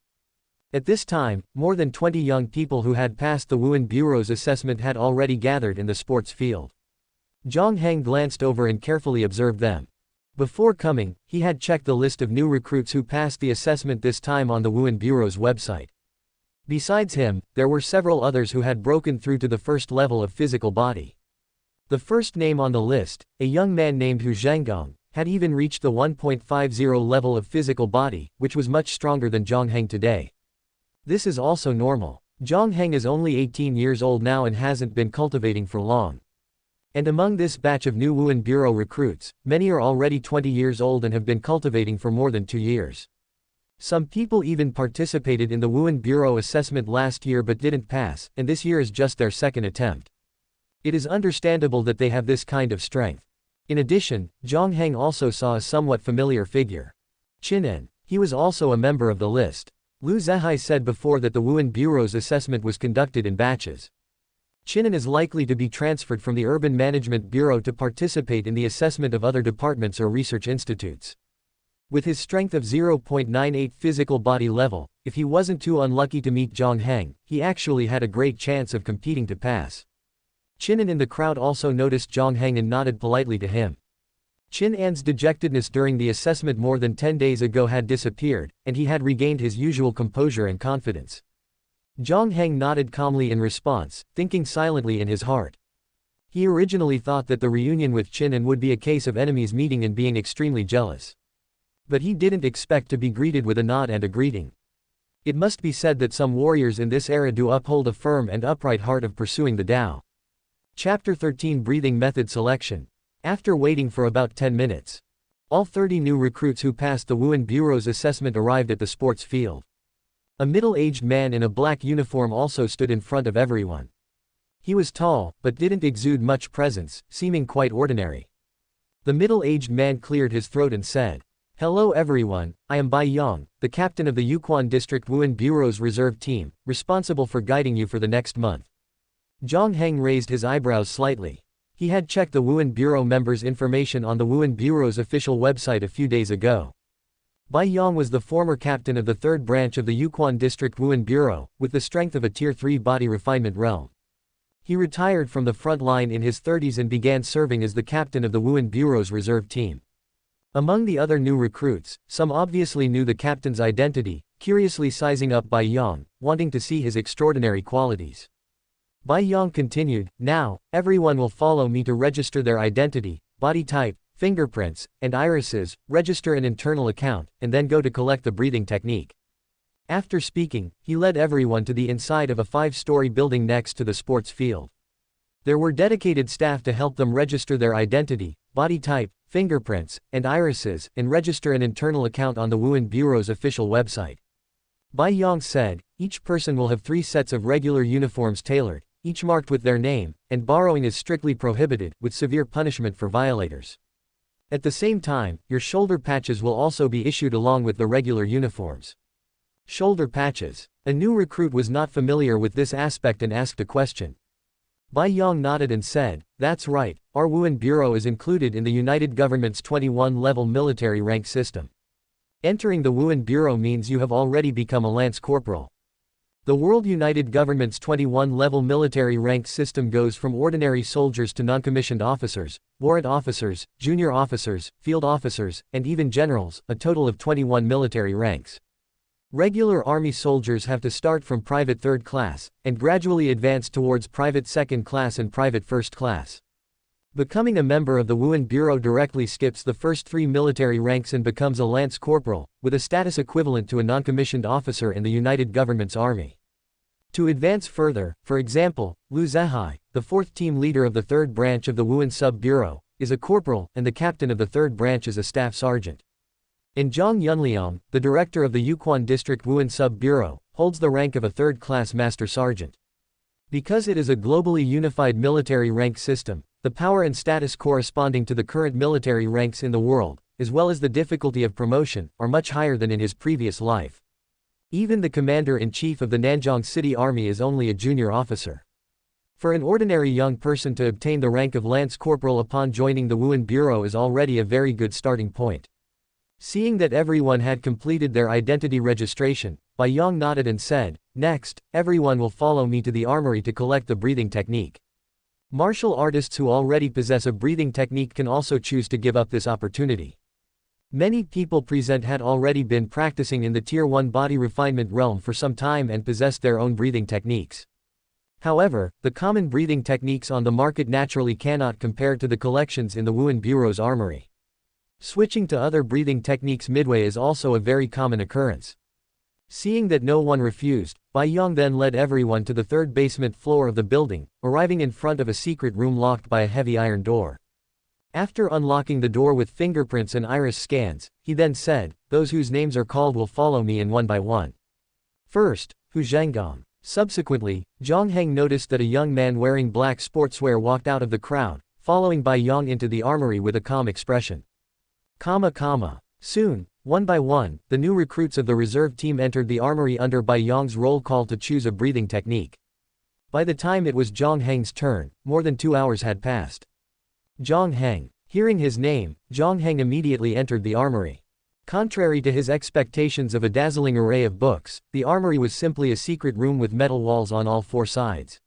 At this time, more than 20 young people who had passed the Wuhan Bureau's assessment had already gathered in the sports field. Jiang Heng glanced over and carefully observed them. Before coming, he had checked the list of new recruits who passed the assessment this time on the Wuhan Bureau's website. Besides him, there were several others who had broken through to the first level of physical body. The first name on the list, a young man named Hu Zhenggong, had even reached the 1.50 level of physical body, which was much stronger than Jiang Heng today. This is also normal. Jiang Heng is only 18 years old now and hasn't been cultivating for long. And among this batch of new Wuhan Bureau recruits, many are already 20 years old and have been cultivating for more than 2 years. Some people even participated in the Wuhan Bureau assessment last year but didn't pass, and this year is just their second attempt. It is understandable that they have this kind of strength. In addition, Jiang Heng also saw a somewhat familiar figure. Qinan. He was also a member of the list. Lu Zehai said before that the Wuhan Bureau's assessment was conducted in batches. Qinan is likely to be transferred from the Urban Management Bureau to participate in the assessment of other departments or research institutes. With his strength of 0.98 physical body level, if he wasn't too unlucky to meet Jiang Heng, he actually had a great chance of competing to pass. Qinan in the crowd also noticed Jiang Heng and nodded politely to him. Qinan's dejectedness during the assessment more than 10 days ago had disappeared, and he had regained his usual composure and confidence. Jiang Heng nodded calmly in response, thinking silently in his heart. He originally thought that the reunion with Qinan would be a case of enemies meeting and being extremely jealous. But he didn't expect to be greeted with a nod and a greeting. It must be said that some warriors in this era do uphold a firm and upright heart of pursuing the Tao. Chapter 13 Breathing Method Selection. After waiting for about 10 minutes, all 30 new recruits who passed the Wuhan Bureau's assessment arrived at the sports field. A middle-aged man in a black uniform also stood in front of everyone. He was tall, but didn't exude much presence, seeming quite ordinary. The middle-aged man cleared his throat and said, "Hello everyone, I am Bai Yang, the captain of the Yukon District Wuhan Bureau's reserve team, responsible for guiding you for the next month." Jiang Heng raised his eyebrows slightly. He had checked the Wuhan Bureau members' information on the Wuhan Bureau's official website a few days ago. Bai Yang was the former captain of the third branch of the Yukon District Wuhan Bureau, with the strength of a Tier 3 body refinement realm. He retired from the front line in his 30s and began serving as the captain of the Wuhan Bureau's reserve team. Among the other new recruits, some obviously knew the captain's identity, curiously sizing up Bai Yang, wanting to see his extraordinary qualities. Bai Yang continued, "Now, everyone will follow me to register their identity, body type, fingerprints, and irises, register an internal account, and then go to collect the breathing technique." After speaking, he led everyone to the inside of a 5-story building next to the sports field. There were dedicated staff to help them register their identity, body type, fingerprints, and irises, and register an internal account on the Wuhan Bureau's official website. Bai Yang said, "Each person will have 3 sets of regular uniforms tailored, each marked with their name, and borrowing is strictly prohibited, with severe punishment for violators. At the same time, your shoulder patches will also be issued along with the regular uniforms." Shoulder patches. A new recruit was not familiar with this aspect and asked a question. Bai Yang nodded and said, "That's right, our Wuhan Bureau is included in the United Government's 21-level military rank system. Entering the Wuhan Bureau means you have already become a lance corporal. The World United Government's 21-level military rank system goes from ordinary soldiers to non-commissioned officers, warrant officers, junior officers, field officers, and even generals, a total of 21 military ranks. Regular army soldiers have to start from private 3rd class, and gradually advance towards private 2nd class and private 1st class. Becoming a member of the Wuhan Bureau directly skips the first 3 military ranks and becomes a lance corporal, with a status equivalent to a non-commissioned officer in the United Government's army. To advance further, for example, Lu Zehai, the 4th team leader of the 3rd branch of the Wuhan Sub-Bureau, is a corporal, and the captain of the 3rd branch is a staff sergeant. And Zhang Yunliang, the director of the Yukon District Wuhan Sub-Bureau, holds the rank of a 3rd-class master sergeant. Because it is a globally unified military rank system, the power and status corresponding to the current military ranks in the world, as well as the difficulty of promotion, are much higher than in his previous life. Even the commander-in-chief of the Nanjing City Army is only a junior officer. For an ordinary young person to obtain the rank of lance corporal upon joining the Wuhan Bureau is already a very good starting point. Seeing that everyone had completed their identity registration, Bai Yong nodded and said, "Next, everyone will follow me to the armory to collect the breathing technique." Martial artists who already possess a breathing technique can also choose to give up this opportunity. Many people present had already been practicing in the Tier 1 body refinement realm for some time and possessed their own breathing techniques. However, the common breathing techniques on the market naturally cannot compare to the collections in the Wuhan Bureau's armory. Switching to other breathing techniques midway is also a very common occurrence. Seeing that no one refused, Bai Yong then led everyone to the third basement floor of the building, arriving in front of a secret room locked by a heavy iron door. After unlocking the door with fingerprints and iris scans, he then said, "Those whose names are called will follow me in one by one. First, Hu Zhenggong." Subsequently, Jiang Heng noticed that a young man wearing black sportswear walked out of the crowd, following Bai Yong into the armory with a calm expression. Soon, one by one, the new recruits of the reserve team entered the armory under Bai Yong's roll call to choose a breathing technique. By the time it was Jiang Heng's turn, more than 2 hours had passed. Jiang Heng. Hearing his name, Jiang Heng immediately entered the armory. Contrary to his expectations of a dazzling array of books, the armory was simply a secret room with metal walls on all 4 sides.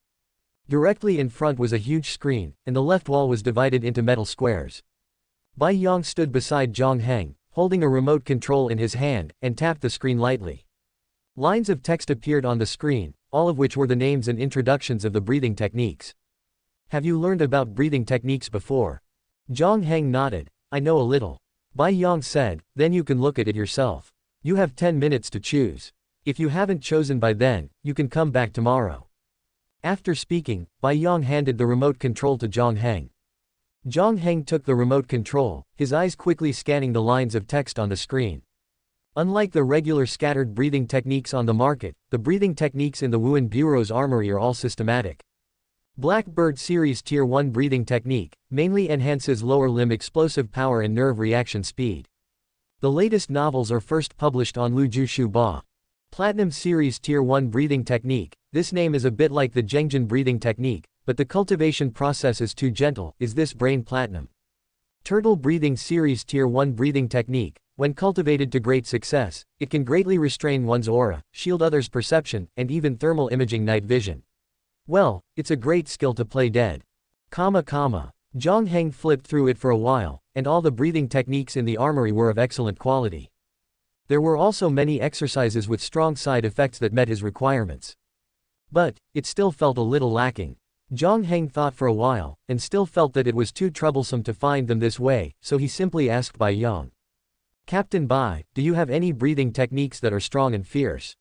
Directly in front was a huge screen, and the left wall was divided into metal squares. Bai Yong stood beside Jiang Heng, holding a remote control in his hand, and tapped the screen lightly. Lines of text appeared on the screen, all of which were the names and introductions of the breathing techniques. "Have you learned about breathing techniques before?" Jiang Heng nodded. "I know a little." Bai Yong said, "Then you can look at it yourself. You have 10 minutes to choose. If you haven't chosen by then, you can come back tomorrow." After speaking, Bai Yong handed the remote control to Jiang Heng. Jiang Heng took the remote control, his eyes quickly scanning the lines of text on the screen. Unlike the regular scattered breathing techniques on the market, the breathing techniques in the Wuhan Bureau's armory are all systematic. Blackbird Series Tier 1 breathing technique mainly enhances lower limb explosive power and nerve reaction speed. The latest novels are first published on Lu Ju Shu Ba. Platinum Series Tier 1 breathing technique, this name is a bit like the Zhengjin breathing technique, but the cultivation process is too gentle, is this brain platinum. Turtle Breathing Series Tier 1 breathing technique, when cultivated to great success, it can greatly restrain one's aura, shield others' perception, and even thermal imaging night vision. Well, it's a great skill to play dead. Jiang Heng flipped through it for a while, and all the breathing techniques in the armory were of excellent quality. There were also many exercises with strong side effects that met his requirements. But, it still felt a little lacking. Jiang Heng thought for a while, and still felt that it was too troublesome to find them this way, so he simply asked Bai Yong. "Captain Bai, do you have any breathing techniques that are strong and fierce?"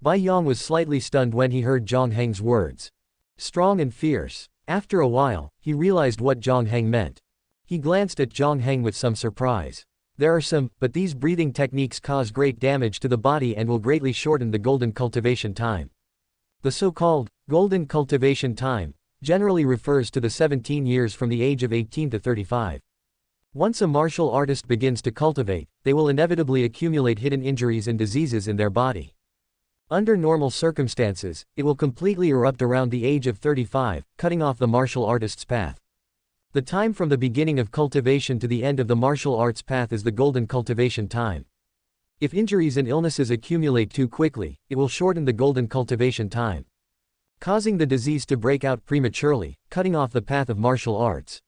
Bai Yong was slightly stunned when he heard Jiang Heng's words. Strong and fierce. After a while, he realized what Jiang Heng meant. He glanced at Jiang Heng with some surprise. "There are some, but these breathing techniques cause great damage to the body and will greatly shorten the golden cultivation time." The so-called golden cultivation time generally refers to the 17 years from the age of 18 to 35. Once a martial artist begins to cultivate, they will inevitably accumulate hidden injuries and diseases in their body. Under normal circumstances, it will completely erupt around the age of 35, cutting off the martial artist's path. The time from the beginning of cultivation to the end of the martial arts path is the golden cultivation time. If injuries and illnesses accumulate too quickly, it will shorten the golden cultivation time, causing the disease to break out prematurely, cutting off the path of martial arts.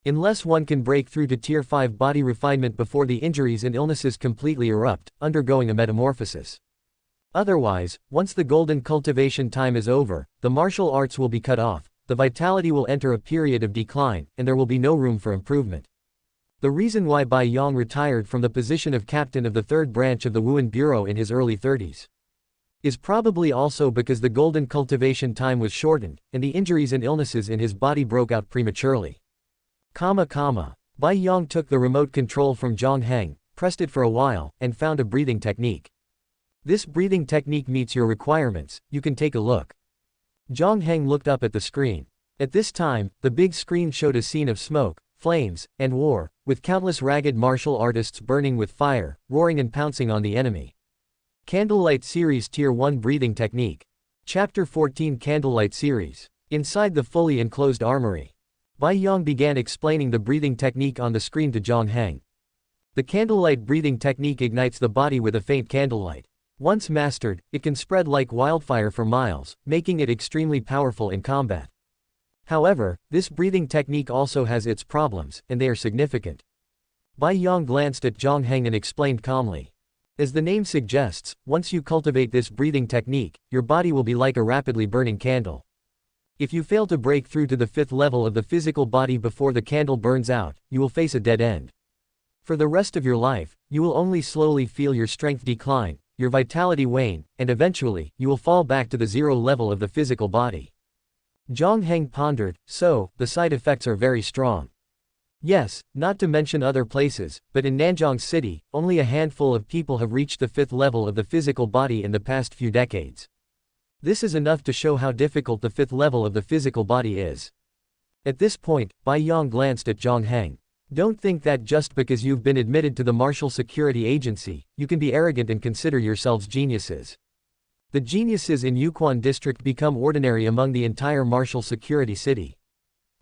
Unless one can break through to Tier 5 body refinement before the injuries and illnesses completely erupt, undergoing a metamorphosis. Otherwise, once the golden cultivation time is over, the martial arts will be cut off, the vitality will enter a period of decline, and there will be no room for improvement. The reason why Bai Yong retired from the position of captain of the 3rd branch of the Wuhan Bureau in his early 30s is probably also because the golden cultivation time was shortened, and the injuries and illnesses in his body broke out prematurely. Bai Yong took the remote control from Jiang Heng, pressed it for a while, and found a breathing technique. "This breathing technique meets your requirements, you can take a look." Jiang Heng looked up at the screen. At this time, the big screen showed a scene of smoke, flames, and war, with countless ragged martial artists burning with fire, roaring and pouncing on the enemy. Candlelight Series Tier 1 breathing technique. Chapter 14 Candlelight Series. Inside the fully enclosed armory, Bai Yong began explaining the breathing technique on the screen to Jiang Heng. The candlelight breathing technique ignites the body with a faint candlelight. Once mastered, it can spread like wildfire for miles, making it extremely powerful in combat. However, this breathing technique also has its problems, and they are significant. Bai Yang glanced at Jiang Heng and explained calmly. As the name suggests, once you cultivate this breathing technique, your body will be like a rapidly burning candle. If you fail to break through to the 5th level of the physical body before the candle burns out, you will face a dead end. For the rest of your life, you will only slowly feel your strength decline, your vitality wane, and eventually, you will fall back to the 0 level of the physical body. Jiang Heng pondered, so, the side effects are very strong. Yes, not to mention other places, but in Nanjiang City, only a handful of people have reached the 5th level of the physical body in the past few decades. This is enough to show how difficult the 5th level of the physical body is. At this point, Bai Yang glanced at Jiang Heng. Don't think that just because you've been admitted to the Martial Security Agency, you can be arrogant and consider yourselves geniuses. The geniuses in Yukon District become ordinary among the entire Martial Security City.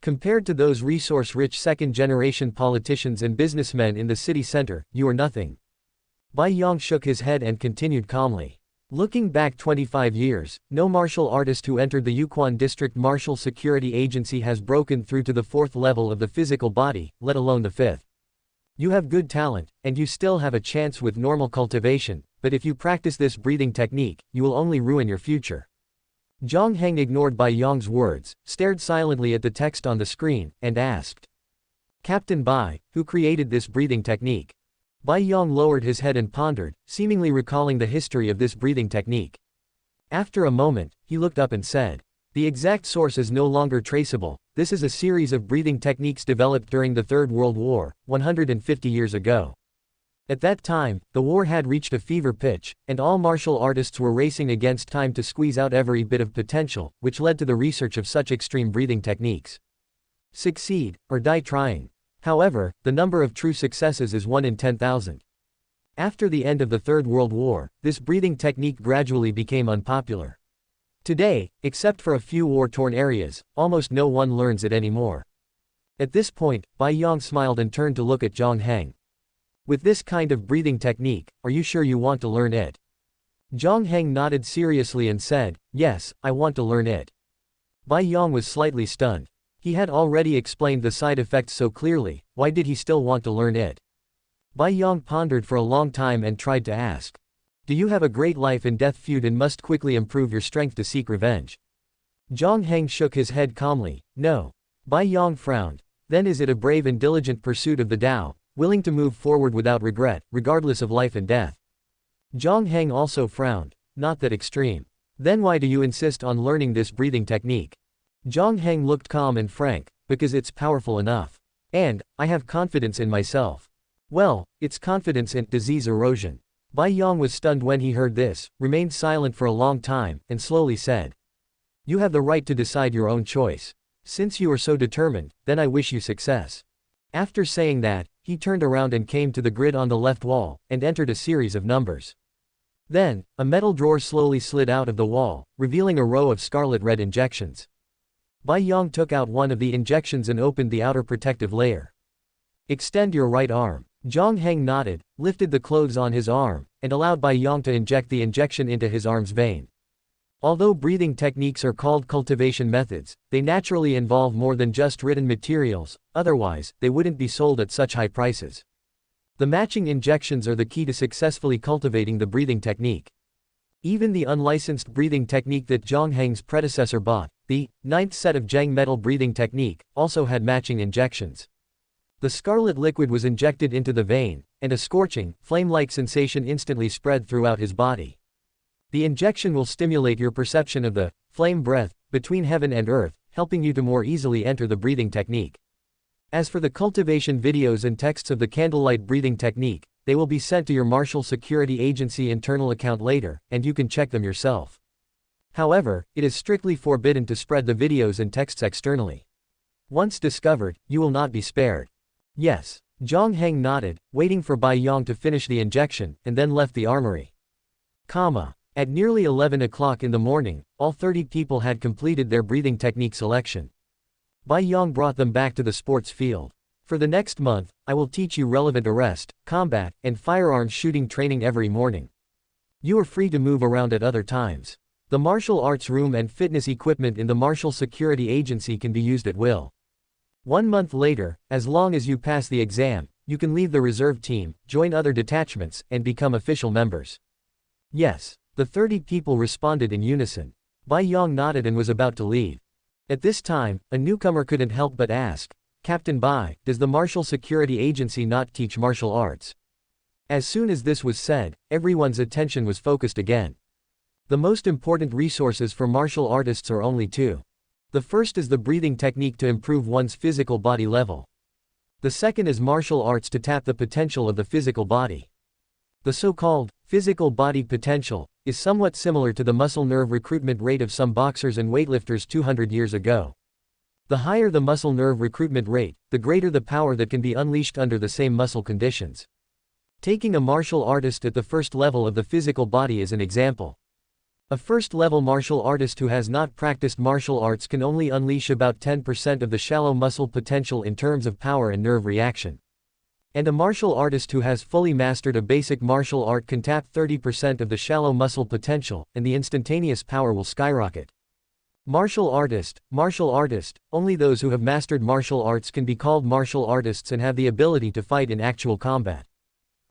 Compared to those resource-rich second-generation politicians and businessmen in the city center, you are nothing. Bai Yang shook his head and continued calmly. Looking back 25 years, no martial artist who entered the Yukon District Martial Security Agency has broken through to the 4th level of the physical body, let alone the 5th. You have good talent, and you still have a chance with normal cultivation, but if you practice this breathing technique, you will only ruin your future. Jiang Heng ignored Bai Yang's words, stared silently at the text on the screen, and asked. Captain Bai, who created this breathing technique? Bai Yang lowered his head and pondered, seemingly recalling the history of this breathing technique. After a moment, he looked up and said, the exact source is no longer traceable. This is a series of breathing techniques developed during the Third World War, 150 years ago. At that time, the war had reached a fever pitch, and all martial artists were racing against time to squeeze out every bit of potential, which led to the research of such extreme breathing techniques. Succeed, or die trying. However, the number of true successes is 1 in 10,000. After the end of the Third World War, this breathing technique gradually became unpopular. Today, except for a few war-torn areas, almost no one learns it anymore. At this point, Bai Yang smiled and turned to look at Jiang Heng. With this kind of breathing technique, are you sure you want to learn it? Jiang Heng nodded seriously and said, yes, I want to learn it. Bai Yang was slightly stunned. He had already explained the side effects so clearly, why did he still want to learn it? Bai Yang pondered for a long time and tried to ask. Do you have a great life and death feud and must quickly improve your strength to seek revenge? Jiang Heng shook his head calmly, no. Bai Yang frowned. Then is it a brave and diligent pursuit of the Tao, willing to move forward without regret, regardless of life and death? Jiang Heng also frowned. Not that extreme. Then why do you insist on learning this breathing technique? Jiang Heng looked calm and frank, because it's powerful enough. And, I have confidence in myself. Well, it's confidence in disease erosion. Bai Yang was stunned when he heard this, remained silent for a long time, and slowly said. You have the right to decide your own choice. Since you are so determined, then I wish you success. After saying that, he turned around and came to the grid on the left wall, and entered a series of numbers. Then, a metal drawer slowly slid out of the wall, revealing a row of scarlet-red injections. Bai Yang took out one of the injections and opened the outer protective layer. Extend your right arm. Jiang Heng nodded, lifted the clothes on his arm, and allowed Bai Yang to inject the injection into his arm's vein. Although breathing techniques are called cultivation methods, they naturally involve more than just written materials, otherwise, they wouldn't be sold at such high prices. The matching injections are the key to successfully cultivating the breathing technique. Even the unlicensed breathing technique that Jiang Heng's predecessor bought, the 9th set of Jiang metal breathing technique, also had matching injections. The scarlet liquid was injected into the vein, and a scorching, flame-like sensation instantly spread throughout his body. The injection will stimulate your perception of the flame breath between heaven and earth, helping you to more easily enter the breathing technique. As for the cultivation videos and texts of the candlelight breathing technique, they will be sent to your Martial Security Agency internal account later, and you can check them yourself. However, it is strictly forbidden to spread the videos and texts externally. Once discovered, you will not be spared. Yes. Jiang Heng nodded, waiting for Bai Yang to finish the injection, and then left the armory. At nearly 11 o'clock in the morning, all 30 people had completed their breathing technique selection. Bai Yang brought them back to the sports field. For the next month, I will teach you relevant arrest, combat, and firearms shooting training every morning. You are free to move around at other times. The martial arts room and fitness equipment in the Martial Security Agency can be used at will. 1 month later, as long as you pass the exam, you can leave the reserve team, join other detachments, and become official members. Yes. The 30 people responded in unison. Bai Yang nodded and was about to leave. At this time, a newcomer couldn't help but ask, Captain Bai, does the Martial Security Agency not teach martial arts? As soon as this was said, everyone's attention was focused again. The most important resources for martial artists are only two. The first is the breathing technique to improve one's physical body level. The second is martial arts to tap the potential of the physical body. The so-called physical body potential is somewhat similar to the muscle nerve recruitment rate of some boxers and weightlifters 200 years ago. The higher the muscle nerve recruitment rate, the greater the power that can be unleashed under the same muscle conditions. Taking a martial artist at the first level of the physical body is an example. A first-level martial artist who has not practiced martial arts can only unleash about 10% of the shallow muscle potential in terms of power and nerve reaction. And a martial artist who has fully mastered a basic martial art can tap 30% of the shallow muscle potential, and the instantaneous power will skyrocket. Martial artist, only those who have mastered martial arts can be called martial artists and have the ability to fight in actual combat.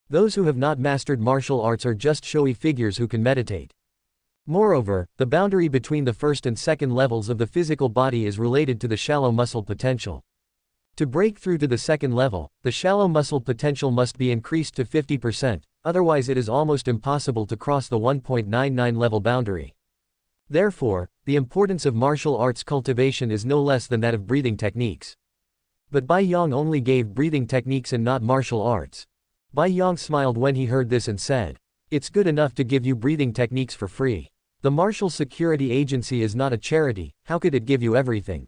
Those who have not mastered martial arts are just showy figures who can meditate. Moreover, the boundary between the first and second levels of the physical body is related to the shallow muscle potential. To break through to the second level, the shallow muscle potential must be increased to 50%, otherwise it is almost impossible to cross the 1.99 level boundary. Therefore, the importance of martial arts cultivation is no less than that of breathing techniques. But Bai Yang only gave breathing techniques and not martial arts. Bai Yang smiled when he heard this and said, "It's good enough to give you breathing techniques for free. The Martial Security Agency is not a charity, how could it give you everything?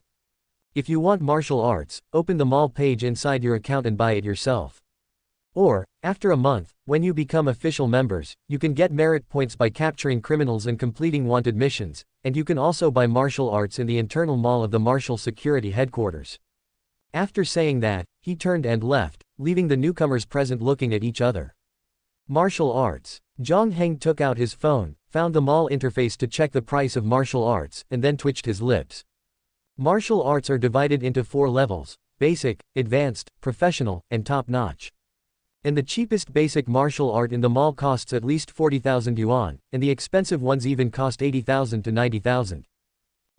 If you want martial arts, open the mall page inside your account and buy it yourself. Or, after a month, when you become official members, you can get merit points by capturing criminals and completing wanted missions, and you can also buy martial arts in the internal mall of the Martial Security Headquarters." After saying that, he turned and left, leaving the newcomers present looking at each other. Martial arts. Jiang Heng took out his phone, found the mall interface to check the price of martial arts, and then twitched his lips. Martial arts are divided into 4 levels: basic, advanced, professional, and top-notch. And the cheapest basic martial art in the mall costs at least 40,000 yuan, and the expensive ones even cost 80,000 to 90,000.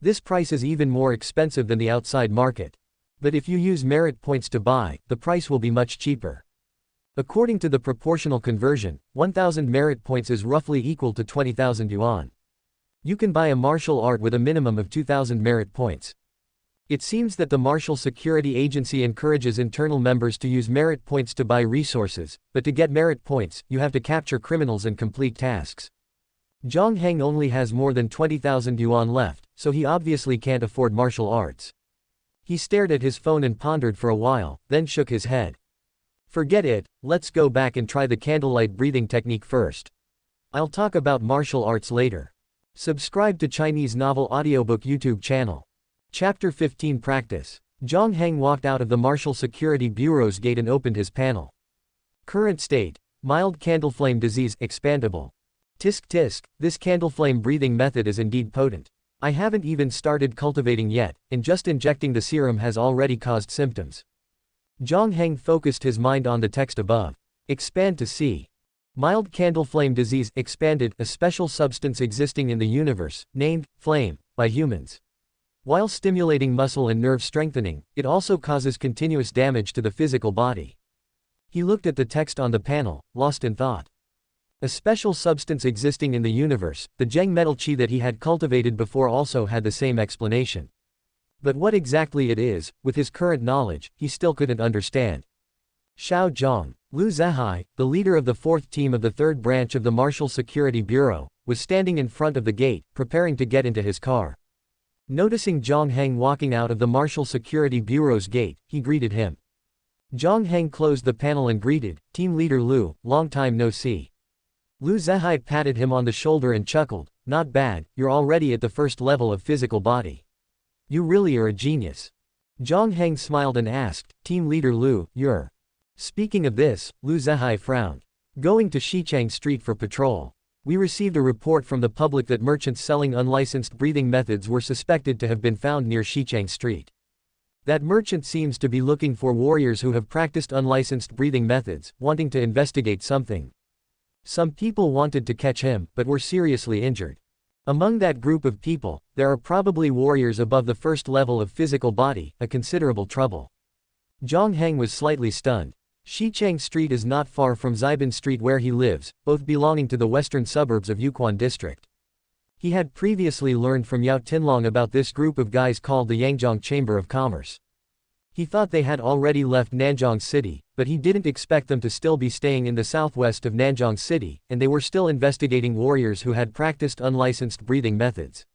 This price is even more expensive than the outside market. But if you use merit points to buy, the price will be much cheaper. According to the proportional conversion, 1,000 merit points is roughly equal to 20,000 yuan. You can buy a martial art with a minimum of 2,000 merit points. It seems that the Martial Security Agency encourages internal members to use merit points to buy resources, but to get merit points, you have to capture criminals and complete tasks. Jiang Heng only has more than 20,000 yuan left, so he obviously can't afford martial arts. He stared at his phone and pondered for a while, then shook his head. Forget it, let's go back and try the candlelight breathing technique first. I'll talk about martial arts later. Subscribe to Chinese Novel Audiobook YouTube channel. Chapter 15 Practice. Jiang Heng walked out of the Martial Security Bureau's gate and opened his panel. Current state: mild candleflame disease, expandable. Tisk tisk, this candleflame breathing method is indeed potent. I haven't even started cultivating yet, and just injecting the serum has already caused symptoms. Jiang Heng focused his mind on the text above. Expand to see. Mild candleflame disease, expanded, a special substance existing in the universe, named flame, by humans. While stimulating muscle and nerve strengthening, it also causes continuous damage to the physical body. He looked at the text on the panel, lost in thought. A special substance existing in the universe, the Zheng metal qi that he had cultivated before also had the same explanation. But what exactly it is, with his current knowledge, he still couldn't understand. Xiao Zhang, Lu Zehai, the leader of the 4th team of the 3rd branch of the Martial Security Bureau, was standing in front of the gate, preparing to get into his car. Noticing Jiang Heng walking out of the Martial Security Bureau's gate, he greeted him. Jiang Heng closed the panel and greeted, "Team Leader Lu, long time no see." Lu Zehai patted him on the shoulder and chuckled, "Not bad, you're already at the 1st level of physical body. You really are a genius." Jiang Heng smiled and asked, Team Leader Lu, you're. Speaking of this, Lu Zehai frowned. Going to Xichang Street for patrol. We received a report from the public that merchants selling unlicensed breathing methods were suspected to have been found near Xichang Street. That merchant seems to be looking for warriors who have practiced unlicensed breathing methods, wanting to investigate something. Some people wanted to catch him, but were seriously injured. Among that group of people, there are probably warriors above the first level of physical body, a considerable trouble. Jiang Heng was slightly stunned. Xichang Street is not far from Xiban Street where he lives, both belonging to the western suburbs of Yukon District. He had previously learned from Yao Tinlong about this group of guys called the Yangjiang Chamber of Commerce. He thought they had already left Nanjiang City, but he didn't expect them to still be staying in the southwest of Nanjiang City, and they were still investigating warriors who had practiced unlicensed breathing methods.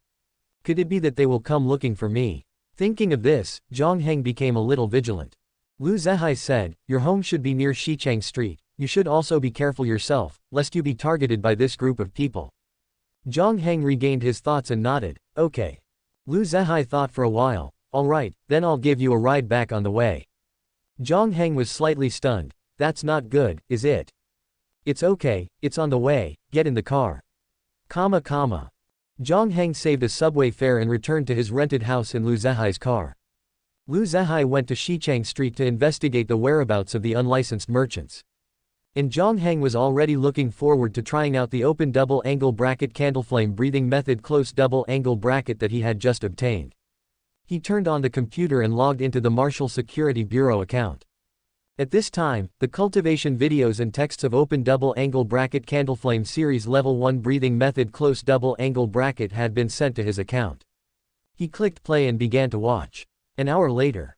Could it be that they will come looking for me? Thinking of this, Jiang Heng became a little vigilant. Lu Zehai said, your home should be near Xichang Street. You should also be careful yourself, lest you be targeted by this group of people. Jiang Heng regained his thoughts and nodded, okay. Lu Zehai thought for a while, alright, then I'll give you a ride back on the way. Jiang Heng was slightly stunned. That's not good, is it? It's okay, it's on the way, get in the car. Jiang Heng saved a subway fare and returned to his rented house in Lu Zehai's car. Lu Zehai went to Xichang Street to investigate the whereabouts of the unlicensed merchants. And Jiang Heng was already looking forward to trying out the open double-angle bracket candleflame breathing method close double-angle bracket that he had just obtained. He turned on the computer and logged into the Marshall Security Bureau account. At this time, the cultivation videos and texts of open double-angle bracket candleflame series level 1 breathing method close double-angle bracket had been sent to his account. He clicked play and began to watch. An hour later,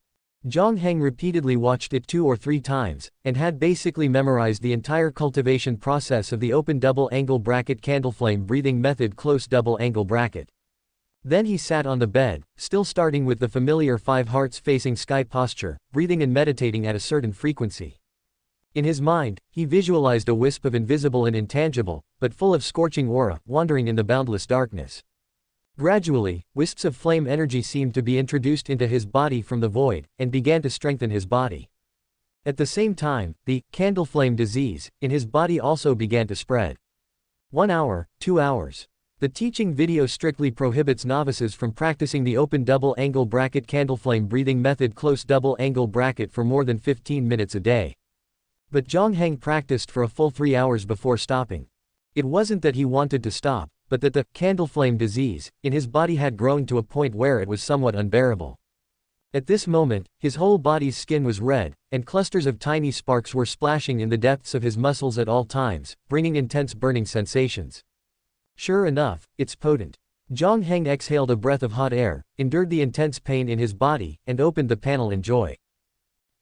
Jiang Heng repeatedly watched it 2 or 3 times, and had basically memorized the entire cultivation process of the open double-angle bracket candleflame breathing method close double-angle bracket. Then he sat on the bed, still starting with the familiar 5 hearts facing sky posture, breathing and meditating at a certain frequency. In his mind, he visualized a wisp of invisible and intangible, but full of scorching aura, wandering in the boundless darkness. Gradually, wisps of flame energy seemed to be introduced into his body from the void, and began to strengthen his body. At the same time, the candle flame disease in his body also began to spread. 1 hour, 2 hours. The teaching video strictly prohibits novices from practicing the open double-angle bracket candleflame breathing method close double-angle bracket for more than 15 minutes a day. But Jiang Heng practiced for a full 3 hours before stopping. It wasn't that he wanted to stop, but that the candle flame disease in his body had grown to a point where it was somewhat unbearable. At this moment, his whole body's skin was red, and clusters of tiny sparks were splashing in the depths of his muscles at all times, bringing intense burning sensations. Sure enough, it's potent. Jiang Heng exhaled a breath of hot air, endured the intense pain in his body, and opened the panel in joy.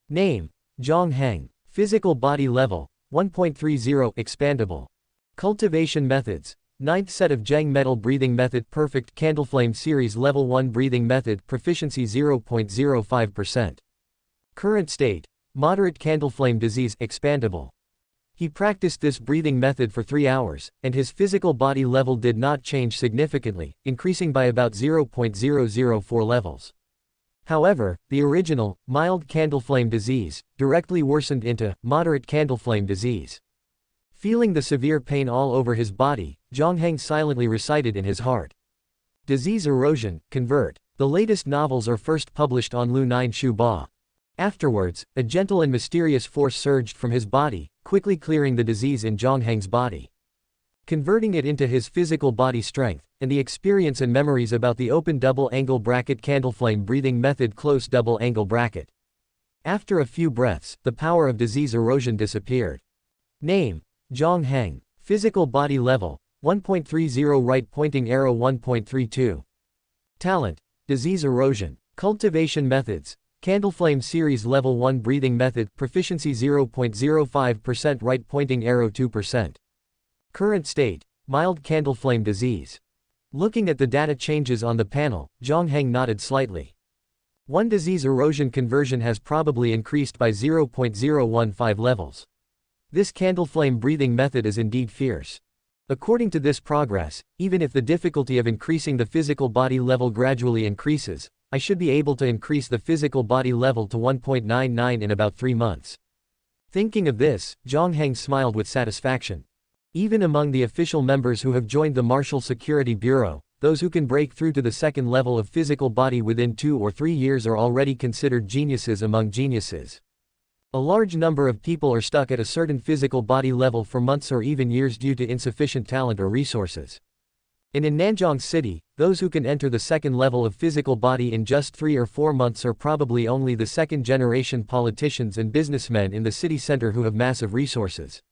Name: Jiang Heng. Physical body level: 1.30 expandable. Cultivation methods: 9th set of Zheng metal breathing method perfect candleflame series level 1 breathing method proficiency 0.05%. Current state: moderate candleflame disease expandable. He practiced this breathing method for 3 hours, and his physical body level did not change significantly, increasing by about 0.004 levels. However, the original, mild candleflame disease, directly worsened into moderate candleflame disease. Feeling the severe pain all over his body, Jiang Heng silently recited in his heart. Disease Erosion, convert. The latest novels are first published on Lu Nine Shu Ba. Afterwards, a gentle and mysterious force surged from his body, quickly clearing the disease in Jiang Heng's body, converting it into his physical body strength, and the experience and memories about the open double-angle bracket candleflame breathing method close double-angle bracket. After a few breaths, the power of disease erosion disappeared. Name: Jiang Heng. Physical body level: 1.30 right pointing arrow 1.32. Talent: disease erosion. Cultivation methods: Candleflame series level 1 breathing method proficiency 0.05% right pointing arrow 2%. Current state: mild candleflame disease. Looking at the data changes on the panel, Jiang Heng nodded slightly. One disease erosion conversion has probably increased by 0.015 levels. This candleflame breathing method is indeed fierce. According to this progress, even if the difficulty of increasing the physical body level gradually increases, I should be able to increase the physical body level to 1.99 in about 3 months. Thinking of this, Jiang Heng smiled with satisfaction. Even among the official members who have joined the Martial Security Bureau, those who can break through to the second level of physical body within 2 or 3 years are already considered geniuses among geniuses. A large number of people are stuck at a certain physical body level for months or even years due to insufficient talent or resources. And in Nanjing City, those who can enter the second level of physical body in just 3 or 4 months are probably only the second-generation politicians and businessmen in the city center who have massive resources.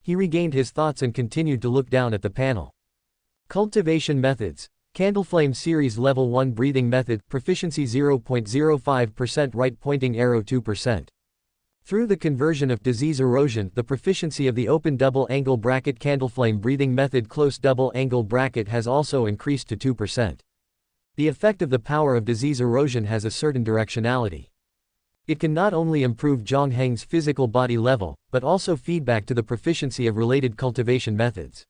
He regained his thoughts and continued to look down at the panel. Cultivation methods. Candleflame Series Level 1 Breathing Method, Proficiency 0.05%, Right Pointing Arrow 2%. Through the conversion of disease erosion, the proficiency of the open double angle bracket candleflame breathing method close double angle bracket has also increased to 2%. The effect of the power of disease erosion has a certain directionality. It can not only improve Jiang Heng's physical body level, but also feedback to the proficiency of related cultivation methods.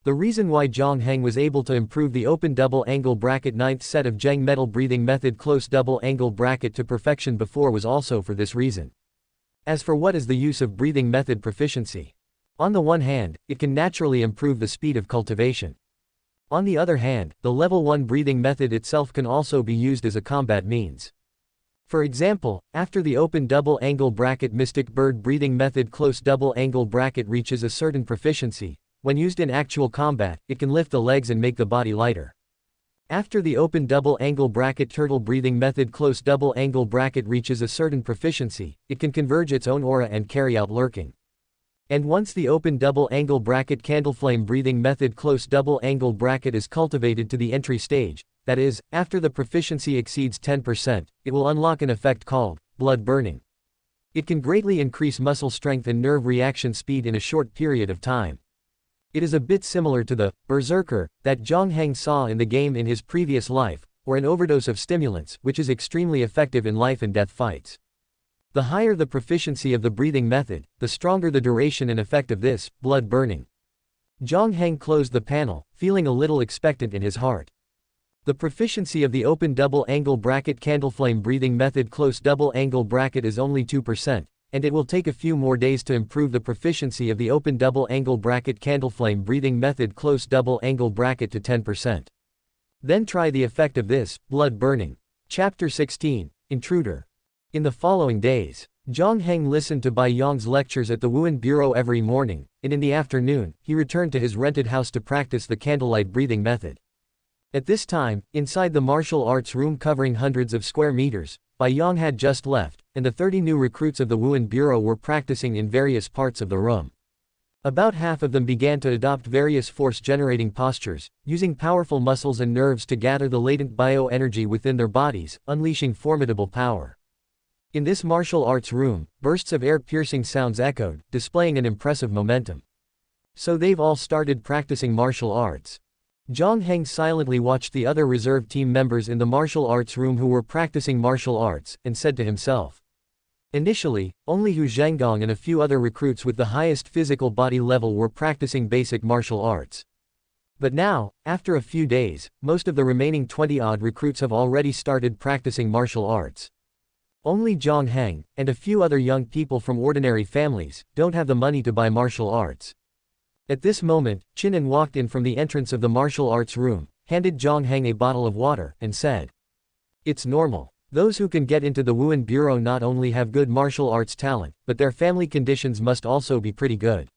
The reason why Jiang Heng was able to improve the open double angle bracket 9th set of Zheng metal breathing method close double angle bracket to perfection before was also for this reason. As for what is the use of breathing method proficiency? On the one hand, it can naturally improve the speed of cultivation. On the other hand, the level 1 breathing method itself can also be used as a combat means. For example, after the open double angle bracket mystic bird breathing method close double angle bracket reaches a certain proficiency, when used in actual combat, it can lift the legs and make the body lighter. After the open double angle bracket turtle breathing method close double angle bracket reaches a certain proficiency, it can converge its own aura and carry out lurking. And once the open double angle bracket candleflame breathing method close double angle bracket is cultivated to the entry stage, that is, after the proficiency exceeds 10%, it will unlock an effect called blood burning. It can greatly increase muscle strength and nerve reaction speed in a short period of time. It is a bit similar to the berserker that Jiang Heng saw in the game in his previous life, or an overdose of stimulants, which is extremely effective in life and death fights. The higher the proficiency of the breathing method, the stronger the duration and effect of this blood burning. Jiang Heng closed the panel, feeling a little expectant in his heart. The proficiency of the open double angle bracket candleflame breathing method close double angle bracket is only 2%. And it will take a few more days to improve the proficiency of the open double angle bracket candleflame breathing method close double angle bracket to 10%. Then try the effect of this blood burning. Chapter 16, Intruder. In the following days, Jiang Heng listened to Bai Yang's lectures at the Wuhan Bureau every morning, and in the afternoon, he returned to his rented house to practice the candlelight breathing method. At this time, inside the martial arts room covering hundreds of square meters, Bai Yang had just left, and the 30 new recruits of the Wuhan Bureau were practicing in various parts of the room. About half of them began to adopt various force-generating postures, using powerful muscles and nerves to gather the latent bioenergy within their bodies, unleashing formidable power. In this martial arts room, bursts of air-piercing sounds echoed, displaying an impressive momentum. So they've all started practicing martial arts. Jiang Heng silently watched the other reserve team members in the martial arts room who were practicing martial arts, and said to himself. Initially, only Hu Zhenggong and a few other recruits with the highest physical body level were practicing basic martial arts. But now, after a few days, most of the remaining 20-odd recruits have already started practicing martial arts. Only Jiang Heng, and a few other young people from ordinary families, don't have the money to buy martial arts. At this moment, Qinan walked in from the entrance of the martial arts room, handed Jiang Heng a bottle of water, and said, "It's normal. Those who can get into the Wuhan Bureau not only have good martial arts talent, but their family conditions must also be pretty good.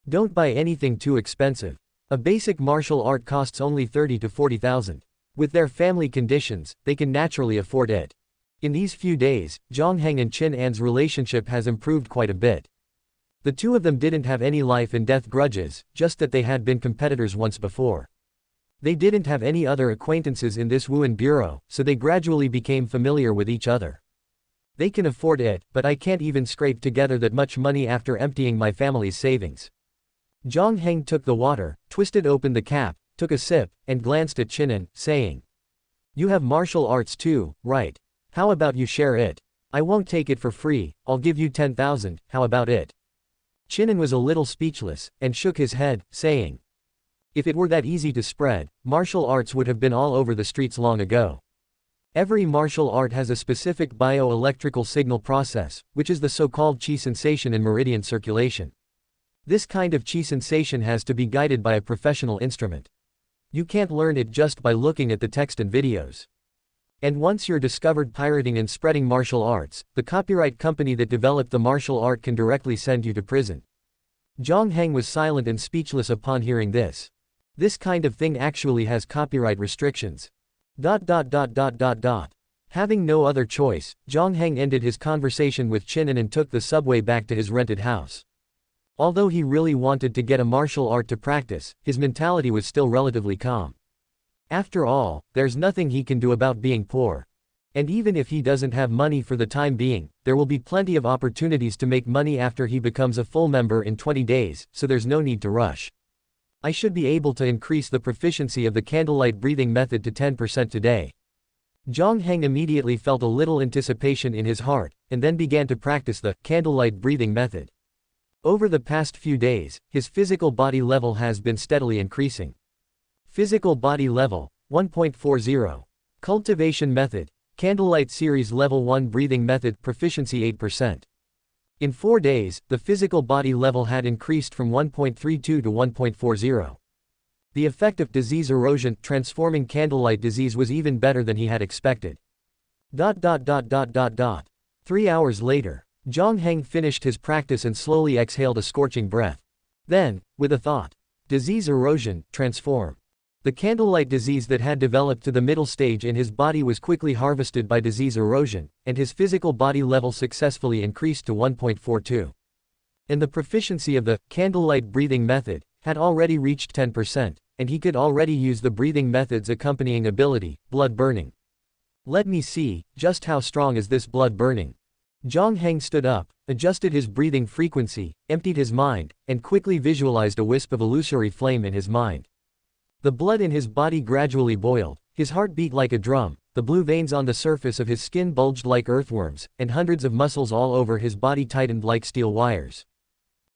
Don't buy anything too expensive. A basic martial art costs only 30 to 40,000. With their family conditions, they can naturally afford it." In these few days, Jiang Heng and Qin An's relationship has improved quite a bit. The two of them didn't have any life and death grudges, just that they had been competitors once before. They didn't have any other acquaintances in this Wuhan Bureau, so they gradually became familiar with each other. They can afford it, but I can't even scrape together that much money after emptying my family's savings. Jiang Heng took the water, twisted open the cap, took a sip, and glanced at Qinan, saying, "You have martial arts too, right? How about you share it? I won't take it for free, I'll give you 10,000, how about it?" Qinan was a little speechless, and shook his head, saying, "If it were that easy to spread, martial arts would have been all over the streets long ago. Every martial art has a specific bioelectrical signal process, which is the so-called qi sensation in meridian circulation. This kind of qi sensation has to be guided by a professional instrument. You can't learn it just by looking at the text and videos. And once you're discovered pirating and spreading martial arts, the copyright company that developed the martial art can directly send you to prison. Jiang Heng was silent and speechless upon hearing this. This kind of thing actually has copyright restrictions. Having no other choice, Jiang Heng ended his conversation with Qinan and took the subway back to his rented house. Although he really wanted to get a martial art to practice, his mentality was still relatively calm. After all, there's nothing he can do about being poor. And even if he doesn't have money for the time being, there will be plenty of opportunities to make money after he becomes a full member in 20 days, so there's no need to rush. I should be able to increase the proficiency of the candlelight breathing method to 10% today. Jiang Heng immediately felt a little anticipation in his heart, and then began to practice the candlelight breathing method. Over the past few days, his physical body level has been steadily increasing. Physical body level, 1.40. Cultivation method, candlelight series level 1 breathing method proficiency 8%. In 4 days, the physical body level had increased from 1.32 to 1.40. The effect of disease erosion transforming candlelight disease was even better than he had expected. 3 hours later, Jiang Heng finished his practice and slowly exhaled a scorching breath. Then, with a thought, disease erosion, transform. The candlelight disease that had developed to the middle stage in his body was quickly harvested by disease erosion, and his physical body level successfully increased to 1.42. And the proficiency of the candlelight breathing method had already reached 10%, and he could already use the breathing method's accompanying ability, blood burning. Let me see, just how strong is this blood burning? Jiang Heng stood up, adjusted his breathing frequency, emptied his mind, and quickly visualized a wisp of illusory flame in his mind. The blood in his body gradually boiled, his heart beat like a drum, the blue veins on the surface of his skin bulged like earthworms, and hundreds of muscles all over his body tightened like steel wires.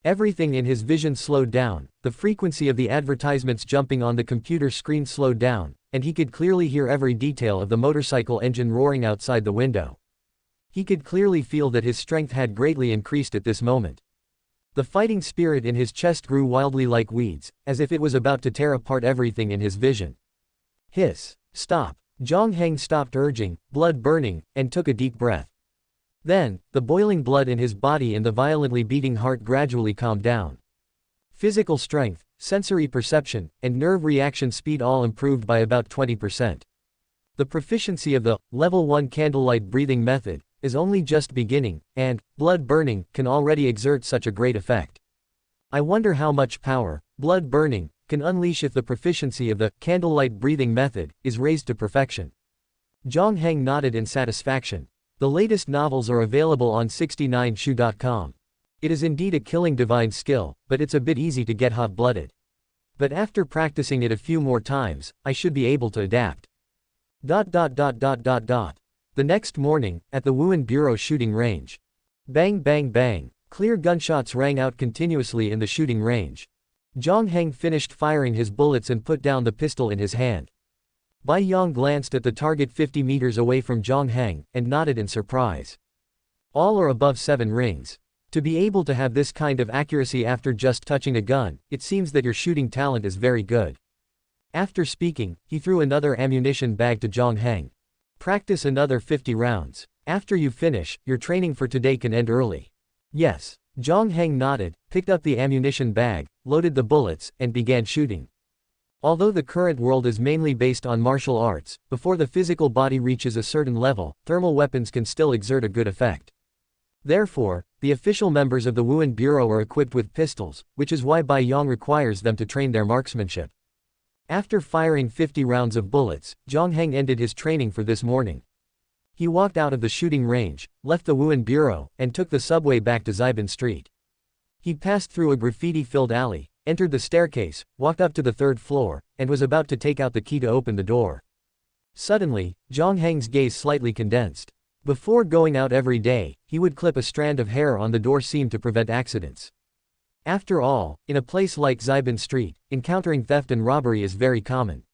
Everything in his vision slowed down, the frequency of the advertisements jumping on the computer screen slowed down, and he could clearly hear every detail of the motorcycle engine roaring outside the window. He could clearly feel that his strength had greatly increased at this moment. The fighting spirit in his chest grew wildly like weeds, as if it was about to tear apart everything in his vision. Hiss! Stop! Jiang Heng stopped urging, blood burning, and took a deep breath. Then, the boiling blood in his body and the violently beating heart gradually calmed down. Physical strength, sensory perception, and nerve reaction speed all improved by about 20%. The proficiency of the level 1 candlelight breathing method is only just beginning, and blood burning can already exert such a great effect. I wonder how much power blood burning can unleash if the proficiency of the candlelight breathing method is raised to perfection. Jiang Heng nodded in satisfaction. The latest novels are available on 69shu.com. It is indeed a killing divine skill, but it's a bit easy to get hot-blooded. But after practicing it a few more times, I should be able to adapt. The next morning, at the Wuhan Bureau shooting range. Bang bang bang, clear gunshots rang out continuously in the shooting range. Jiang Heng finished firing his bullets and put down the pistol in his hand. Bai Yang glanced at the target 50 meters away from Jiang Heng, and nodded in surprise. All are above 7 rings. To be able to have this kind of accuracy after just touching a gun, it seems that your shooting talent is very good. After speaking, he threw another ammunition bag to Jiang Heng. Practice another 50 rounds. After you finish, your training for today can end early. Yes. Jiang Heng nodded, picked up the ammunition bag, loaded the bullets, and began shooting. Although the current world is mainly based on martial arts, before the physical body reaches a certain level, thermal weapons can still exert a good effect. Therefore, the official members of the Wuhan Bureau are equipped with pistols, which is why Bai Yang requires them to train their marksmanship. After firing 50 rounds of bullets, Jiang Heng ended his training for this morning. He walked out of the shooting range, left the Wuhan Bureau, and took the subway back to Xiban Street. He passed through a graffiti-filled alley, entered the staircase, walked up to the 3rd floor, and was about to take out the key to open the door. Suddenly, Jiang Heng's gaze slightly condensed. Before going out every day, he would clip a strand of hair on the door seam to prevent accidents. After all, in a place like Xiban Street, encountering theft and robbery is very common.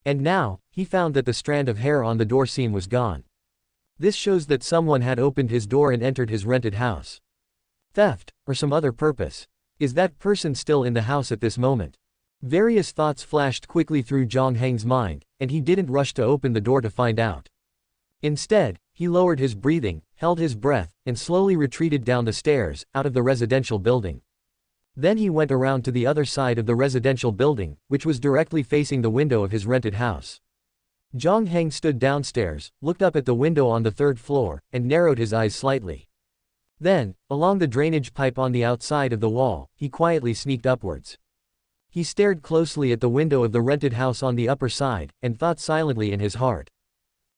And now, he found that the strand of hair on the door seam was gone. This shows that someone had opened his door and entered his rented house. Theft, or some other purpose. Is that person still in the house at this moment? Various thoughts flashed quickly through Jiang Heng's mind, and he didn't rush to open the door to find out. Instead, he lowered his breathing, held his breath, and slowly retreated down the stairs, out of the residential building. Then he went around to the other side of the residential building, which was directly facing the window of his rented house. Jiang Heng stood downstairs, looked up at the window on the third floor, and narrowed his eyes slightly. Then, along the drainage pipe on the outside of the wall, he quietly sneaked upwards. He stared closely at the window of the rented house on the upper side, and thought silently in his heart.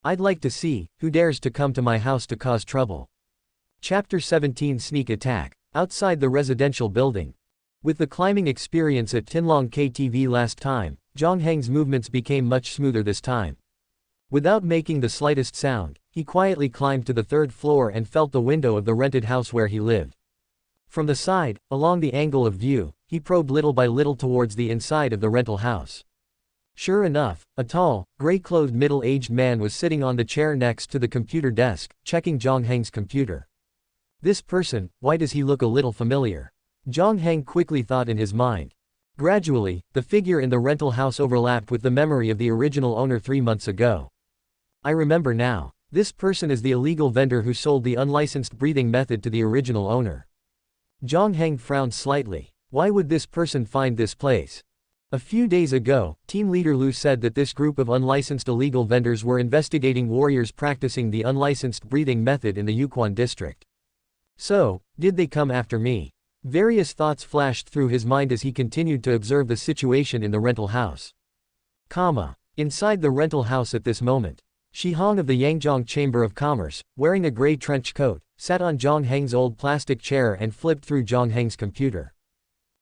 I'd like to see who dares to come to my house to cause trouble. Chapter 17 Sneak Attack. Outside the residential building. With the climbing experience at Tianmen KTV last time, Jiang Heng's movements became much smoother this time. Without making the slightest sound, he quietly climbed to the third floor and felt the window of the rented house where he lived. From the side, along the angle of view, he probed little by little towards the inside of the rental house. Sure enough, a tall, gray-clothed middle-aged man was sitting on the chair next to the computer desk, checking Jiang Heng's computer. This person, why does he look a little familiar? Jiang Heng quickly thought in his mind. Gradually, the figure in the rental house overlapped with the memory of the original owner 3 months ago. I remember now. This person is the illegal vendor who sold the unlicensed breathing method to the original owner. Jiang Heng frowned slightly. Why would this person find this place? A few days ago, team leader Lu said that this group of unlicensed illegal vendors were investigating warriors practicing the unlicensed breathing method in the Yukon district. So, did they come after me? Various thoughts flashed through his mind as he continued to observe the situation in the rental house. Inside the rental house at this moment, Shi Hong of the Yangjiang Chamber of Commerce, wearing a gray trench coat, sat on Jiang Heng's old plastic chair and flipped through Jiang Heng's computer.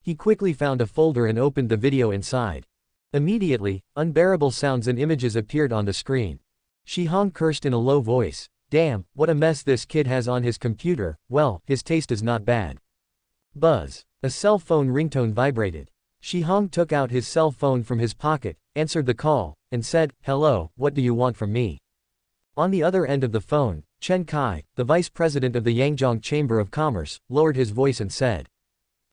He quickly found a folder and opened the video inside. Immediately, unbearable sounds and images appeared on the screen. Shi Hong cursed in a low voice. Damn, what a mess this kid has on his computer. Well, his taste is not bad. Buzz. A cell phone ringtone vibrated. Shi Hong took out his cell phone from his pocket, answered the call, and said, "Hello, what do you want from me?" On the other end of the phone, Chen Kai, the vice president of the Yangjiang Chamber of Commerce, lowered his voice and said,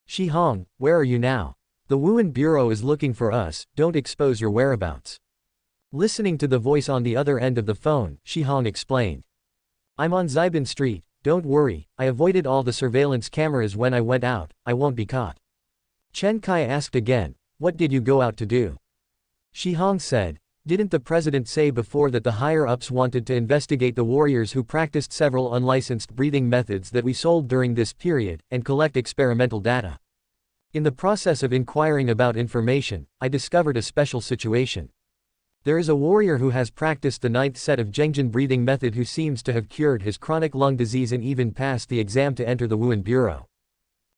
Shi Hong, where are you now? The Wuhan Bureau is looking for us, don't expose your whereabouts. Listening to the voice on the other end of the phone, Shi Hong explained. I'm on Zibin Street, don't worry, I avoided all the surveillance cameras when I went out, I won't be caught. Chen Kai asked again, what did you go out to do? Shi Hong said, didn't the president say before that the higher-ups wanted to investigate the warriors who practiced several unlicensed breathing methods that we sold during this period, and collect experimental data? In the process of inquiring about information, I discovered a special situation. There is a warrior who has practiced the 9th set of Zhengjin breathing method who seems to have cured his chronic lung disease and even passed the exam to enter the Wuhan Bureau.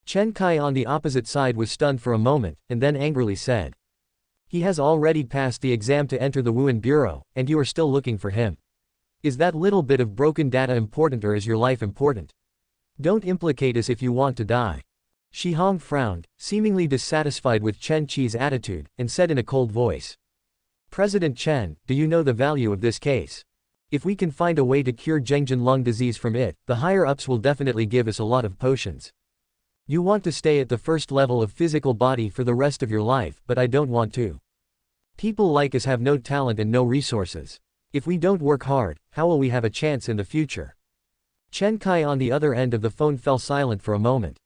Chen Kai on the opposite side was stunned for a moment, and then angrily said. He has already passed the exam to enter the Wuhan Bureau, and you are still looking for him. Is that little bit of broken data important or is your life important? Don't implicate us if you want to die. Shi Hong frowned, seemingly dissatisfied with Chen Qi's attitude, and said in a cold voice. President Chen, do you know the value of this case? If we can find a way to cure Zhengjin lung disease from it, the higher-ups will definitely give us a lot of potions. You want to stay at the first level of physical body for the rest of your life, but I don't want to. People like us have no talent and no resources. If we don't work hard, how will we have a chance in the future? Chen Kai on the other end of the phone fell silent for a moment.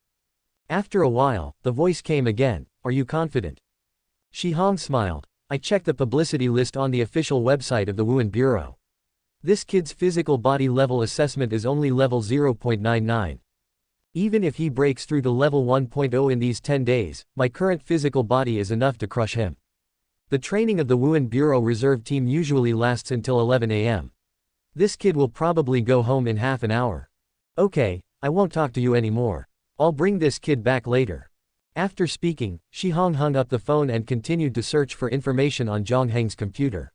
After a while, the voice came again, are you confident? Shi Hong smiled. I checked the publicity list on the official website of the Wuhan Bureau. This kid's physical body level assessment is only level 0.99. Even if he breaks through to level 1.0 in these 10 days, my current physical body is enough to crush him. The training of the Wuhan Bureau reserve team usually lasts until 11 a.m. This kid will probably go home in half an hour. Okay, I won't talk to you anymore. I'll bring this kid back later. After speaking, Shi Hong hung up the phone and continued to search for information on Jiang Heng's computer.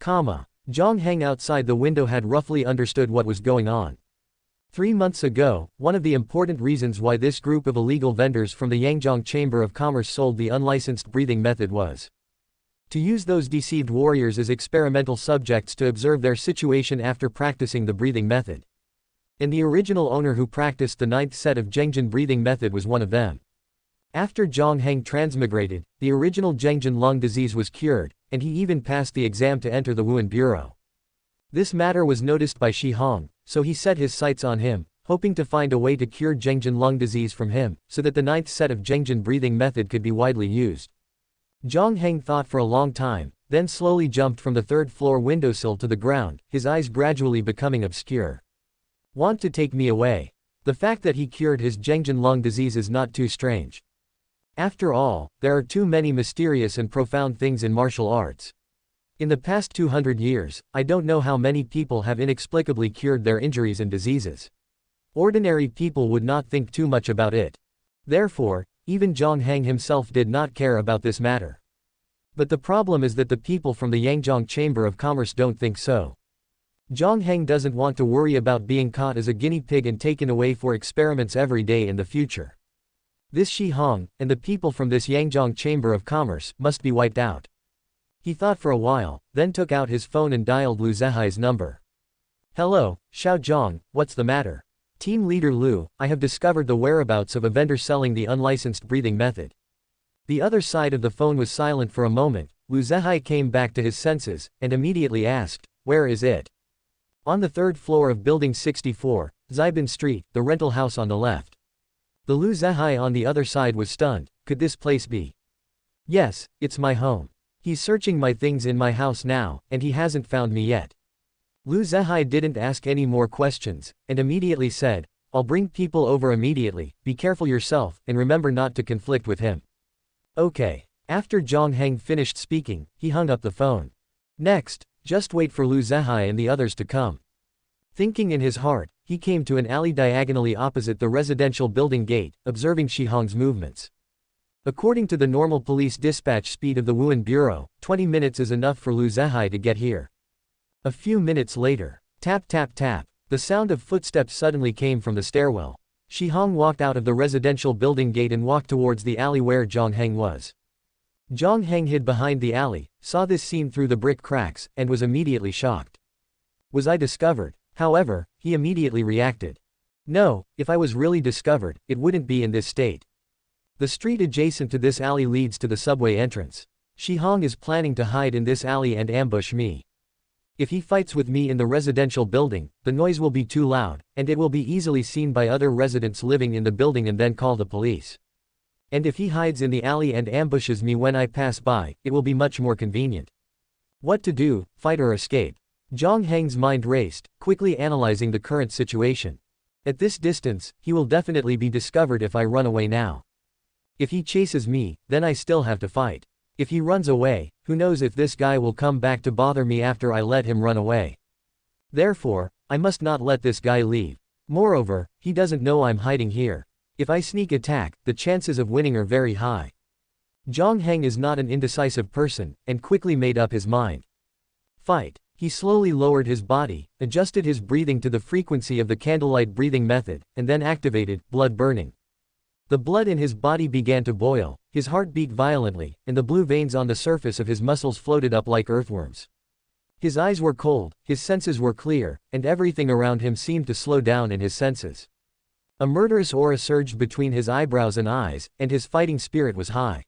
Jiang Heng outside the window had roughly understood what was going on. 3 months ago, one of the important reasons why this group of illegal vendors from the Yangjiang Chamber of Commerce sold the unlicensed breathing method was To use those deceived warriors as experimental subjects to observe their situation after practicing the breathing method. And the original owner who practiced the 9th set of Zhengjin breathing method was one of them. After Jiang Heng transmigrated, the original Zhengjin lung disease was cured, and he even passed the exam to enter the Wuhan Bureau. This matter was noticed by Shi Hong, so he set his sights on him, hoping to find a way to cure Zhengjin lung disease from him, so that the 9th set of Zhengjin breathing method could be widely used. Jiang Heng thought for a long time, then slowly jumped from the 3rd floor windowsill to the ground, his eyes gradually becoming obscure. Want to take me away? The fact that he cured his Zhengjin lung disease is not too strange. After all, there are too many mysterious and profound things in martial arts. In the past 200 years, I don't know how many people have inexplicably cured their injuries and diseases. Ordinary people would not think too much about it. Therefore, even Jiang Heng himself did not care about this matter. But the problem is that the people from the Yangjiang Chamber of Commerce don't think so. Jiang Heng doesn't want to worry about being caught as a guinea pig and taken away for experiments every day in the future. This Shi Hong, and the people from this Yangjiang Chamber of Commerce, must be wiped out. He thought for a while, then took out his phone and dialed Lu Zehai's number. Hello, Xiao Zhang, what's the matter? Team Leader Lu, I have discovered the whereabouts of a vendor selling the unlicensed breathing method. The other side of the phone was silent for a moment. Lu Zehai came back to his senses, and immediately asked, where is it? On the 3rd floor of Building 64, Zibin Street, the rental house on the left. The Lu Zehai on the other side was stunned. Could this place be? Yes, it's my home. He's searching my things in my house now, and he hasn't found me yet. Lu Zehai didn't ask any more questions, and immediately said, I'll bring people over immediately, be careful yourself, and remember not to conflict with him. Okay. After Jiang Heng finished speaking, he hung up the phone. Next, just wait for Lu Zehai and the others to come. Thinking in his heart, he came to an alley diagonally opposite the residential building gate, observing Shi Hong's movements. According to the normal police dispatch speed of the Wuhan Bureau, 20 minutes is enough for Lu Zehai to get here. A few minutes later, tap tap tap, the sound of footsteps suddenly came from the stairwell. Shi Hong walked out of the residential building gate and walked towards the alley where Jiang Heng was. Jiang Heng hid behind the alley, saw this scene through the brick cracks, and was immediately shocked. Was I discovered? However, he immediately reacted. No, if I was really discovered, it wouldn't be in this state. The street adjacent to this alley leads to the subway entrance. Shi Hong is planning to hide in this alley and ambush me. If he fights with me in the residential building, the noise will be too loud, and it will be easily seen by other residents living in the building and then call the police. And if he hides in the alley and ambushes me when I pass by, it will be much more convenient. What to do, fight or escape? Jiang Heng's mind raced, quickly analyzing the current situation. At this distance, he will definitely be discovered if I run away now. If he chases me, then I still have to fight. If he runs away, who knows if this guy will come back to bother me after I let him run away. Therefore, I must not let this guy leave. Moreover, he doesn't know I'm hiding here. If I sneak attack, the chances of winning are very high. Jiang Heng is not an indecisive person, and quickly made up his mind. Fight. He slowly lowered his body, adjusted his breathing to the frequency of the candlelight breathing method, and then activated blood burning. The blood in his body began to boil, his heart beat violently, and the blue veins on the surface of his muscles floated up like earthworms. His eyes were cold, his senses were clear, and everything around him seemed to slow down in his senses. A murderous aura surged between his eyebrows and eyes, and his fighting spirit was high.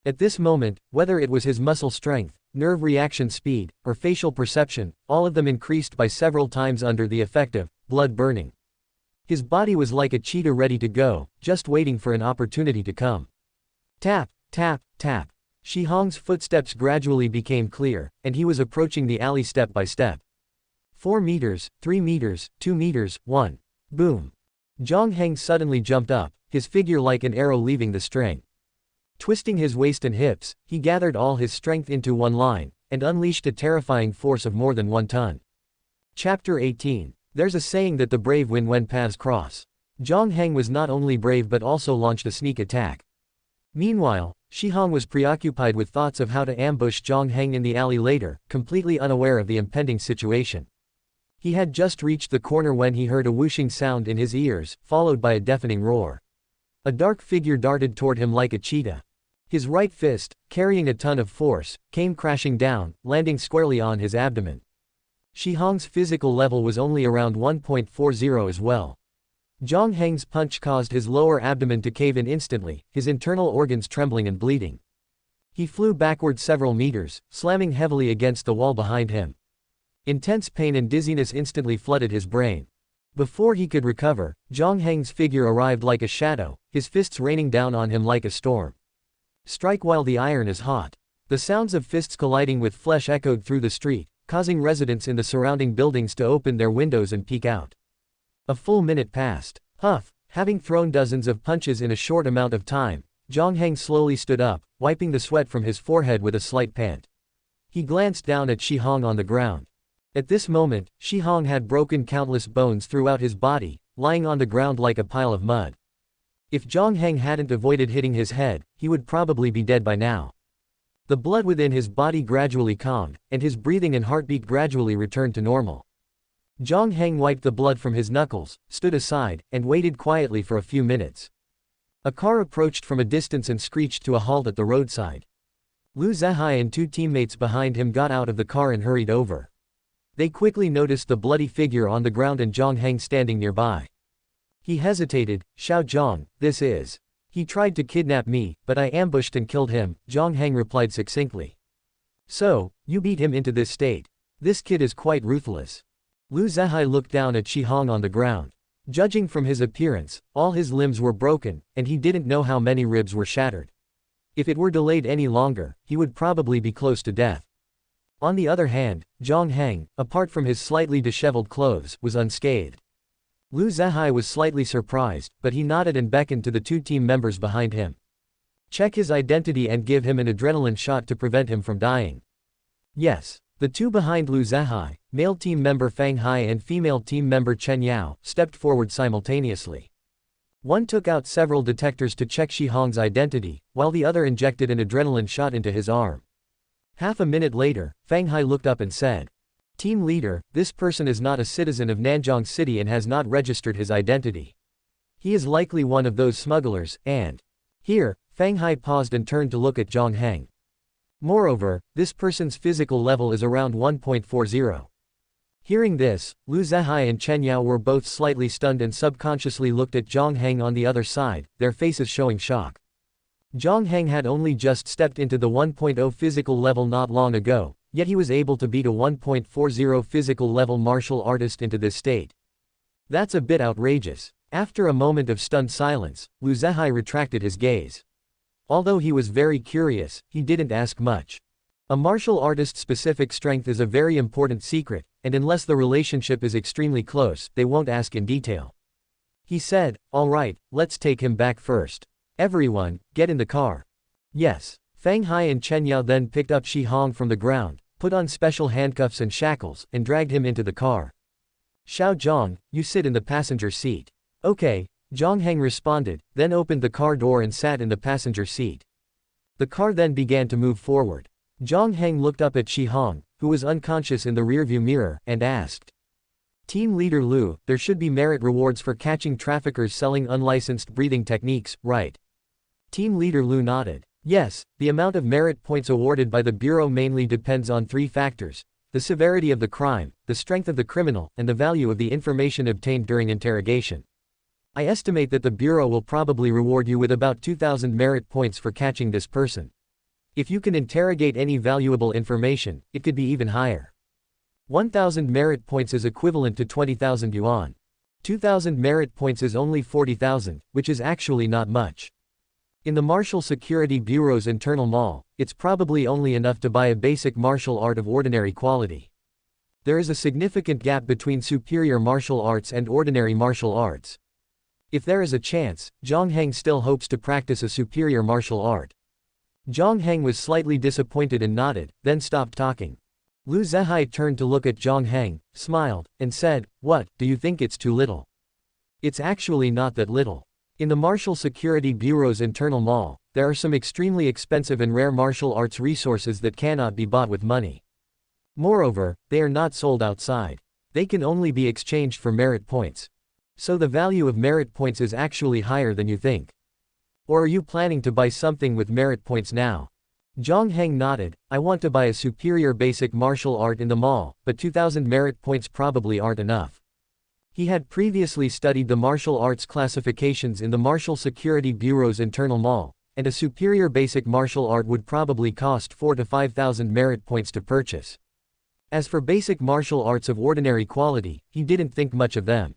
At this moment, whether it was his muscle strength, nerve reaction speed, or facial perception, all of them increased by several times under the effect of blood burning. His body was like a cheetah ready to go, just waiting for an opportunity to come. Tap, tap, tap. Shi Hong's footsteps gradually became clear, and he was approaching the alley step by step. 4 meters, 3 meters, 2 meters, 1. Boom. Jiang Heng suddenly jumped up, his figure like an arrow leaving the string. Twisting his waist and hips, he gathered all his strength into one line, and unleashed a terrifying force of more than 1 ton. Chapter 18. There's a saying that the brave win when paths cross. Jiang Heng was not only brave but also launched a sneak attack. Meanwhile, Shi Hong was preoccupied with thoughts of how to ambush Jiang Heng in the alley later, completely unaware of the impending situation. He had just reached the corner when he heard a whooshing sound in his ears, followed by a deafening roar. A dark figure darted toward him like a cheetah. His right fist, carrying a ton of force, came crashing down, landing squarely on his abdomen. Shi Hong's physical level was only around 1.40 as well. Jiang Heng's punch caused his lower abdomen to cave in instantly, his internal organs trembling and bleeding. He flew backward several meters, slamming heavily against the wall behind him. Intense pain and dizziness instantly flooded his brain. Before he could recover, Jiang Heng's figure arrived like a shadow, his fists raining down on him like a storm. Strike while the iron is hot. The sounds of fists colliding with flesh echoed through the street, causing residents in the surrounding buildings to open their windows and peek out. A full minute passed. Huff, having thrown dozens of punches in a short amount of time, Jiang Heng slowly stood up, wiping the sweat from his forehead with a slight pant. He glanced down at Shi Hong on the ground. At this moment, Shi Hong had broken countless bones throughout his body, lying on the ground like a pile of mud. If Jiang Heng hadn't avoided hitting his head, he would probably be dead by now. The blood within his body gradually calmed, and his breathing and heartbeat gradually returned to normal. Jiang Heng wiped the blood from his knuckles, stood aside, and waited quietly for a few minutes. A car approached from a distance and screeched to a halt at the roadside. Lu Zehai and two teammates behind him got out of the car and hurried over. They quickly noticed the bloody figure on the ground and Jiang Heng standing nearby. He hesitated. "Xiao Zhang, this is. He tried to kidnap me, but I ambushed and killed him," Jiang Heng replied succinctly. "So, you beat him into this state. This kid is quite ruthless." Lu Zehai looked down at Shi Hong on the ground. Judging from his appearance, all his limbs were broken, and he didn't know how many ribs were shattered. If it were delayed any longer, he would probably be close to death. On the other hand, Jiang Heng, apart from his slightly disheveled clothes, was unscathed. Lu Zehai was slightly surprised, but he nodded and beckoned to the two team members behind him. "Check his identity and give him an adrenaline shot to prevent him from dying." "Yes." The two behind Lu Zehai, male team member Fang Hai and female team member Chen Yao, stepped forward simultaneously. One took out several detectors to check Shi Hong's identity, while the other injected an adrenaline shot into his arm. Half a minute later, Fang Hai looked up and said, "Team leader, this person is not a citizen of Nanjiang City and has not registered his identity. He is likely one of those smugglers, and..." Here, Fang Hai paused and turned to look at Jiang Heng. "Moreover, this person's physical level is around 1.40. Hearing this, Lu Zehai and Chen Yao were both slightly stunned and subconsciously looked at Jiang Heng on the other side, their faces showing shock. Jiang Heng had only just stepped into the 1.0 physical level not long ago, yet he was able to beat a 1.40 physical level martial artist into this state. That's a bit outrageous. After a moment of stunned silence, Lu Zehai retracted his gaze. Although he was very curious, he didn't ask much. A martial artist's specific strength is a very important secret, and unless the relationship is extremely close, they won't ask in detail. He said, "All right, let's take him back first. Everyone, get in the car." "Yes." Fang Hai and Chen Yao then picked up Shi Hong from the ground, put on special handcuffs and shackles, and dragged him into the car. "Xiao Zhang, you sit in the passenger seat." "Okay," Jiang Heng responded, then opened the car door and sat in the passenger seat. The car then began to move forward. Jiang Heng looked up at Shi Hong, who was unconscious in the rearview mirror, and asked, "Team leader Lu, there should be merit rewards for catching traffickers selling unlicensed breathing techniques, right?" Team leader Lu nodded. "Yes, the amount of merit points awarded by the Bureau mainly depends on three factors: the severity of the crime, the strength of the criminal, and the value of the information obtained during interrogation. I estimate that the Bureau will probably reward you with about 2,000 merit points for catching this person. If you can interrogate any valuable information, it could be even higher. 1,000 merit points is equivalent to 20,000 yuan. 2,000 merit points is only 40,000, which is actually not much. In the Martial Security Bureau's internal mall, it's probably only enough to buy a basic martial art of ordinary quality. There is a significant gap between superior martial arts and ordinary martial arts. If there is a chance, Jiang Heng still hopes to practice a superior martial art." Jiang Heng was slightly disappointed and nodded, then stopped talking. Lu Zehai turned to look at Jiang Heng, smiled, and said, "What, do you think it's too little?" "It's actually not that little. In the Martial Security Bureau's internal mall, there are some extremely expensive and rare martial arts resources that cannot be bought with money. Moreover, they are not sold outside. They can only be exchanged for merit points. So the value of merit points is actually higher than you think." Or are you planning to buy something with merit points now? Jiang Heng nodded. I want to buy a superior basic martial art in the mall, but 2000 merit points probably aren't enough. He had previously studied the martial arts classifications in the Martial Security Bureau's internal mall, and a superior basic martial art would probably cost 4 to 5,000 merit points to purchase. As for basic martial arts of ordinary quality, he didn't think much of them.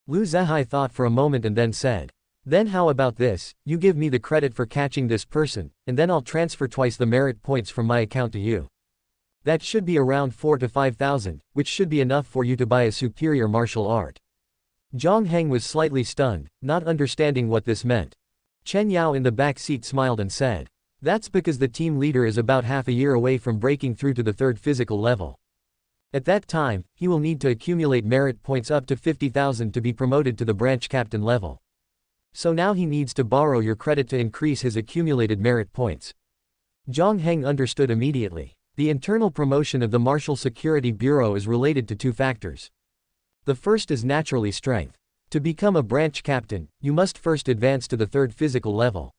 Lu Zehai thought for a moment and then said, "Then how about this, you give me the credit for catching this person, and then I'll transfer twice the merit points from my account to you. That should be around 4 to 5,000, which should be enough for you to buy a superior martial art." Jiang Heng was slightly stunned, not understanding what this meant. Chen Yao in the back seat smiled and said, "That's because the team leader is about half a year away from breaking through to the 3rd physical level. At that time, he will need to accumulate merit points up to 50,000 to be promoted to the branch captain level. So now he needs to borrow your credit to increase his accumulated merit points." Jiang Heng understood immediately. The internal promotion of the Martial Security Bureau is related to 2 factors. The first is naturally strength. To become a branch captain, you must first advance to the 3rd physical level.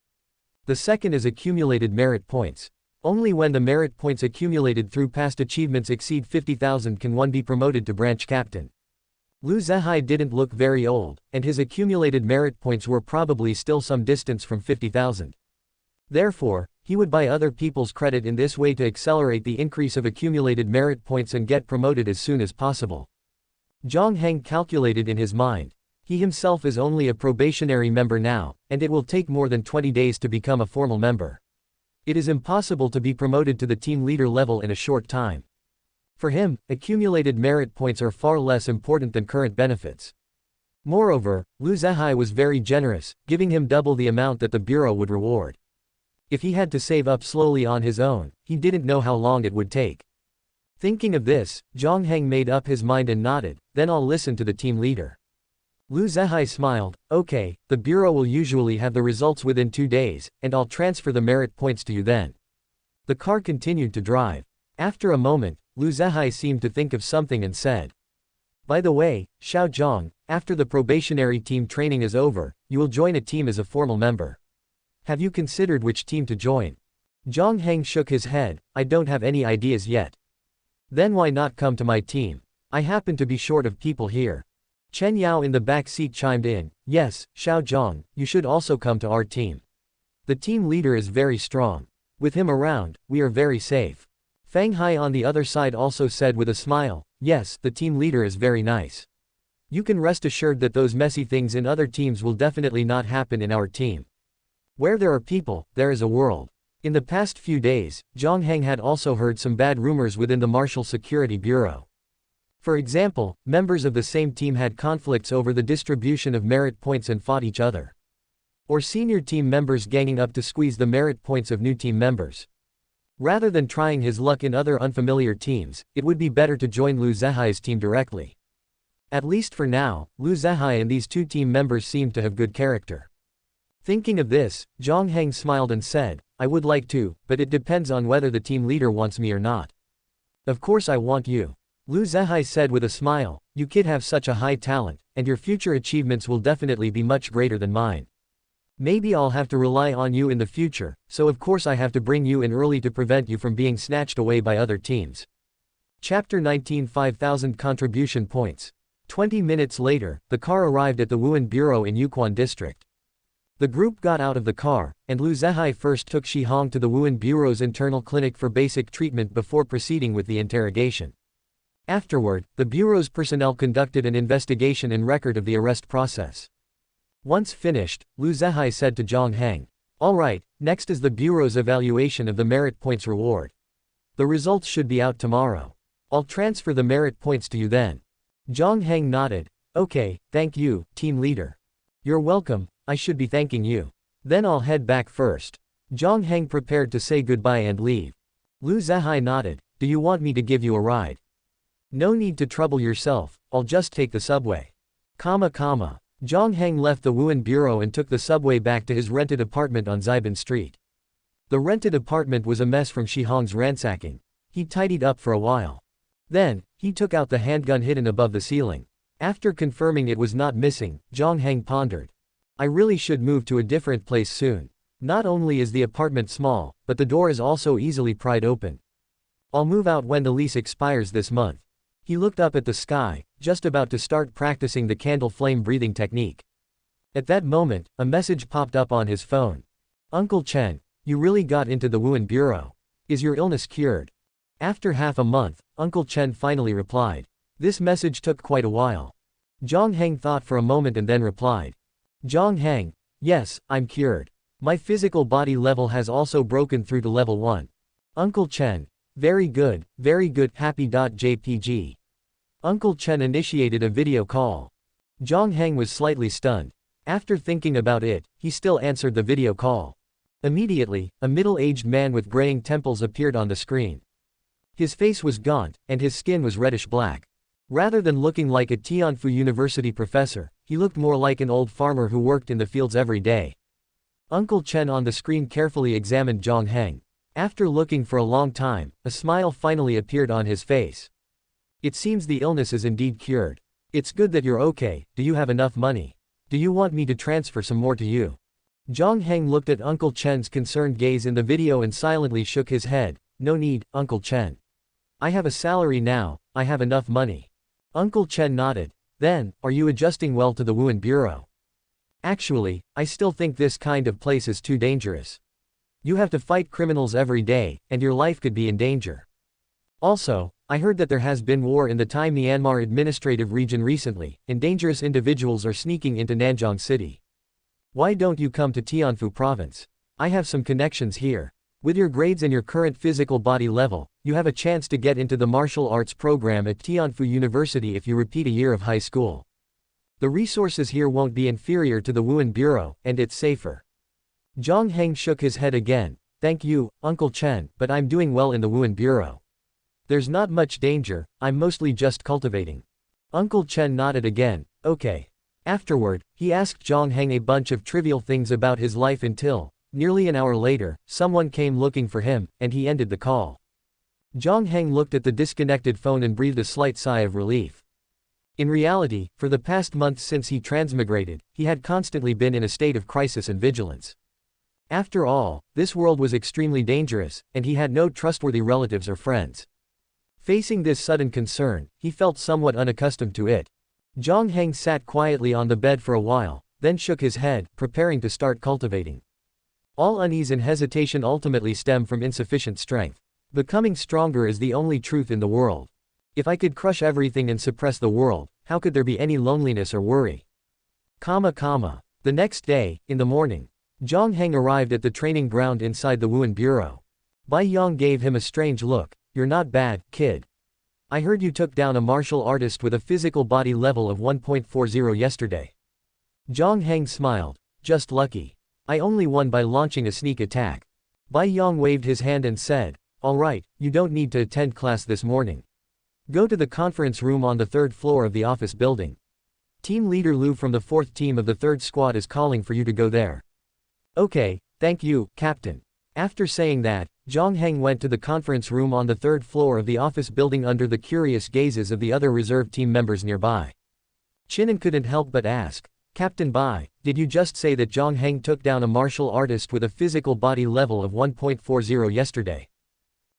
The second is accumulated merit points. Only when the merit points accumulated through past achievements exceed 50,000 can one be promoted to branch captain. Lu Zehai didn't look very old, and his accumulated merit points were probably still some distance from 50,000. Therefore, he would buy other people's credit in this way to accelerate the increase of accumulated merit points and get promoted as soon as possible. Jiang Heng calculated in his mind. He himself is only a probationary member now, and it will take more than 20 days to become a formal member. It is impossible to be promoted to the team leader level in a short time. For him, accumulated merit points are far less important than current benefits. Moreover, Lu Zehai was very generous, giving him double the amount that the bureau would reward. If he had to save up slowly on his own, he didn't know how long it would take. Thinking of this, Jiang Heng made up his mind and nodded, "Then I'll listen to the team leader." Lu Zehai smiled, "Okay, the bureau will usually have the results within 2 days, and I'll transfer the merit points to you then." The car continued to drive. After a moment, Lu Zehai seemed to think of something and said, "By the way, Xiao Zhang, after the probationary team training is over, you will join a team as a formal member. Have you considered which team to join?" Jiang Heng shook his head, "I don't have any ideas yet." "Then why not come to my team? I happen to be short of people here." Chen Yao in the back seat chimed in, "Yes, Xiao Zhang, you should also come to our team. The team leader is very strong. With him around, we are very safe." Fang Hai on the other side also said with a smile, "Yes, the team leader is very nice. You can rest assured that those messy things in other teams will definitely not happen in our team. Where there are people, there is a world." In the past few days, Jiang Heng had also heard some bad rumors within the Martial Security Bureau. For example, members of the same team had conflicts over the distribution of merit points and fought each other. Or senior team members ganging up to squeeze the merit points of new team members. Rather than trying his luck in other unfamiliar teams, it would be better to join Lu Zehai's team directly. At least for now, Lu Zehai and these 2 team members seemed to have good character. Thinking of this, Jiang Heng smiled and said, "I would like to, but it depends on whether the team leader wants me or not." "Of course I want you," Lu Zehai said with a smile, "You kid have such a high talent, and your future achievements will definitely be much greater than mine. Maybe I'll have to rely on you in the future, so of course I have to bring you in early to prevent you from being snatched away by other teams." Chapter 19 5,000 Contribution Points. 20 minutes later, the car arrived at the Wuhan Bureau in Yukon District. The group got out of the car, and Lu Zehai first took Shi Hong to the Wuhan Bureau's internal clinic for basic treatment before proceeding with the interrogation. Afterward, the Bureau's personnel conducted an investigation and record of the arrest process. Once finished, Lu Zehai said to Jiang Heng, "All right, next is the Bureau's evaluation of the merit points reward. The results should be out tomorrow. I'll transfer the merit points to you then." Jiang Heng nodded, "Okay, thank you, team leader." "You're welcome, I should be thanking you. Then I'll head back first." Jiang Heng prepared to say goodbye and leave. Lu Zehai nodded, "Do you want me to give you a ride?" "No need to trouble yourself, I'll just take the subway." Jiang Heng left the Wuhan Bureau and took the subway back to his rented apartment on Zaiban Street. The rented apartment was a mess from Shi Hong's ransacking. He tidied up for a while. Then, he took out the handgun hidden above the ceiling. After confirming it was not missing, Jiang Heng pondered. I really should move to a different place soon. Not only is the apartment small, but the door is also easily pried open. I'll move out when the lease expires this month. He looked up at the sky, just about to start practicing the candle flame breathing technique. At that moment, a message popped up on his phone. Uncle Chen, you really got into the Wuhan Bureau. Is your illness cured? After half a month, Uncle Chen finally replied. This message took quite a while. Jiang Heng thought for a moment and then replied. Jiang Heng, yes, I'm cured. My physical body level has also broken through to level 1. Uncle Chen, very good, happy.jpg. Uncle Chen initiated a video call. Jiang Heng was slightly stunned. After thinking about it, he still answered the video call. Immediately, a middle-aged man with graying temples appeared on the screen. His face was gaunt, and his skin was reddish-black. Rather than looking like a Tianfu University professor, he looked more like an old farmer who worked in the fields every day. Uncle Chen on the screen carefully examined Jiang Heng. After looking for a long time, a smile finally appeared on his face. It seems the illness is indeed cured. It's good that you're okay. Do you have enough money? Do you want me to transfer some more to you? Jiang Heng looked at Uncle Chen's concerned gaze in the video and silently shook his head. No need, Uncle Chen. I have a salary now, I have enough money. Uncle Chen nodded. Then, are you adjusting well to the Wuhan Bureau? Actually, I still think this kind of place is too dangerous. You have to fight criminals every day, and your life could be in danger. Also, I heard that there has been war in the Tai Myanmar administrative region recently, and dangerous individuals are sneaking into Nanjing City. Why don't you come to Tianfu province? I have some connections here. With your grades and your current physical body level, you have a chance to get into the martial arts program at Tianfu University if you repeat a year of high school. The resources here won't be inferior to the Wuhan Bureau, and it's safer. Jiang Heng shook his head again. Thank you, Uncle Chen, but I'm doing well in the Wuhan Bureau. There's not much danger, I'm mostly just cultivating. Uncle Chen nodded again. Okay. Afterward, he asked Jiang Heng a bunch of trivial things about his life until, nearly an hour later, someone came looking for him, and he ended the call. Jiang Heng looked at the disconnected phone and breathed a slight sigh of relief. In reality, for the past month since he transmigrated, he had constantly been in a state of crisis and vigilance. After all, this world was extremely dangerous, and he had no trustworthy relatives or friends. Facing this sudden concern, he felt somewhat unaccustomed to it. Jiang Heng sat quietly on the bed for a while, then shook his head, preparing to start cultivating. All unease and hesitation ultimately stem from insufficient strength. Becoming stronger is the only truth in the world. If I could crush everything and suppress the world, how could there be any loneliness or worry? The next day, in the morning, Jiang Heng arrived at the training ground inside the Wuhan Bureau. Bai Yang gave him a strange look. You're not bad, kid. I heard you took down a martial artist with a physical body level of 1.40 yesterday. Jiang Heng smiled. Just lucky. I only won by launching a sneak attack. Bai Yang waved his hand and said, all right, you don't need to attend class this morning. Go to the conference room on the 3rd floor of the office building. Team leader Lu from the 4th team of the 3rd squad is calling for you to go there. Okay, thank you, Captain. After saying that, Jiang Heng went to the conference room on the 3rd floor of the office building under the curious gazes of the other reserve team members nearby. Chinan couldn't help but ask, Captain Bai, did you just say that Jiang Heng took down a martial artist with a physical body level of 1.40 yesterday?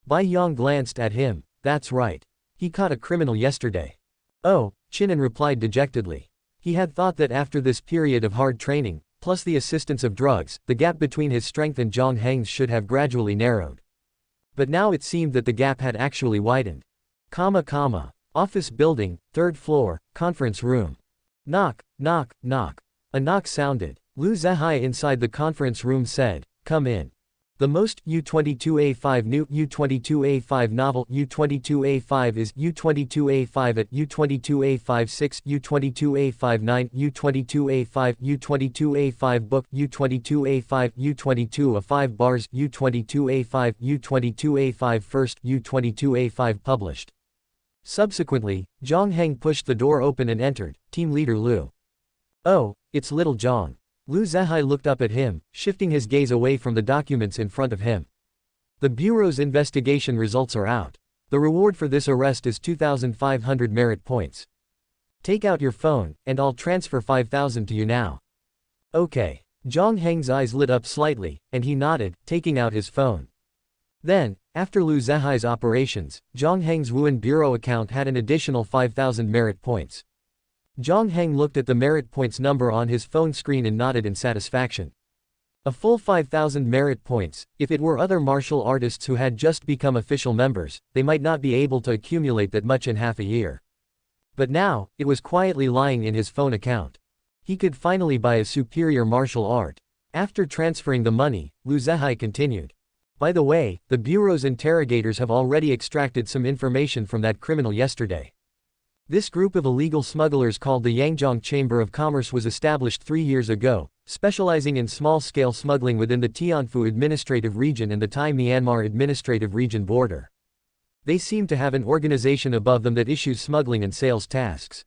Bai Yang glanced at him. That's right. He caught a criminal yesterday. Oh, Chinan replied dejectedly. He had thought that after this period of hard training, plus the assistance of drugs, the gap between his strength and Jiang Heng's should have gradually narrowed. But now it seemed that the gap had actually widened. Office building, 3rd floor, conference room. Knock, knock, knock. A knock sounded. Lu Zehai inside the conference room said, come in. The most U22A5 new U22A5 novel U22A5 is U22A5 at U22A56 U22A59 U22A5 U22A5 book U22A5 U22A5 bars U22A5 U22A5 first U22A5 published. Subsequently, Jiang Heng pushed the door open and entered, team leader Lu. Oh, it's little Jiang. Lu Zehai looked up at him, shifting his gaze away from the documents in front of him. The Bureau's investigation results are out. The reward for this arrest is 2,500 merit points. Take out your phone, and I'll transfer 5,000 to you now. Okay. Jiang Heng's eyes lit up slightly, and he nodded, taking out his phone. Then, after Lu Zehai's operations, Jiang Heng's Wuhan Bureau account had an additional 5,000 merit points. Jiang Heng looked at the merit points number on his phone screen and nodded in satisfaction. A full 5,000 merit points. If it were other martial artists who had just become official members, they might not be able to accumulate that much in half a year. But now, it was quietly lying in his phone account. He could finally buy a superior martial art. After transferring the money, Lu Zehai continued. By the way, the Bureau's interrogators have already extracted some information from that criminal yesterday. This group of illegal smugglers called the Yangjiang Chamber of Commerce was established 3 years ago, specializing in small-scale smuggling within the Tianfu Administrative Region and the Thai-Myanmar Administrative Region border. They seem to have an organization above them that issues smuggling and sales tasks.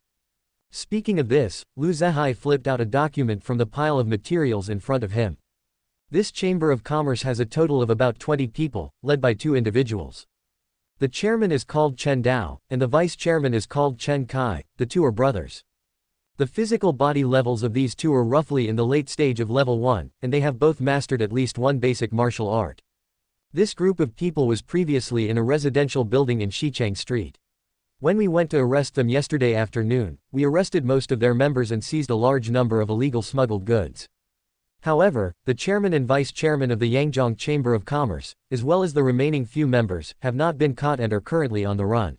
Speaking of this, Lu Zehai flipped out a document from the pile of materials in front of him. This Chamber of Commerce has a total of about 20 people, led by 2 individuals. The chairman is called Chen Dao, and the vice chairman is called Chen Kai. The 2 are brothers. The physical body levels of these 2 are roughly in the late stage of level 1, and they have both mastered at least one basic martial art. This group of people was previously in a residential building in Xichang Street. When we went to arrest them yesterday afternoon, we arrested most of their members and seized a large number of illegal smuggled goods. However, the chairman and vice chairman of the Yangjiang Chamber of Commerce, as well as the remaining few members, have not been caught and are currently on the run.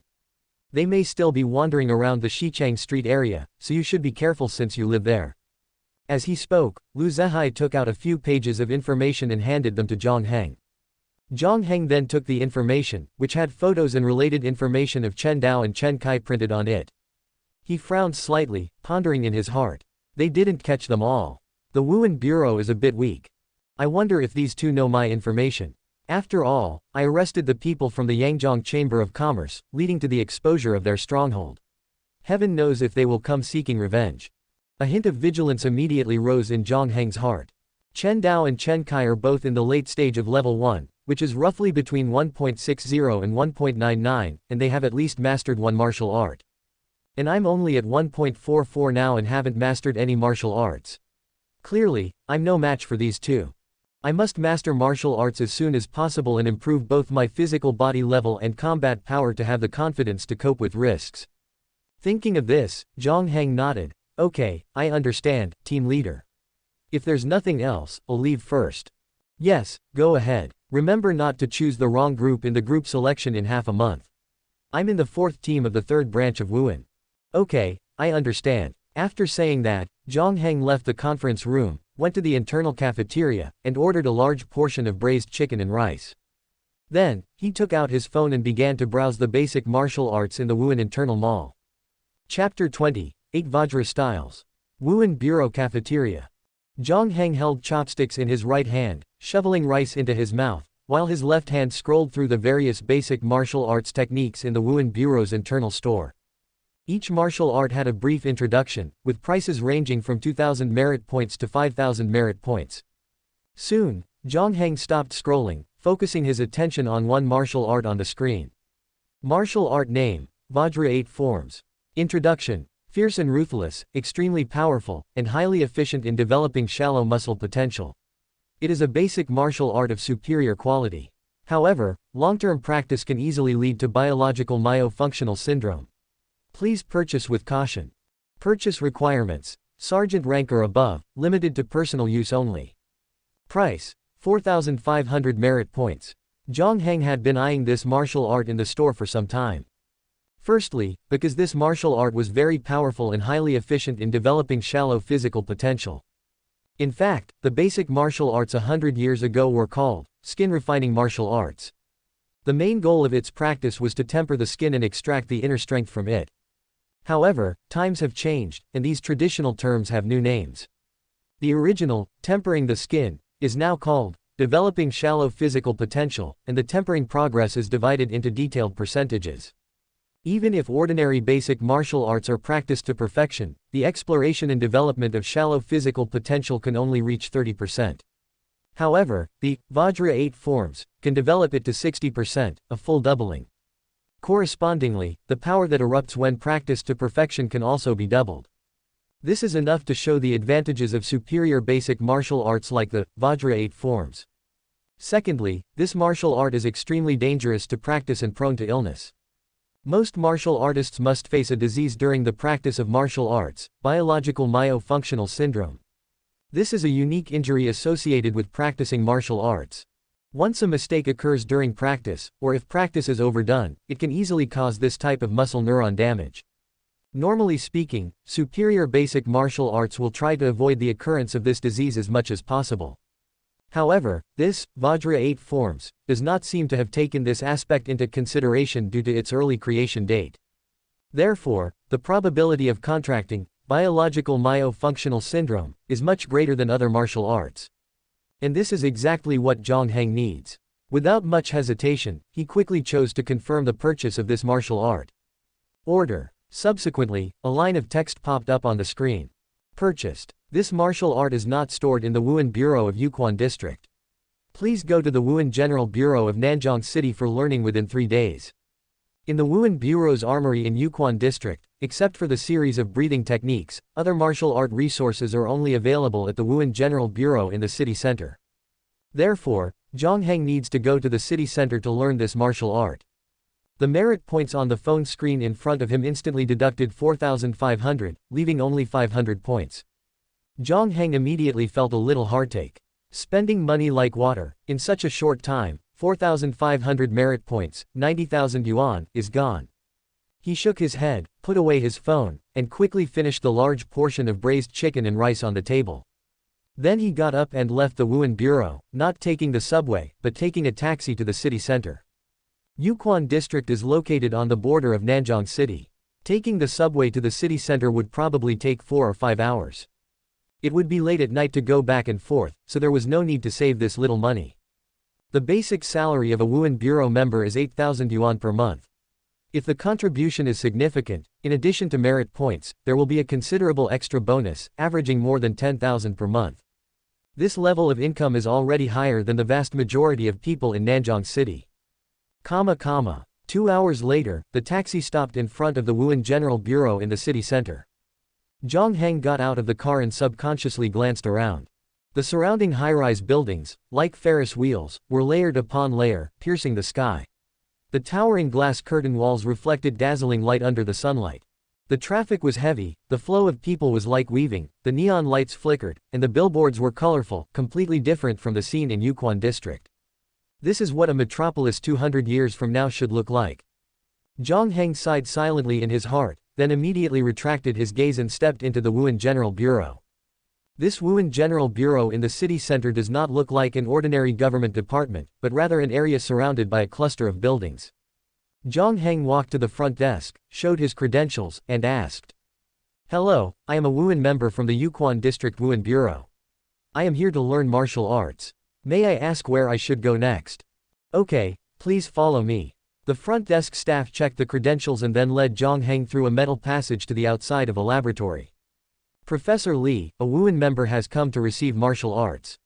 They may still be wandering around the Xichang Street area, so you should be careful since you live there. As he spoke, Lu Zehai took out a few pages of information and handed them to Jiang Heng. Jiang Heng then took the information, which had photos and related information of Chen Dao and Chen Kai printed on it. He frowned slightly, pondering in his heart. They didn't catch them all. The Wuhan Bureau is a bit weak. I wonder if these 2 know my information. After all, I arrested the people from the Yangjiang Chamber of Commerce, leading to the exposure of their stronghold. Heaven knows if they will come seeking revenge. A hint of vigilance immediately rose in Jiang Heng's heart. Chen Dao and Chen Kai are both in the late stage of level 1, which is roughly between 1.60 and 1.99, and they have at least mastered one martial art. And I'm only at 1.44 now and haven't mastered any martial arts. Clearly, I'm no match for these 2. I must master martial arts as soon as possible and improve both my physical body level and combat power to have the confidence to cope with risks. Thinking of this, Jiang Heng nodded. Okay, I understand, team leader. If there's nothing else, I'll leave first. Yes, go ahead. Remember not to choose the wrong group in the group selection in half a month. I'm in the 4th team of the 3rd branch of Wuhan. Okay, I understand. After saying that, Jiang Heng left the conference room, went to the internal cafeteria, and ordered a large portion of braised chicken and rice. Then, he took out his phone and began to browse the basic martial arts in the Wuhan Internal Mall. Chapter 20, 8 Vajra Styles. Wuhan Bureau Cafeteria. Jiang Heng held chopsticks in his right hand, shoveling rice into his mouth, while his left hand scrolled through the various basic martial arts techniques in the Wuhan Bureau's internal store. Each martial art had a brief introduction, with prices ranging from 2,000 merit points to 5,000 merit points. Soon, Jiang Heng stopped scrolling, focusing his attention on one martial art on the screen. Martial art name, Vajra 8 forms. Introduction. Fierce and ruthless, extremely powerful, and highly efficient in developing shallow muscle potential. It is a basic martial art of superior quality. However, long-term practice can easily lead to biological myofunctional syndrome. Please purchase with caution. Purchase requirements. Sergeant rank or above, limited to personal use only. Price. 4,500 merit points. Jiang Heng had been eyeing this martial art in the store for some time. Firstly, because this martial art was very powerful and highly efficient in developing shallow physical potential. In fact, the basic martial arts 100 years ago were called skin-refining martial arts. The main goal of its practice was to temper the skin and extract the inner strength from it. However, times have changed, and these traditional terms have new names. The original, tempering the skin, is now called developing shallow physical potential, and the tempering progress is divided into detailed percentages. Even if ordinary basic martial arts are practiced to perfection, the exploration and development of shallow physical potential can only reach 30%. However, the Vajra 8 forms can develop it to 60%, a full doubling. Correspondingly, the power that erupts when practiced to perfection can also be doubled. This is enough to show the advantages of superior basic martial arts like the Vajra 8 forms. Secondly, this martial art is extremely dangerous to practice and prone to illness. Most martial artists must face a disease during the practice of martial arts, biological myofunctional syndrome. This is a unique injury associated with practicing martial arts. Once a mistake occurs during practice, or if practice is overdone, it can easily cause this type of muscle neuron damage. Normally speaking, superior basic martial arts will try to avoid the occurrence of this disease as much as possible. However, this, Vajra 8 forms, does not seem to have taken this aspect into consideration due to its early creation date. Therefore, the probability of contracting biological myofunctional syndrome is much greater than other martial arts. And this is exactly what Jiang Heng needs. Without much hesitation, he quickly chose to confirm the purchase of this martial art. Order. Subsequently, a line of text popped up on the screen. Purchased. This martial art is not stored in the Wuhan Bureau of Yukon District. Please go to the Wuhan General Bureau of Nanjiang City for learning within 3 days. In the Wuhan Bureau's armory in Yukon District, except for the series of breathing techniques, other martial art resources are only available at the Wuhan General Bureau in the city center. Therefore, Jiang Heng needs to go to the city center to learn this martial art. The merit points on the phone screen in front of him instantly deducted 4,500, leaving only 500 points. Jiang Heng immediately felt a little heartache. Spending money like water, in such a short time, 4,500 merit points, 90,000 yuan, is gone. He shook his head, put away his phone, and quickly finished the large portion of braised chicken and rice on the table. Then he got up and left the Wuhan Bureau, not taking the subway, but taking a taxi to the city center. Yukon District is located on the border of Nanjiang City. Taking the subway to the city center would probably take 4 or 5 hours. It would be late at night to go back and forth, so there was no need to save this little money. The basic salary of a Wuhan Bureau member is 8,000 yuan per month. If the contribution is significant, in addition to merit points, there will be a considerable extra bonus, averaging more than 10,000 per month. This level of income is already higher than the vast majority of people in Nanjiang City. 2 hours later, the taxi stopped in front of the Wuhan General Bureau in the city center. Jiang Heng got out of the car and subconsciously glanced around. The surrounding high-rise buildings, like Ferris wheels, were layered upon layer, piercing the sky. The towering glass curtain walls reflected dazzling light under the sunlight. The traffic was heavy, the flow of people was like weaving, the neon lights flickered, and the billboards were colorful, completely different from the scene in Yukon District. This is what a metropolis 200 years from now should look like. Jiang Heng sighed silently in his heart, then immediately retracted his gaze and stepped into the Wuhan General Bureau. This Wuhan General Bureau in the city center does not look like an ordinary government department, but rather an area surrounded by a cluster of buildings. Jiang Heng walked to the front desk, showed his credentials, and asked, "Hello, I am a Wuhan member from the Yukon District Wuhan Bureau. I am here to learn martial arts. May I ask where I should go next?" "Okay, please follow me." The front desk staff checked the credentials and then led Jiang Heng through a metal passage to the outside of a laboratory. "Professor Li, a Wuhan member has come to receive martial arts."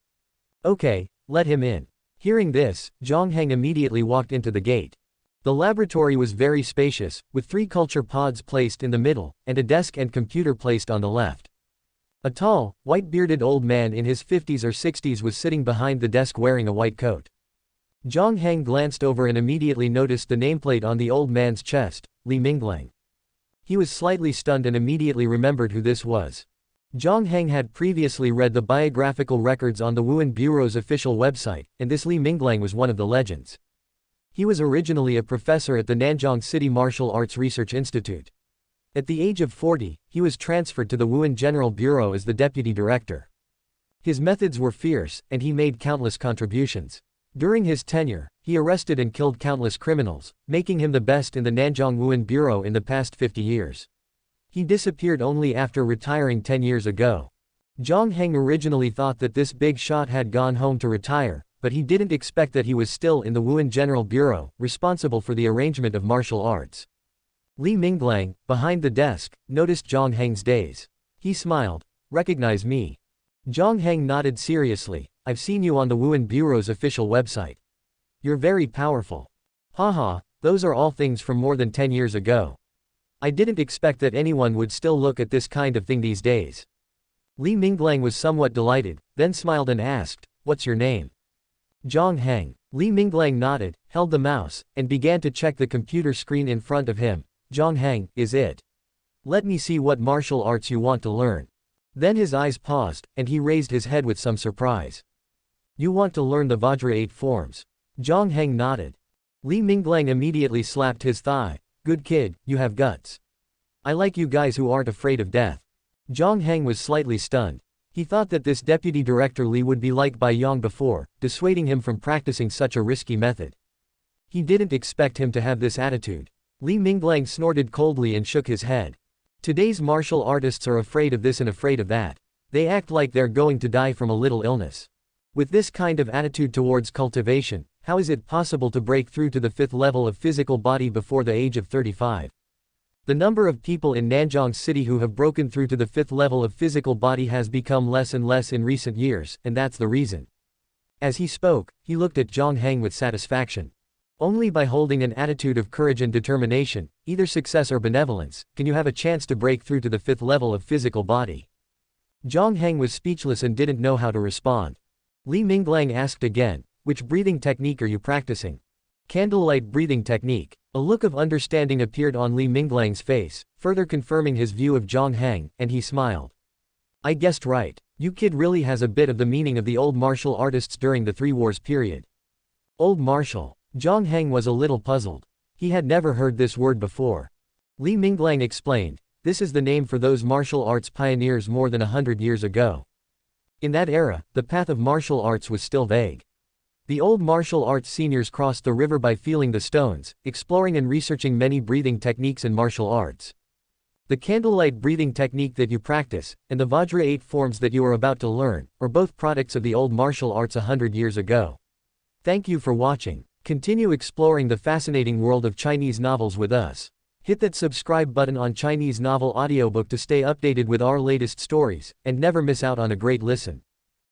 "Okay, let him in." Hearing this, Jiang Heng immediately walked into the gate. The laboratory was very spacious, with 3 culture pods placed in the middle, and a desk and computer placed on the left. A tall, white-bearded old man in his 50s or 60s was sitting behind the desk wearing a white coat. Jiang Heng glanced over and immediately noticed the nameplate on the old man's chest, Li Minglang. He was slightly stunned and immediately remembered who this was. Jiang Heng had previously read the biographical records on the Wuhan Bureau's official website, and this Li Minglang was one of the legends. He was originally a professor at the Nanjiang City Martial Arts Research Institute. At the age of 40, he was transferred to the Wuhan General Bureau as the deputy director. His methods were fierce, and he made countless contributions. During his tenure, he arrested and killed countless criminals, making him the best in the Nanjiang Wuhan Bureau in the past 50 years. He disappeared only after retiring 10 years ago. Jiang Heng originally thought that this big shot had gone home to retire, but he didn't expect that he was still in the Wuhan General Bureau, responsible for the arrangement of martial arts. Li Minglang, behind the desk, noticed Jiang Heng's daze. He smiled. "Recognize me?" Jiang Heng nodded seriously. "I've seen you on the Wuhan Bureau's official website. You're very powerful." "Haha, those are all things from more than 10 years ago." I didn't expect that anyone would still look at this kind of thing these days. Li Minglang was somewhat delighted, then smiled and asked, "What's your name?" Jiang Heng. Li Minglang nodded, held the mouse, and began to check the computer screen in front of him. "Jiang Heng, is it? Let me see what martial arts you want to learn." Then his eyes paused, and he raised his head with some surprise. "You want to learn the Vajra 8 forms?" Jiang Heng nodded. Li Minglang immediately slapped his thigh. "Good kid, you have guts. I like you guys who aren't afraid of death." Jiang Heng was slightly stunned. He thought that this deputy director Li would be like Bai Yang before, dissuading him from practicing such a risky method. He didn't expect him to have this attitude. Li Minglang snorted coldly and shook his head. Today's martial artists are afraid of this and afraid of that. They act like they're going to die from a little illness. With this kind of attitude towards cultivation, how is it possible to break through to the 5th level of physical body before the age of 35? The number of people in Nanjing City who have broken through to the 5th level of physical body has become less and less in recent years, and that's the reason. As he spoke, he looked at Jiang Heng with satisfaction. Only by holding an attitude of courage and determination, either success or benevolence, can you have a chance to break through to the 5th level of physical body. Jiang Heng was speechless and didn't know how to respond. Li Minglang asked again, "Which breathing technique are you practicing?" "Candlelight breathing technique." A look of understanding appeared on Li Minglang's face, further confirming his view of Jiang Heng, and he smiled. "I guessed right. You kid really has a bit of the meaning of the old martial artists during the 3 Wars period." Old martial. Jiang Heng was a little puzzled. He had never heard this word before. Li Minglang explained, "This is the name for those martial arts pioneers more than 100 years ago. In that era, the path of martial arts was still vague. The old martial arts seniors crossed the river by feeling the stones, exploring and researching many breathing techniques and martial arts. The candlelight breathing technique that you practice, and the Vajra 8 forms that you are about to learn, are both products of the old martial arts 100 years ago." Thank you for watching. Continue exploring the fascinating world of Chinese novels with us. Hit that subscribe button on Chinese Novel Audiobook to stay updated with our latest stories, and never miss out on a great listen.